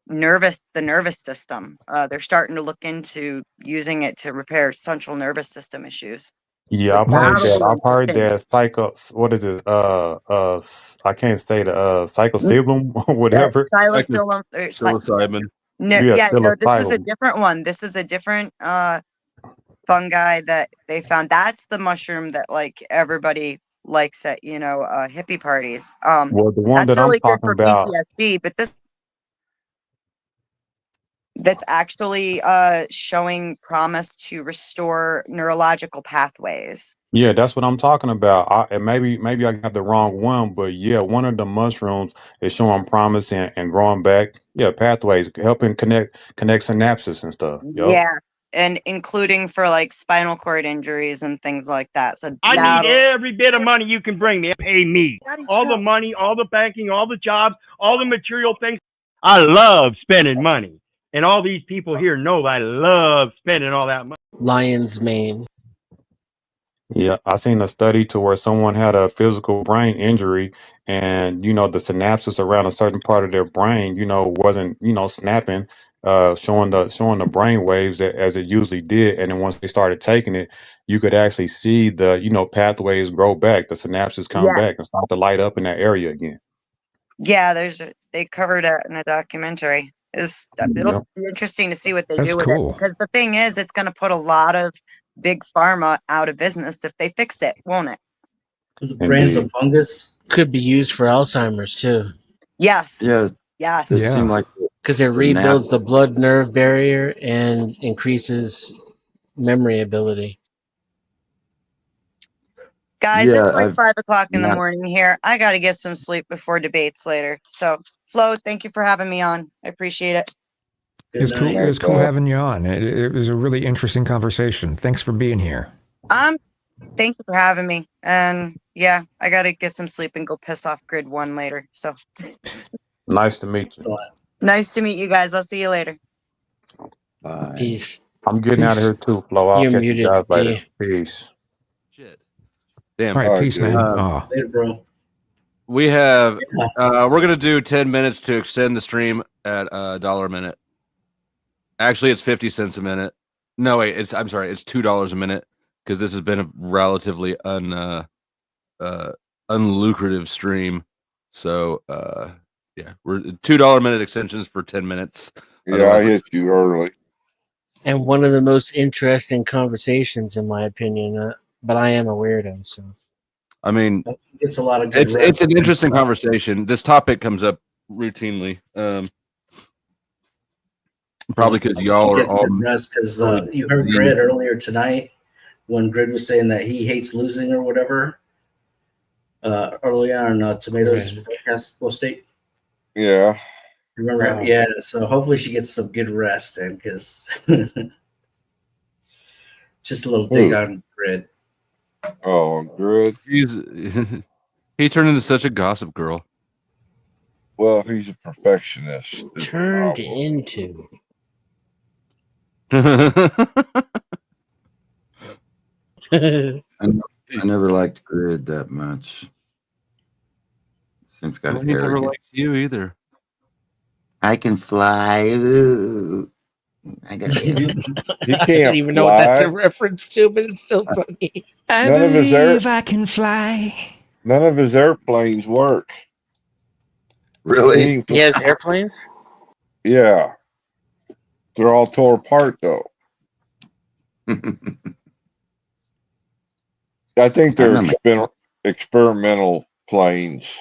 the nervous system. They're starting to look into using it to repair central nervous system issues. Yeah, I've heard that. I've heard that what is it? I can't say the psychosebum or whatever. Psilocybin. Psilocybin. No, Yeah, no, this is a psilocybin. different one. This is a different fungi that they found. That's the mushroom that like everybody likes at hippie parties. Well, the one That's that I'm really good talking for about, PTSD, but that's actually showing promise to restore neurological pathways. yeah, that's what I'm talking about. And maybe I got the wrong one, but yeah, one of the mushrooms is showing promise and growing back. Yeah, pathways, helping connect synapses and stuff. Yep. Yeah, and including for like spinal cord injuries and things like that. So I need every bit of money you can bring me. Pay me. All the money, all the banking, all the jobs, all the material things. I love spending money. And all these people here know I love spending all that money. Lion's mane. Yeah, I seen a study to where someone had a physical brain injury and the synapses around a certain part of their brain, wasn't, snapping, showing the brain waves as it usually did. And then once they started taking it, you could actually see the, pathways grow back, the synapses come back and start to light up in that area again. Yeah, they covered it in a documentary. It'll be interesting to see what they That's do with cool. it, because the thing is, it's going to put a lot of big pharma out of business if they fix it, won't it? The brains of fungus could be used for Alzheimer's too. Yes. Yeah. Yes. It seemed like Because it rebuilds the blood nerve barrier and increases memory ability. Guys, Yeah, it's like I've 5 o'clock in the not- morning here. I got to get some sleep before debates later. So, Flo, thank you for having me on. I appreciate it. It was cool. It was cool having you on. It was a really interesting conversation. Thanks for being here. Thank you for having me. And yeah, I got to get some sleep and go piss off Grid 1 later. So, Nice to meet you. nice to meet you guys. I'll see you later. Bye. Peace. I'm getting out of here too, Flo. I'll You're catch muted, you guys later. D. Peace. Damn. All right, peace, man. later, bro. We have we're gonna do 10 minutes to extend the stream at $1 a minute. Actually, it's 50 cents a minute. No, wait, it's $2 a minute because this has been a relatively unlucrative stream. So yeah, we're $2 a minute extensions for 10 minutes. Yeah, I hit you early. And one of the most interesting conversations, in my opinion. But I am a weirdo, so. I mean, It's a lot of good it's rest. an interesting conversation. This topic comes up routinely. Probably because y'all are all because you heard Grid earlier tonight when Grid was saying that he hates losing or whatever. Early on Tomatoes podcast state. Yeah. Remember? Oh. Yeah. So hopefully she gets some good rest and because just a little dig on Grid. Oh, Grid. He turned into such a gossip girl. Well, he's a perfectionist. Turned into. I never liked Grid that much. Seems kind of He never arrogant. liked you either. I can fly. Ooh. I got He I can't don't even know what that's a fly. reference to, but it's so funny. I None of his believe I can fly. None of his airplanes work. Really? He has airplanes? Yeah. They're all tore apart though. I think I they're remember. experimental planes.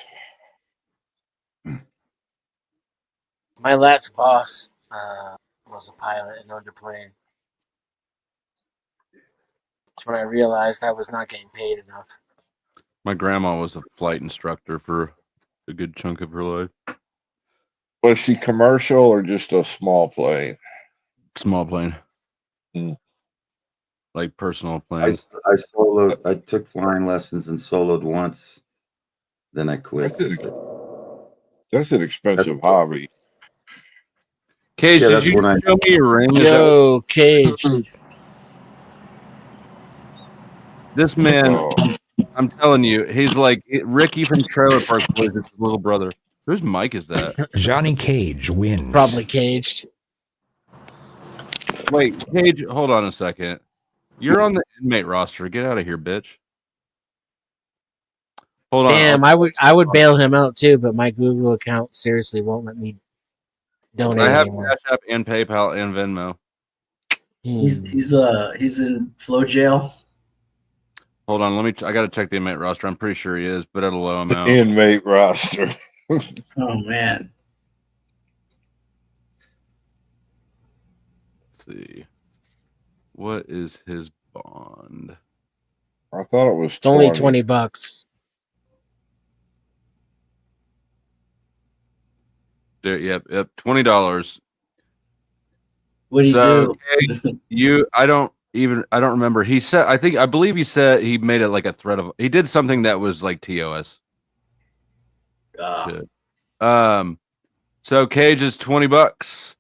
My last boss was a pilot and owned a plane. That's when I realized I was not getting paid enough. My grandma was a flight instructor for a good chunk of her life. Was she commercial or just a small plane? Small plane. Hmm. Like personal I planes. soloed. I took flying lessons and soloed once. Then I quit. That's an expensive hobby. Cage, Yeah, did that's you when I. show me your ring? Is that Yo, Cage. this man? Oh. I'm telling you, he's like Ricky from Trailer Park Boys. His little brother. Whose mic is that? Johnny Cage wins. Probably caged. Wait, Cage, hold on a second. You're on the inmate roster. Get out of here, bitch. Hold on. Damn, I would bail him out too, but my Google account seriously won't let me donate I have anymore. Cash App and PayPal and Venmo. He's in flow jail. Hold on, I gotta check the inmate roster. I'm pretty sure he is, but at a low amount. Inmate roster. Oh man. Let's see. What is his bond? I thought it was It's only $20. Yep, $20. What do you do? Okay, I don't remember. I believe he said he made it like a threat of. He did something that was like TOS. Shit. So Cage is $20.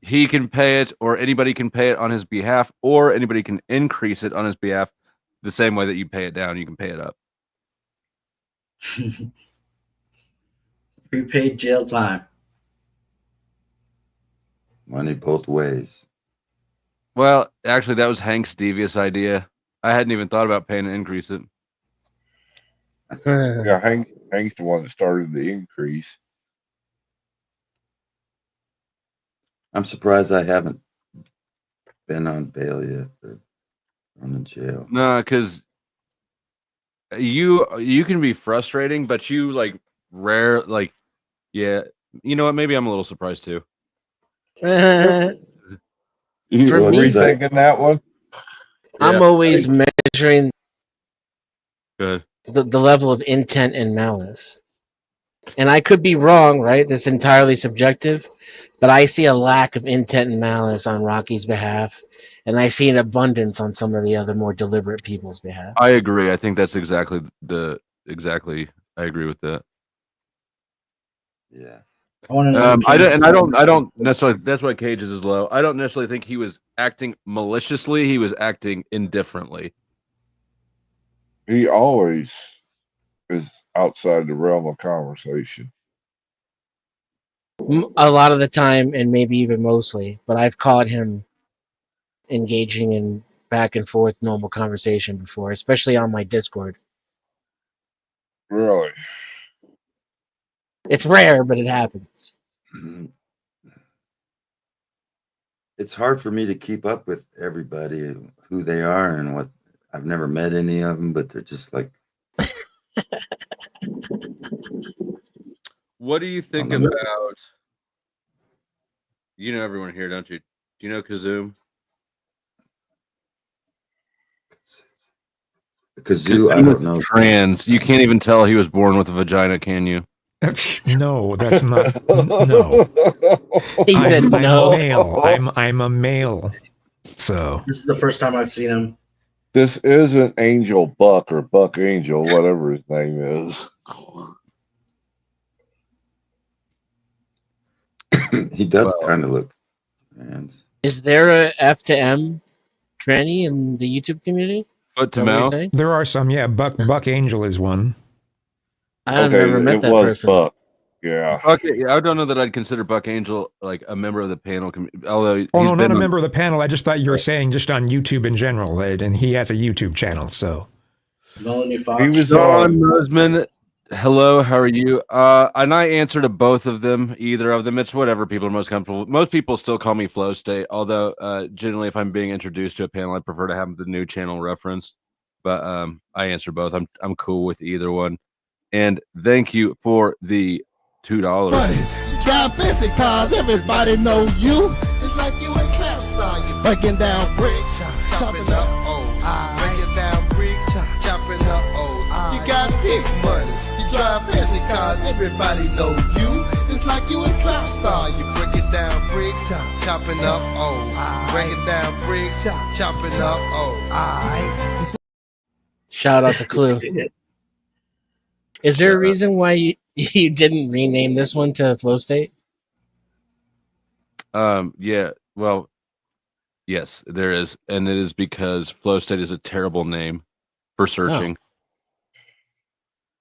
He can pay it, or anybody can pay it on his behalf, or anybody can increase it on his behalf. The same way that you pay it down, you can pay it up. Prepaid jail time. Money both ways. Well, actually, that was Hank's devious idea. I hadn't even thought about paying to increase it. Yeah, Hank's the one that started the increase. I'm surprised I haven't been on bail yet or on the jail. No, because you can be frustrating, but you yeah. You know what? Maybe I'm a little surprised too. You For were me, thinking that one? I'm always measuring Good. the level of intent and malice. And I could be wrong, right? That's entirely subjective. But I see a lack of intent and malice on Rocky's behalf. And I see an abundance on some of the other more deliberate people's behalf. I agree. I think that's exactly. I agree with that. Yeah. I don't necessarily. That's why Cage's is low. I don't necessarily think he was acting maliciously. He was acting indifferently. He always is outside the realm of conversation. A lot of the time, and maybe even mostly, but I've caught him engaging in back and forth normal conversation before, especially on my Discord. Really? It's rare, but it happens. It's hard for me to keep up with everybody, who they are and what. I've never met any of them, but they're just like. What do you think about? You know everyone here, don't you? Do you know Kazoom? Kazoo, I don't know. Trans. You can't even tell he was born with a vagina, can you? No, that's not. No, I'm male. I'm a male. So This is the first time I've seen him. This isn't Angel Buck or Buck Angel, whatever his name is. He does kind of look trans. Is there a F to M tranny in the YouTube community? Foot to Is that what you're mouth. saying? there are some. Yeah, Buck Angel is one. I've never met that person. Buck. Yeah. Okay, I don't know that I'd consider Buck Angel like a member of the panel. Although Oh he's no, been not a on- member of the panel. I just thought you were saying just on YouTube in general, and he has a YouTube channel. So Melanie Fox. He was Don on. Mosman. Hello, how are you? And I answer to both of them, either of them. It's whatever people are most comfortable with. Most people still call me Flow State, although generally if I'm being introduced to a panel, I prefer to have the new channel referenced. But I answer both. I'm cool with either one. And thank you for the $2. Drive fancy cars, everybody know you. It's like you a trap star. You breaking down bricks, chopping up O's. Breaking down bricks, chopping up O's. You got big money. You drive fancy cars, everybody know you. It's like you a trap star. You breaking down bricks, chopping up O's. Breaking down bricks, chopping up O's. Shout out to Clue. Is there a reason why you didn't rename this one to Flow State? Yeah, well, yes, there is, and it is because Flow State is a terrible name for searching.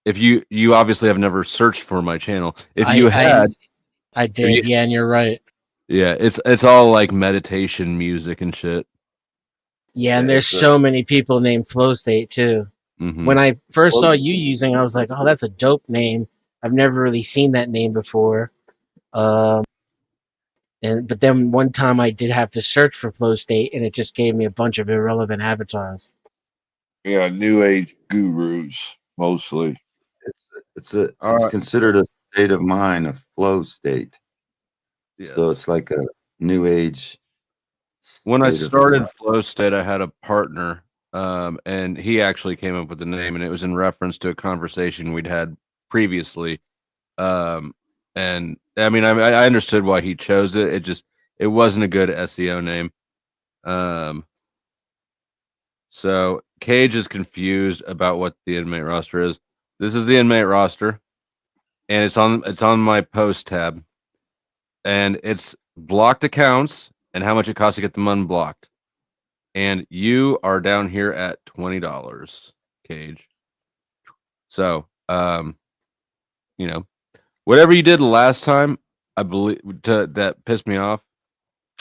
If you obviously have never searched for my channel. If you had, I did. Yeah, and you're right. Yeah, it's all like meditation music and shit. Yeah, and there's so many people named Flow State too. Mhm. When I first saw you using, I was like, "Oh, that's a dope name. I've never really seen that name before." But then one time I did have to search for Flow State, and it just gave me a bunch of irrelevant avatars. Yeah, new age gurus mostly. It's considered a state of mind, a flow state. So it's like a new age. When I state of started mind. Flow State, I had a partner, and he actually came up with the name, and it was in reference to a conversation we'd had previously. And I mean, I understood why he chose it. It wasn't a good SEO name. So Cage is confused about what the inmate roster is. This is the inmate roster, and it's on my post tab, and it's blocked accounts and how much it costs to get them unblocked. And you are down here at $20, Cage. So, whatever you did last time, I believe that pissed me off.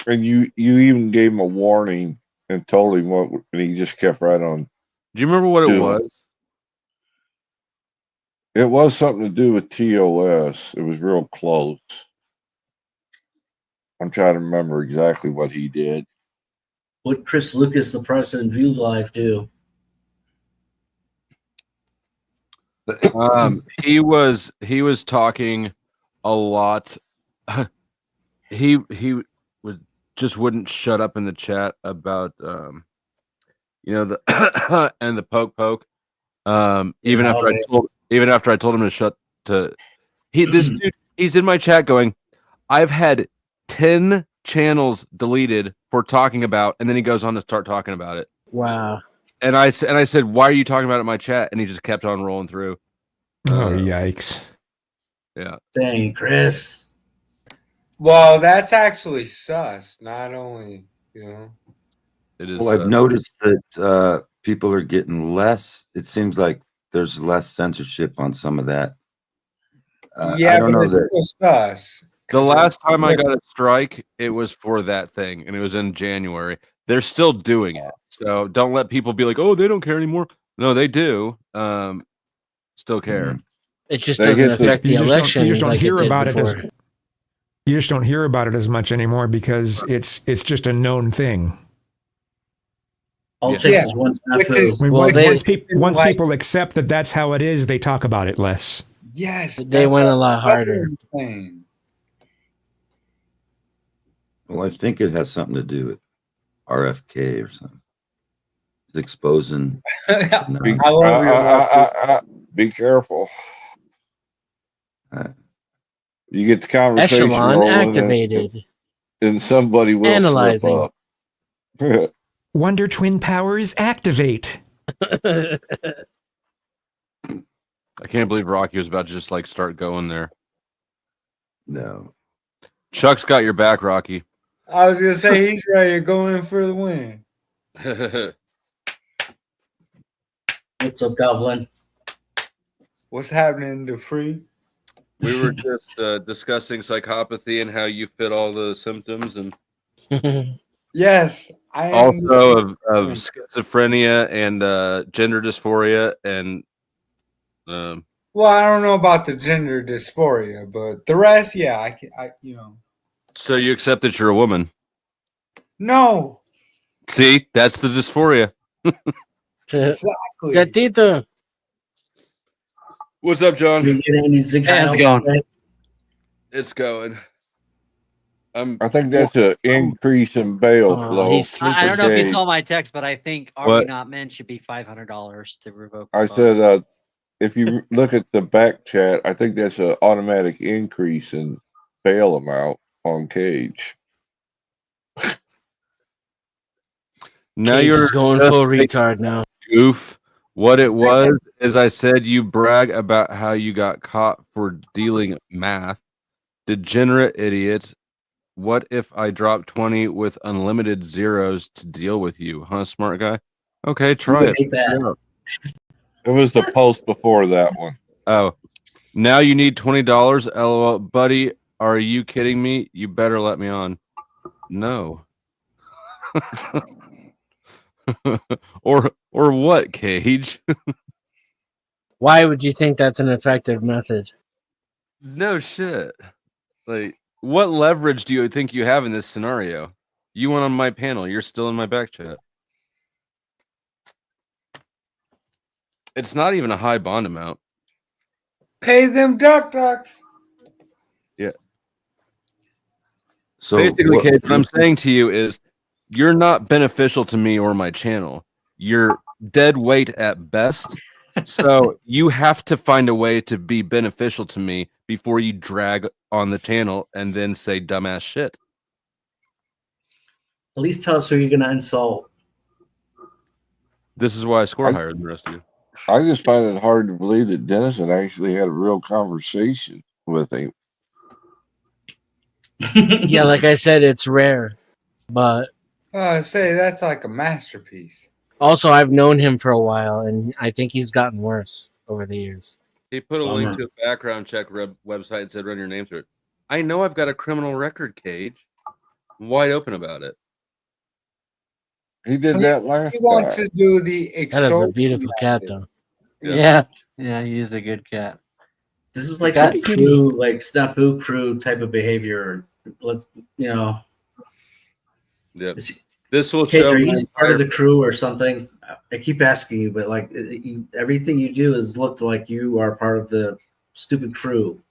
And you even gave him a warning and told him what, and he just kept right on. Do you remember what it doing was? It was something to do with TOS. It was real close. I'm trying to remember exactly what he did. What Chris Lucas, the president, View Live do? He was talking a lot. he was just wouldn't shut up in the chat about the and the poke. Even after I told him to shut to this dude, he's in my chat going, I've had 10 channels deleted for talking about, and then he goes on to start talking about it. Wow. And I said, why are you talking about it in my chat? And he just kept on rolling through. Oh, yikes. Yeah. Dang, Chris. Well, that's actually sus. Not only, It is. Well, I've noticed that people are getting less. It seems like there's less censorship on some of that. yeah, I don't but know it's that. still sus. The last time I got a strike, it was for that thing, and it was in January. They're still doing it, so don't let people be like, "Oh, they don't care anymore." No, they do. Still care. It just doesn't affect the election. You just don't like hear it did about it before. you just don't hear about it as much anymore because it's just a known thing. All it takes is one snafu. Once people accept that that's how it is, they talk about it less. Yes, They went a lot harder. Well, I think it has something to do with RFK or something. It's exposing. Be careful. You get the conversation Echelon rolling activated. and somebody will Analyzing. slip up. Wonder Twin powers activate. I can't believe Rocky was about to just like start going there. No. Chuck's got your back, Rocky. I was gonna say he's ready to go in for the win. What's up, Goblin? What's happening to Free? We were just discussing psychopathy and how you fit all the symptoms, and Yes, I am also of schizophrenia and gender dysphoria and Well, I don't know about the gender dysphoria, but the rest, yeah, I So you accept that you're a woman. No. See, that's the dysphoria. Exactly. Gatito. What's up, John? You get any zinc Hey, how's it ions going? today? It's going. I think that's an increase in bail flow. I don't know if you Gage. saw my text, but I think Are What? We Not Men should be $500 to revoke. I his bond. said, if you look at the back chat, I think that's an automatic increase in bail amount on Cage. Now Cage you're is going just full a retard now. Goof. What it was is I said you brag about how you got caught for dealing math. Degenerate idiot. What if I drop 20 with unlimited zeros to deal with you? Huh, smart guy? Okay, try would it. hate that. Yeah. It was the post before that one. Oh, now you need $20. LOL, buddy. Are you kidding me? You better let me on. No. or what, Cage? Why would you think that's an effective method? No shit. Like, what leverage do you think you have in this scenario? You went on my panel. You're still in my back chat. It's not even a high bond amount. Pay them ducks. Yeah. So basically, what- Cage, what I'm saying to you is you're not beneficial to me or my channel. You're dead weight at best. So you have to find a way to be beneficial to me before you drag on the channel and then say dumbass shit. At least tell us who you're gonna insult. This is why I score higher than the rest of you. I just find it hard to believe that Dennis had actually had a real conversation with him. Yeah, like I said, it's rare. But Say that's like a masterpiece. also, I've known him for a while, and I think he's gotten worse over the years. He put a link to a background check website and said run your name through it. I know I've got a criminal record, Cage. I'm wide open about it. He did that last He wants time. to do the That is a extortion beautiful cat, method. though. Yeah, he is a good cat. This is like Cat- some crew, like snafu crew type of behavior. Let's, you know. Yep. This will Cage, show are you my part of entire- the crew or something? I keep asking you, but like everything you do is looked like you are part of the stupid crew.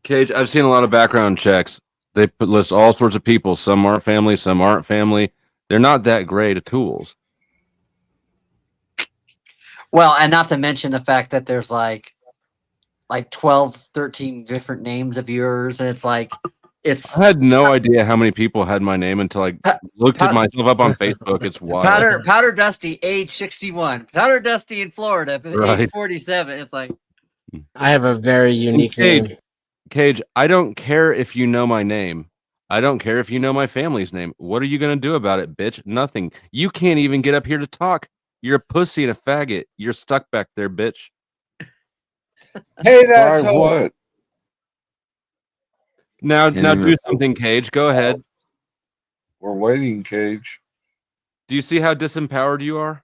Cage, I've seen a lot of background checks. They list all sorts of people. Some are family, some aren't family. They're not that great at tools. Well, and not to mention the fact that there's like 12, 13 different names of yours, and it's like it's I had no idea how many people had my name until I looked at myself up on Facebook. It's wild. Powder Dusty, age 61. Powder Dusty in Florida, Right. age 47. It's like I have a very unique Cage, name. Cage, I don't care if you know my name. I don't care if you know my family's name. What are you going to do about it, bitch? Nothing. You can't even get up here to talk. You're a pussy and a faggot. You're stuck back there, bitch. Hey, that's Try how what? Now Can't do even- something, Cage. Go ahead. We're waiting, Cage. Do you see how disempowered you are?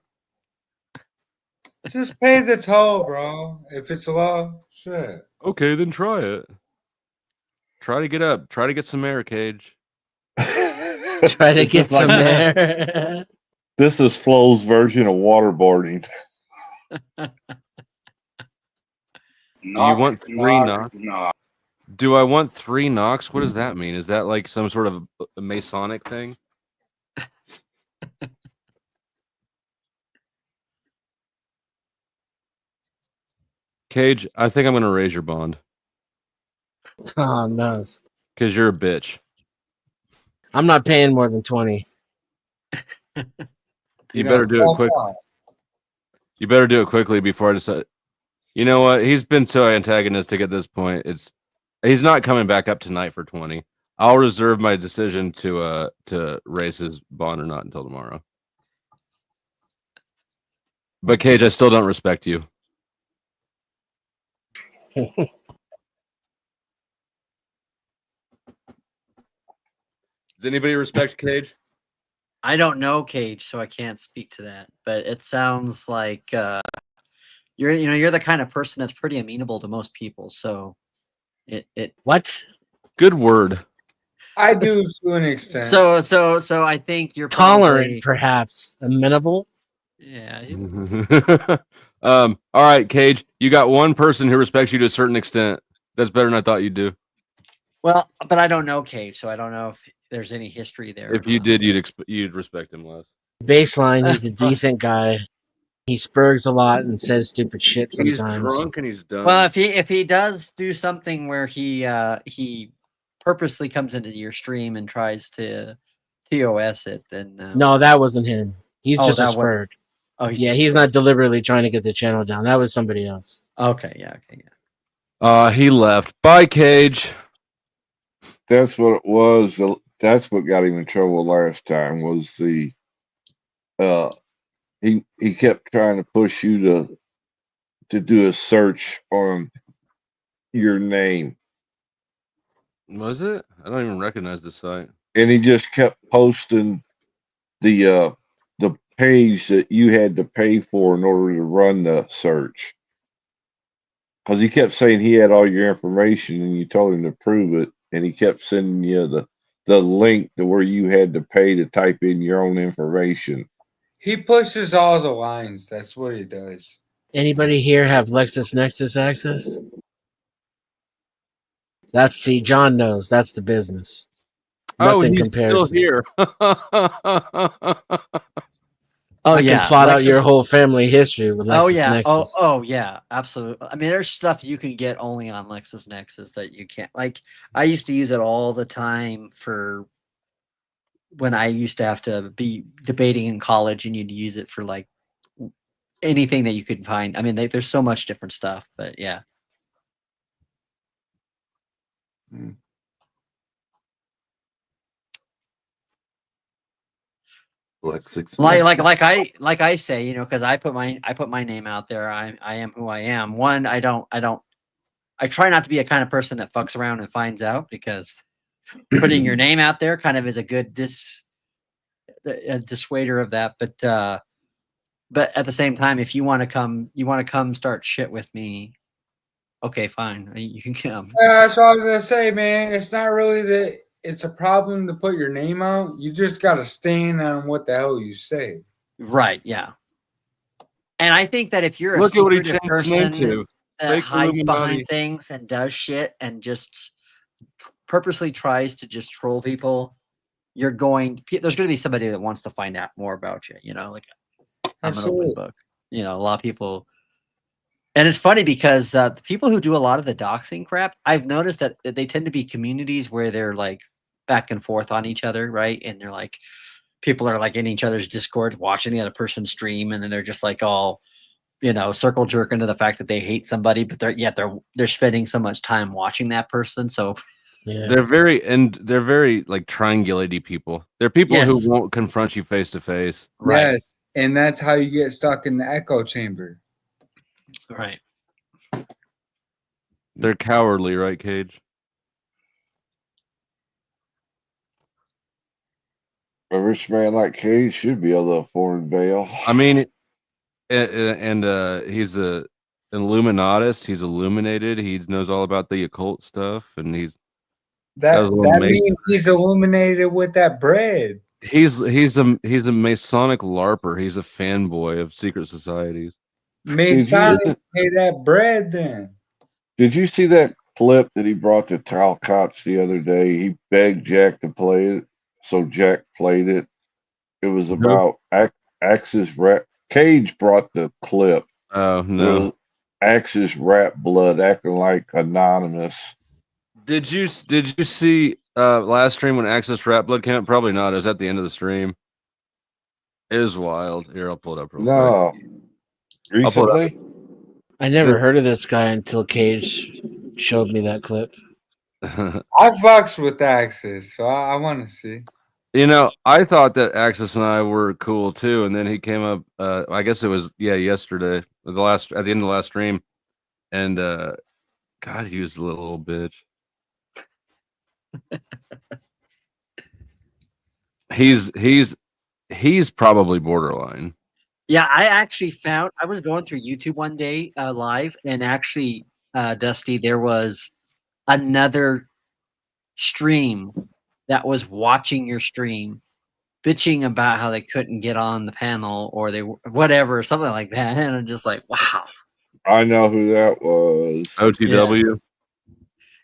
just pay the toll, bro. If it's low, shit. Okay, then try it. Try to get up. Try to get some air, Cage. Try to get some air. This is Flo's version of waterboarding. Do you want 3 knocks? Do I want 3 knocks? What does that mean? Is that like some sort of a Masonic thing? Cage, I think I'm going to raise your bond Oh no, because you're a bitch. I'm not paying more than 20. You better do it quick. You better do it quickly before I decide. You know what? He's been so antagonistic at this point. He's not coming back up tonight for 20. I'll reserve my decision to raise his bond or not until tomorrow. But Cage, I still don't respect you. Does anybody respect Cage? I don't know Cage, so I can't speak to that. But it sounds like you're the kind of person that's pretty amenable to most people. So it what? Good word. I do to an extent. So I think you're Tolerant, probably, perhaps. Amenable. yeah. All right, Cage, you got one person who respects you to a certain extent. That's better than I thought you'd do. Well, but I don't know Cage, so I don't know if there's any history there. If you did, you'd respect him less. Baseline, he's a decent guy. He spurgs a lot and says stupid shit He's sometimes. drunk and he's done. Well, if he does do something where he purposely comes into your stream and tries to TOS it, then No, that wasn't him. He's Oh, just a that wasn't- spurred. Oh, he's yeah, just he's not deliberately trying to get the channel down. That was somebody else. Okay, yeah. He left. Bye, Cage. That's what it was. That's what got him in trouble last time. Was the he kept trying to push you to do a search on your name, Was it? I don't even recognize the site. and he just kept posting the page that you had to pay for in order to run the search. Because he kept saying he had all your information, and you told him to prove it, and he kept sending you the link to where you had to pay to type in your own information. He pushes all the lines. That's what he does. Anybody here have LexisNexis access? See, John knows. That's the business. Oh, Nothing he's compares. still here. Oh I yeah, can plot out your Lexis- whole family history with LexisNexis. Oh yeah. Oh yeah, absolutely. I mean, there's stuff you can get only on LexisNexis that you can't. Like, I used to use it all the time for when I used to have to be debating in college, and you'd use it for like anything that you could find. I mean, there's so much different stuff, but yeah. Like I say, you know, because I put my name out there. I am who I am. One, I try not to be a kind of person that fucks around and finds out, because putting your name out there kind of is a good dissuader of that. But at the same time, if you want to come start shit with me, okay, fine, you can come. Yeah, that's what I was gonna say, man. It's not really that it's a problem to put your name out. You just gotta stand on what the hell you say. Right? Yeah. And I think that if you're a Look at what he secretive changed his name person to. that Fake hides behind Illuminati. things and does shit and just purposely tries to just troll people, there's going to be somebody that wants to find out more about you. You know, like I'm an Absolutely. open book. You know, a lot of people. And it's funny because the people who do a lot of the doxing crap, I've noticed that they tend to be communities where they're like back and forth on each other, right? And they're like, people are like in each other's Discord watching the other person stream, and then they're just like all, you know, circle jerking to the fact that they hate somebody, but they're spending so much time watching that person. So They're very like triangulating people. They're people Yes. who won't confront you face to face. Yes, and that's how you get stuck in the echo chamber. Right. They're cowardly, right, Cage? A rich man like Cage should be able to afford bail. I mean, and he's an Illuminatist. He's illuminated. He knows all about the occult stuff, and That was a little amazing. means he's illuminated with that bread. He's a Masonic LARPer. He's a fanboy of secret societies. Masonic pay that bread then. Did you see that clip that he brought to Talcott's the other day? He begged Jack to play it, so Jack played it. It was about Axis rap. Cage brought the clip. Oh It no! was Axis rap blood acting like Anonymous. Did you see last stream when Access Rap Blood came out? Probably not. It was at the end of the stream. It was wild. Here, I'll pull it up real No. quick. I'll pull it up. Recently? I never heard of this guy until Cage showed me that clip. I fucks with Axis, so I want to see. You know, I thought that Axis and I were cool too, and then he came up. I guess it was yesterday, at the end of the last stream, and God, he was a little bitch. He's probably borderline. Yeah, I actually found I was going through YouTube one day live, and actually, Dusty, there was another stream that was watching your stream, bitching about how they couldn't get on the panel or they whatever, something like that. And I'm just like, wow. I know who that was. OTW.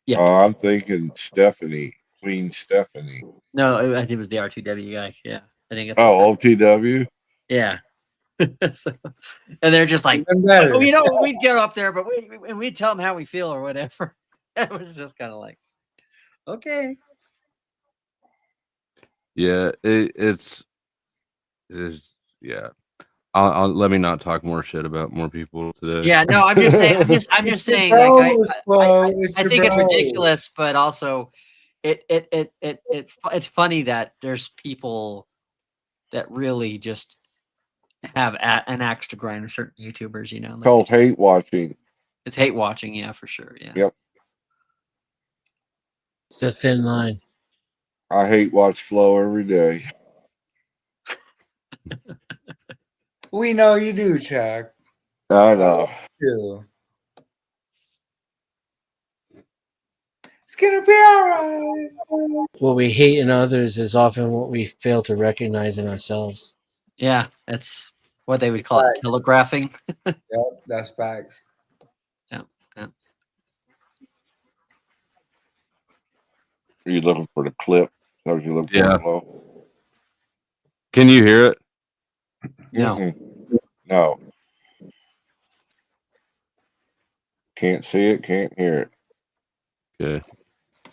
Yeah. I'm thinking Stephanie, Queen Stephanie. No, I think it was the R2W guy. Yeah, I think it's. Oh, OTW. Yeah. So, and they're just like, Even better. oh, you know, we'd get up there, but we'd tell them how we feel or whatever. It was just kind of like, okay. Yeah, it's yeah. I'll let me not talk more shit about more people today. Yeah, no, I'm just saying. I'm just saying. Like, I think it's ridiculous, but also, it's funny that there's people that really just have an axe to grind with certain YouTubers. You know, like Called hate watching. it's hate watching. Yeah, for sure. Yeah. Yep. It's a thin line. I hate watch Flo every day. We know you do, Chuck. I know. Too. It's gonna be alright. What we hate in others is often what we fail to recognize in ourselves. Yeah, that's what they would call it, telegraphing. Yep, that's facts. Yeah. Are you looking for the clip? That was you looking Yeah. for, Flo? Can you hear it? No. Mhm. No. Can't see it, can't hear it. Okay.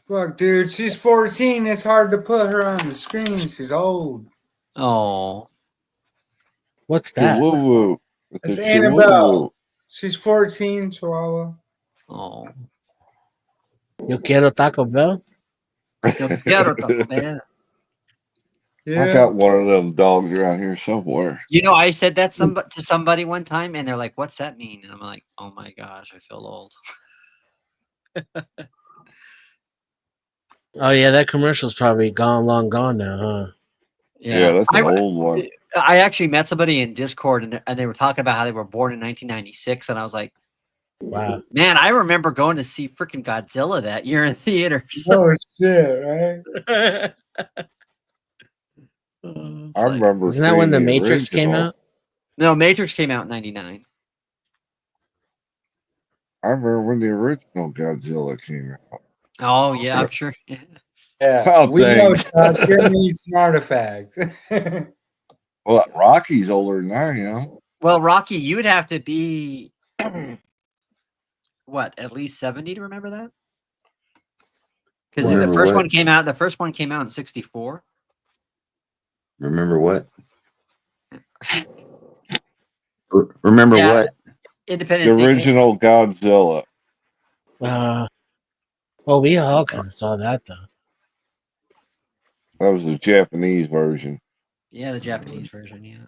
Fuck, dude, she's 14. It's hard to put her on the screen. She's old. Oh. What's that? Woo woo. It's Annabelle. She's 14, Chihuahua. Oh. Yo quiero Taco Bell? Man. I got one of them dogs around here somewhere. You know, I said that to somebody one time, and they're like, "What's that mean?" And I'm like, "Oh my gosh, I feel old." Oh yeah, that commercial's probably long gone now, huh? Yeah, that's an old one. I actually met somebody in Discord, and they were talking about how they were born in 1996, and I was like, "Wow, man, I remember going to see freaking Godzilla that year in theaters." Oh shit, right? I remember. Isn't that when The seeing Matrix came original. out? No, Matrix came out in 99. I remember when the original Godzilla came out. Oh yeah, I'm sure. Yeah, Oh, we know thanks. Chuck. You're an artifact. Well, Rocky's older than I am. Well, Rocky, you would have to be what, at least 70 to remember that? Because the Remember first what? one came out. The first one came out in 64. Remember what? Remember Yeah. what? Independence The Day. original Godzilla. Well, we all kind of saw that though. That was the Japanese version. Yeah, the Japanese version. Yeah.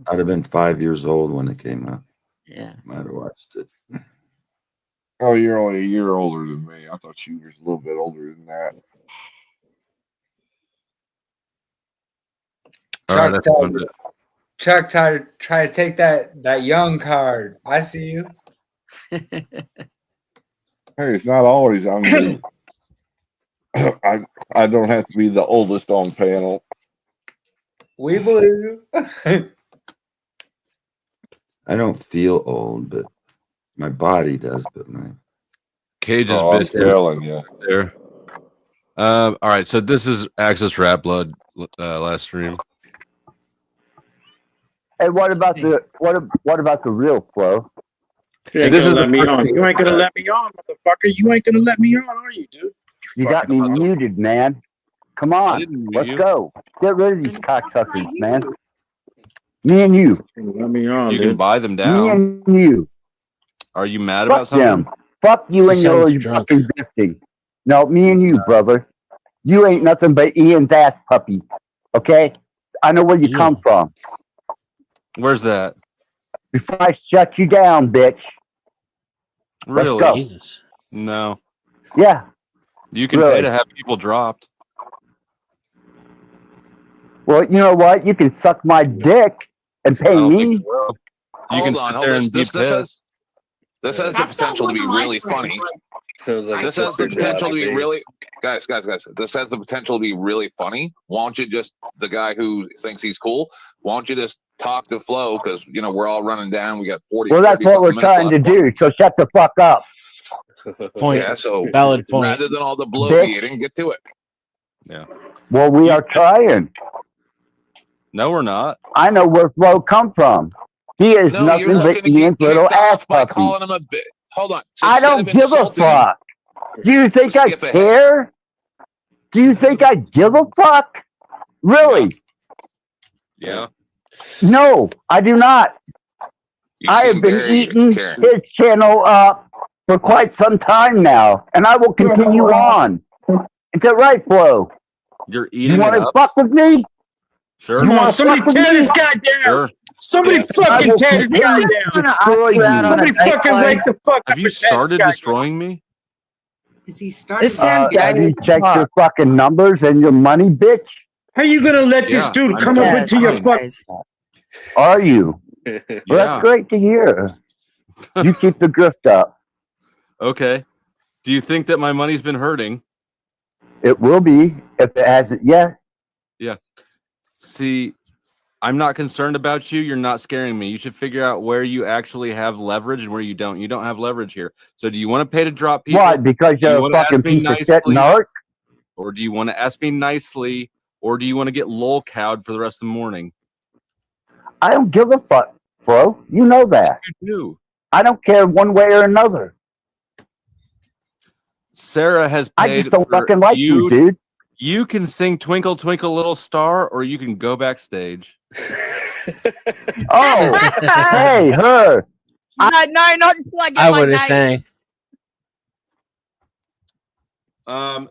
I'd have been 5 years old when it came out. Yeah. Might have watched it. Oh, you're only a year older than me. I thought you were a little bit older than that. All right, that's fun. Chuck try to take that young card. I see you. Hey, it's not always. I mean, I don't have to be the oldest on panel. We believe you. I don't feel old, but my body does. But my Cage's Oh, I'm biscuit telling you. there. All right, so this is Access Rap Blood last stream. Hey, what about the real Flo? You ain't This gonna is let the me first on. thing- You ain't gonna let me on, motherfucker. You ain't gonna let me on, are you, dude? You got me muted, man. Come on, didn't mute let's you. go. Get rid of these cocksuckers, man. Me and you. Let me on, You dude. can buy them Me down. and you. Are you mad about Fuck something? them. Fuck you He and your sounds drunk. fucking bisting. No, me and you, brother. You ain't nothing but Ian's ass puppy. Okay? I know where you Ian. come from. Where's that? Before I shut you down, bitch. Let's Really? go. Jesus." No. Yeah. You can Really? pay to have people dropped. Well, you know what? You can suck my dick and I pay don't think me? it will. You Hold can on, sit hold there this. and be This pissed. has the potential to be really funny. Sounds like This has the potential to be really, guys. This has the potential to be really funny. Why don't you just, the guy who thinks he's cool, why don't you just talk to Flo? Because, you know, we're all running down. We got 40. Well, that's what we're 40 something trying to minutes do. So shut the fuck up. Point. Yeah, so Valid point. rather than all the bloviating, get to it. Yeah. Well, we are trying. No, we're not. I know where Flo come from. He is No, you're nothing but looking to Ian's get little kicked ass off by puppy. calling him a bitch. Hold on. I Instead don't of give a insulting him, fuck. Do you think I skip ahead. care? Do you think I give a fuck? Really? Yeah. No, I do not. You I seem have been very eating caring. his channel up for quite some time now, and I will continue on. Is that right, Flo? You're You eating want it to up. fuck with me? Sure. You Come on, wanna somebody fuck with tear me? this guy down. Sure. Somebody Yeah. I fucking will tear this guy continue down. to destroy you. Somebody fucking wake the fuck up Have you and tear this started guy destroying me? Because he started. Have you checked your fucking numbers and your money, bitch? How you gonna let this Yeah, dude I'm come up doing into your fine. fuck? Are you? Well, Yeah. that's great to hear. You keep the grift up. Okay. Do you think that my money's been hurting? It will be if it hasn't yet. Yeah. See, I'm not concerned about you. You're not scaring me. You should figure out where you actually have leverage and where you don't. You don't have leverage here. So do you want to pay to drop people? Why? Because Do you you're a wanna ask fucking me piece of shit nicely? narc? Or do you want to ask me nicely? Or do you want to get lolcowed for the rest of the morning? I don't give a fuck, bro. You know that. You do. I don't care one way or another. Sarah has I paid just don't for fucking like you, dude. You can sing Twinkle Twinkle Little Star, or you can go backstage. Oh, hey, her. No, not until I get I my would have name. sang.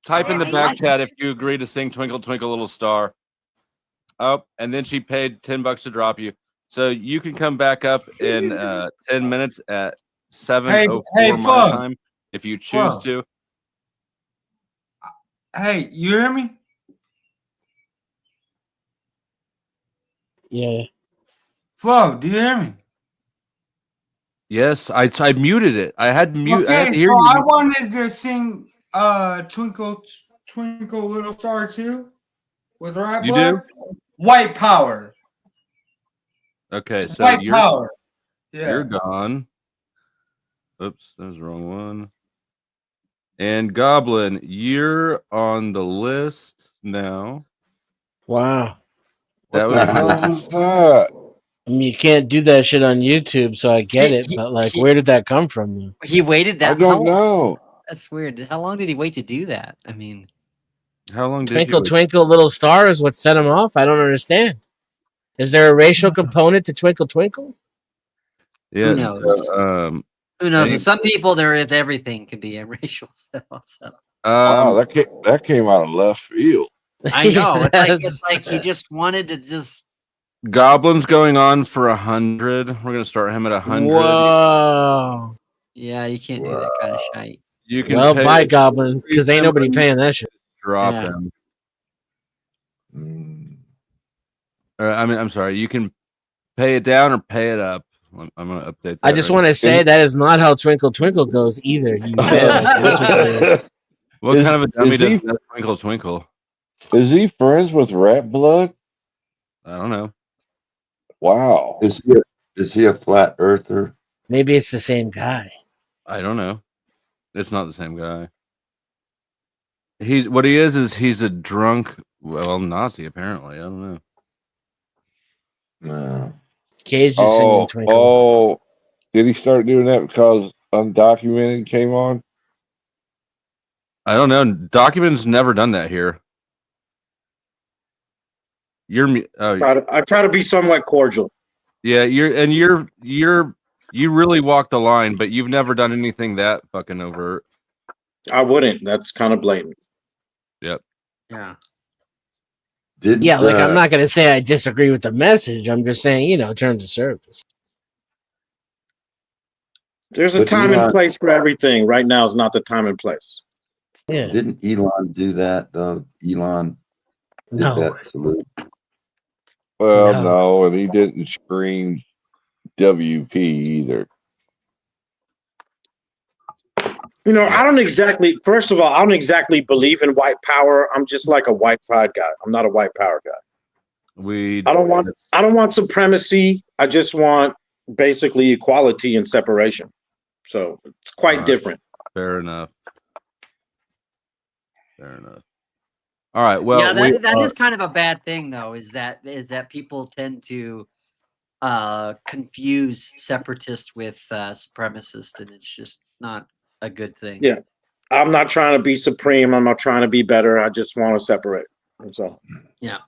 Type in the back chat if you agree to sing Twinkle Twinkle Little Star. Oh, and then she paid $10 to drop you. So you can come back up in 10 minutes at 7:04 my Flo. time if you choose Flo. to. Hey, you hear me? Yeah. Flo, do you hear me? Yes, I muted it. I had mute. I had Okay, to hear so you. I wanted to sing Twinkle Twinkle Little Star too with Rap You Blood. White Power. Okay, so White you're Power. Yeah. you're gone. Oops, that was the wrong one. And Goblin, you're on the list now. Wow. That What the hell was was that? I mean, you can't do that shit on YouTube, so I get it. But like, where did that come from? Though? He waited that. I don't how long? know. That's weird. How long did he wait to do that? I mean, how long did Twinkle you Twinkle Little Star is what set him off. I don't understand. Is there a racial component to Twinkle Twinkle? Yes. knows? Who knows? any- But some people, there is everything can be a racial upset. Wow, that came out of left field. I know. It's Yes. like he just wanted to just. Goblin's going on for 100. We're gonna start him at 100. Whoa. Yeah, you can't do that kind of shit. You can Well, pay bye, Goblin, because ain't nobody paying that shit. drop Yeah. him. I'm sorry. You can pay it down or pay it up. I'm gonna update that. I just right want now. to say that is not how Twinkle Twinkle goes either. You What kind of a dummy is does he- that Twinkle Twinkle? Is he friends with Rat Blood? I don't know. Wow. Is he a flat earther? Maybe it's the same guy. I don't know. It's not the same guy. What he is he's a drunk, Nazi apparently. I don't know. No. Cage is singing Twinkle. Oh, did he start doing that because Undocumented came on? I don't know. Document's never done that here. I try to be somewhat cordial. Yeah, you really walked the line, but you've never done anything that fucking overt. I wouldn't. That's kind of blatant. Yep. Yeah. Yeah, like I'm not gonna say I disagree with the message. I'm just saying, terms of service. There's a But time Elon- and place for everything. Right now is not the time and place. Yeah. Didn't Elon do that though? Elon did No. that salute. Well, No. no, and he didn't scream WP either. You know, I don't exactly. First of all, I don't exactly believe in white power. I'm just like a white pride guy. I'm not a white power guy. I don't want supremacy. I just want basically equality and separation. So it's quite different. Fair enough. Fair enough. All right. Well, yeah, that is kind of a bad thing, though. Is that people tend to confuse separatist with supremacist, and it's just not a good thing. Yeah, I'm not trying to be supreme. I'm not trying to be better. I just want to separate. That's all. Yeah.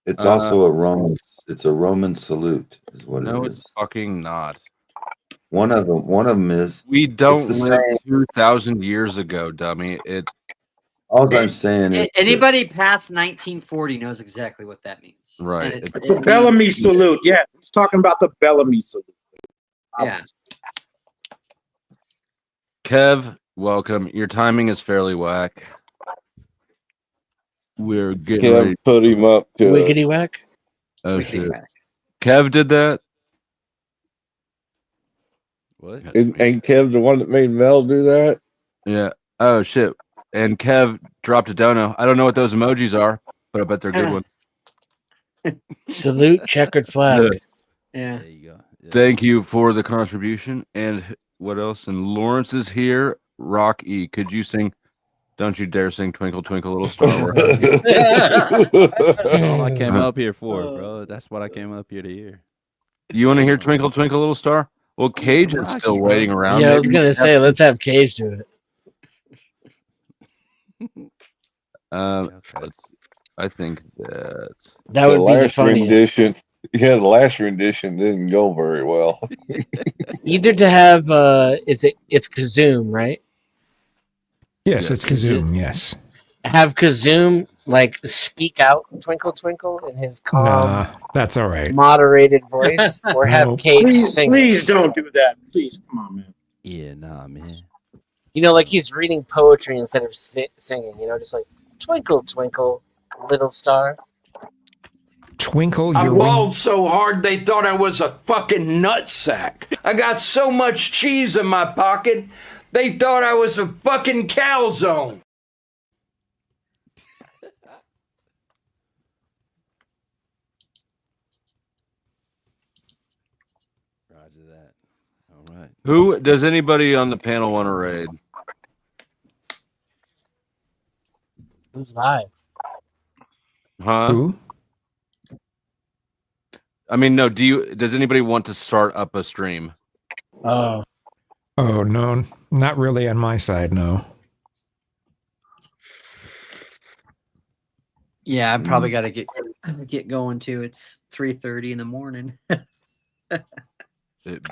It's also a Roman. It's a Roman salute, is what no, it is. it's fucking not. One of them is. We don't it's the live same. 2,000 years ago, dummy. All I'm saying is Anybody past 1940 knows exactly what that means. Right. And It's a Bellamy salute. Yeah, it's talking about the Bellamy salute. Yeah. Kev, welcome. Your timing is fairly whack. We're getting ready. Kev put him up to Wiggity whack. Oh Wiggity shit. whack. Kev did that. What? Ain't Kev the one that made Mel do that? Yeah. Oh shit. And Kev dropped a dono. I don't know what those emojis are, but I bet they're a good one. Salute checkered flag. Yeah. There you go. Yeah. Thank you for the contribution. And what else? And Lawrence is here. Rock E. Could you sing Don't You Dare Sing Twinkle Twinkle Little Star? That's all I came up here for, bro. That's what I came up here to hear. You want to hear Twinkle Twinkle Little Star? Well, Cage is still waiting around. Yeah, I was Maybe- gonna say let's have Cage do it. I think that That would be the last funniest. rendition. Yeah, the last rendition didn't go very well. Either to have it's Kazoom, right? Yes, it's Kazoom. Yes. Have Kazoom like speak out Twinkle Twinkle in his calm, Nah, that's all right. moderated voice, or have Nope. Cage Please, sing. please don't do that. Please, come on, man. Yeah, nah, man. You know, like he's reading poetry instead of singing. You know, just like Twinkle Twinkle Little Star. Twinkle I your balled wings. so hard they thought I was a fucking nutsack. I got so much cheese in my pocket, they thought I was a fucking calzone. Roger that. All right. Who does anybody on the panel want to raid? Who's live? Huh? Who? I mean, no. Does anybody want to start up a stream? Oh, Oh no, not really on my side. No. Yeah, I probably got to get going too. It's 3:30 in the morning. I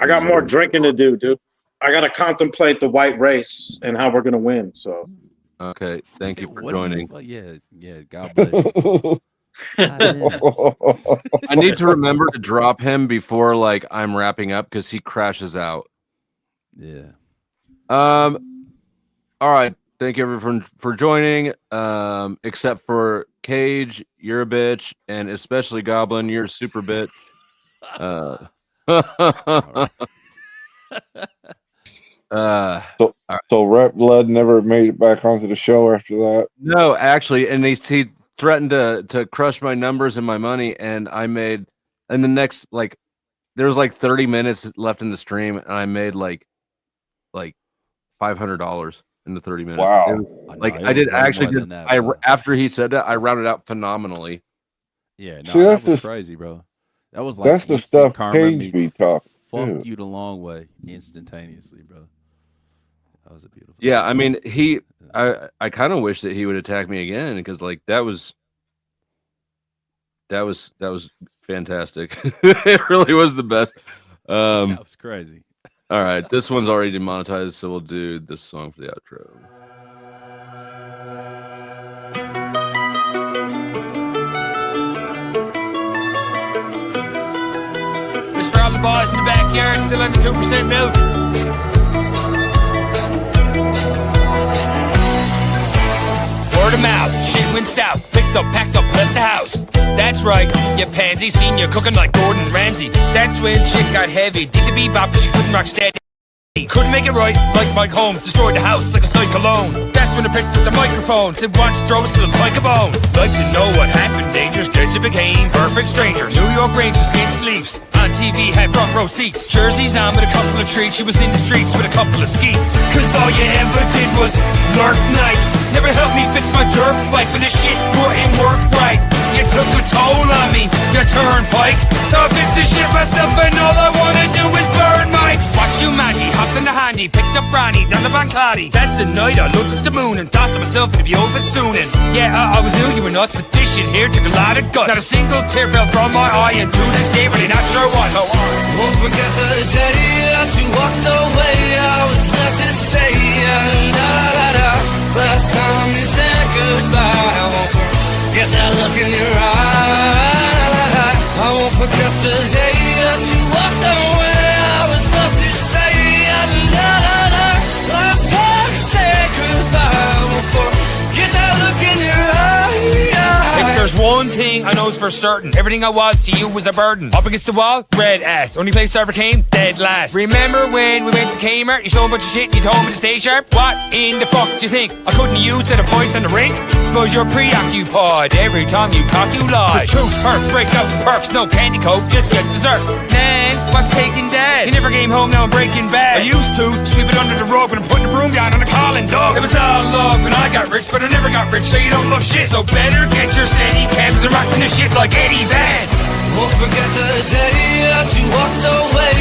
got more drinking to do, dude. I got to contemplate the white race and how we're going to win. So, Okay. Thank you for What do you- joining. well, yeah. God bless you. I need to remember to drop him before like I'm wrapping up because he crashes out. Yeah. All right. Thank you everyone for joining. Except for Cage, you're a bitch, and especially Goblin, you're a super bitch. So Rep Blood never made it back onto the show after that. No, actually, and he threatened to crush my numbers and my money, and I made in the next there was like 30 minutes left in the stream, and I made like $500 in the 30 minutes. Wow. It was- I did actually did. After he said that, I rounded out phenomenally. Yeah, no, See, that that's was the- crazy, bro. That was like That's the instant stuff karma Cage meets be talking. fuck too. you the long way instantaneously, bro. That was a beautiful. Yeah, I mean, I kind of wish that he would attack me again because like that was fantastic. It really was the best. That was crazy. All right, this one's already demonetized, so we'll do this song for the outro. It's for all the boys in the backyard still under 2% milk. word of mouth. Shit went south. Picked up, packed up, left the house. That's right, you pansy. Seen you cooking like Gordon Ramsay. That's when shit got heavy. Did the bebop, but you couldn't rock steady. Couldn't make it right, like Mike Holmes. Destroyed the house like a cyclone. That's when I picked up the microphone. Said, why don't you throw us to the like a bone? Like to know what happened, dangerous. Guess it became perfect strangers. New York Rangers against Leafs. On TV, had front row seats. Jerseys on with a couple of treats. She was in the streets with a couple of skeets. Cause all you ever did was lurk nights. Never helped me fix my dirt bike when the shit wouldn't work right. You took a toll on me, you turnpike. Now I fix this shit myself and all I wanna do is burn mics. Watched Jumanji, hopped in the handy, picked up Ronnie down the Banclati. That's the night I looked at the moon and thought to myself it'd be over soon. And yeah, I was knew you were nuts, but this shit here took a lot of guts. Not a single tear fell from my eye, and to this day really not sure why. Won't forget the day that you walked away. I was left to stay. Da da da. Last time you said goodbye. I won't forget that look in your eye. I won't forget the day that you walked away. I was left to stay. Da da da. Last time you said goodbye. I won't forget that look in your eye. If there's one thing I know is for certain, everything I was to you was a burden. Up against the wall, red ass. Only place I ever came, dead last. Remember when we went to Kmart? You showed a bunch of shit and you told me to stay sharp? What in the fuck do you think? I couldn't use that a voice on the rink? Suppose you're preoccupied. Every time you talk, you lie. The truth hurts, break out the perks. No candy coke, just get dessert. Man, what's taking that? You never came home, now I'm breaking bad. I used to sweep it under the rug when I'm putting the broom down on the calling dog. It was all love and I got rich, but I never got rich, so you don't love shit. So better get your steady cams and rocking this shit like Eddie Van. Won't forget the day that you walked away.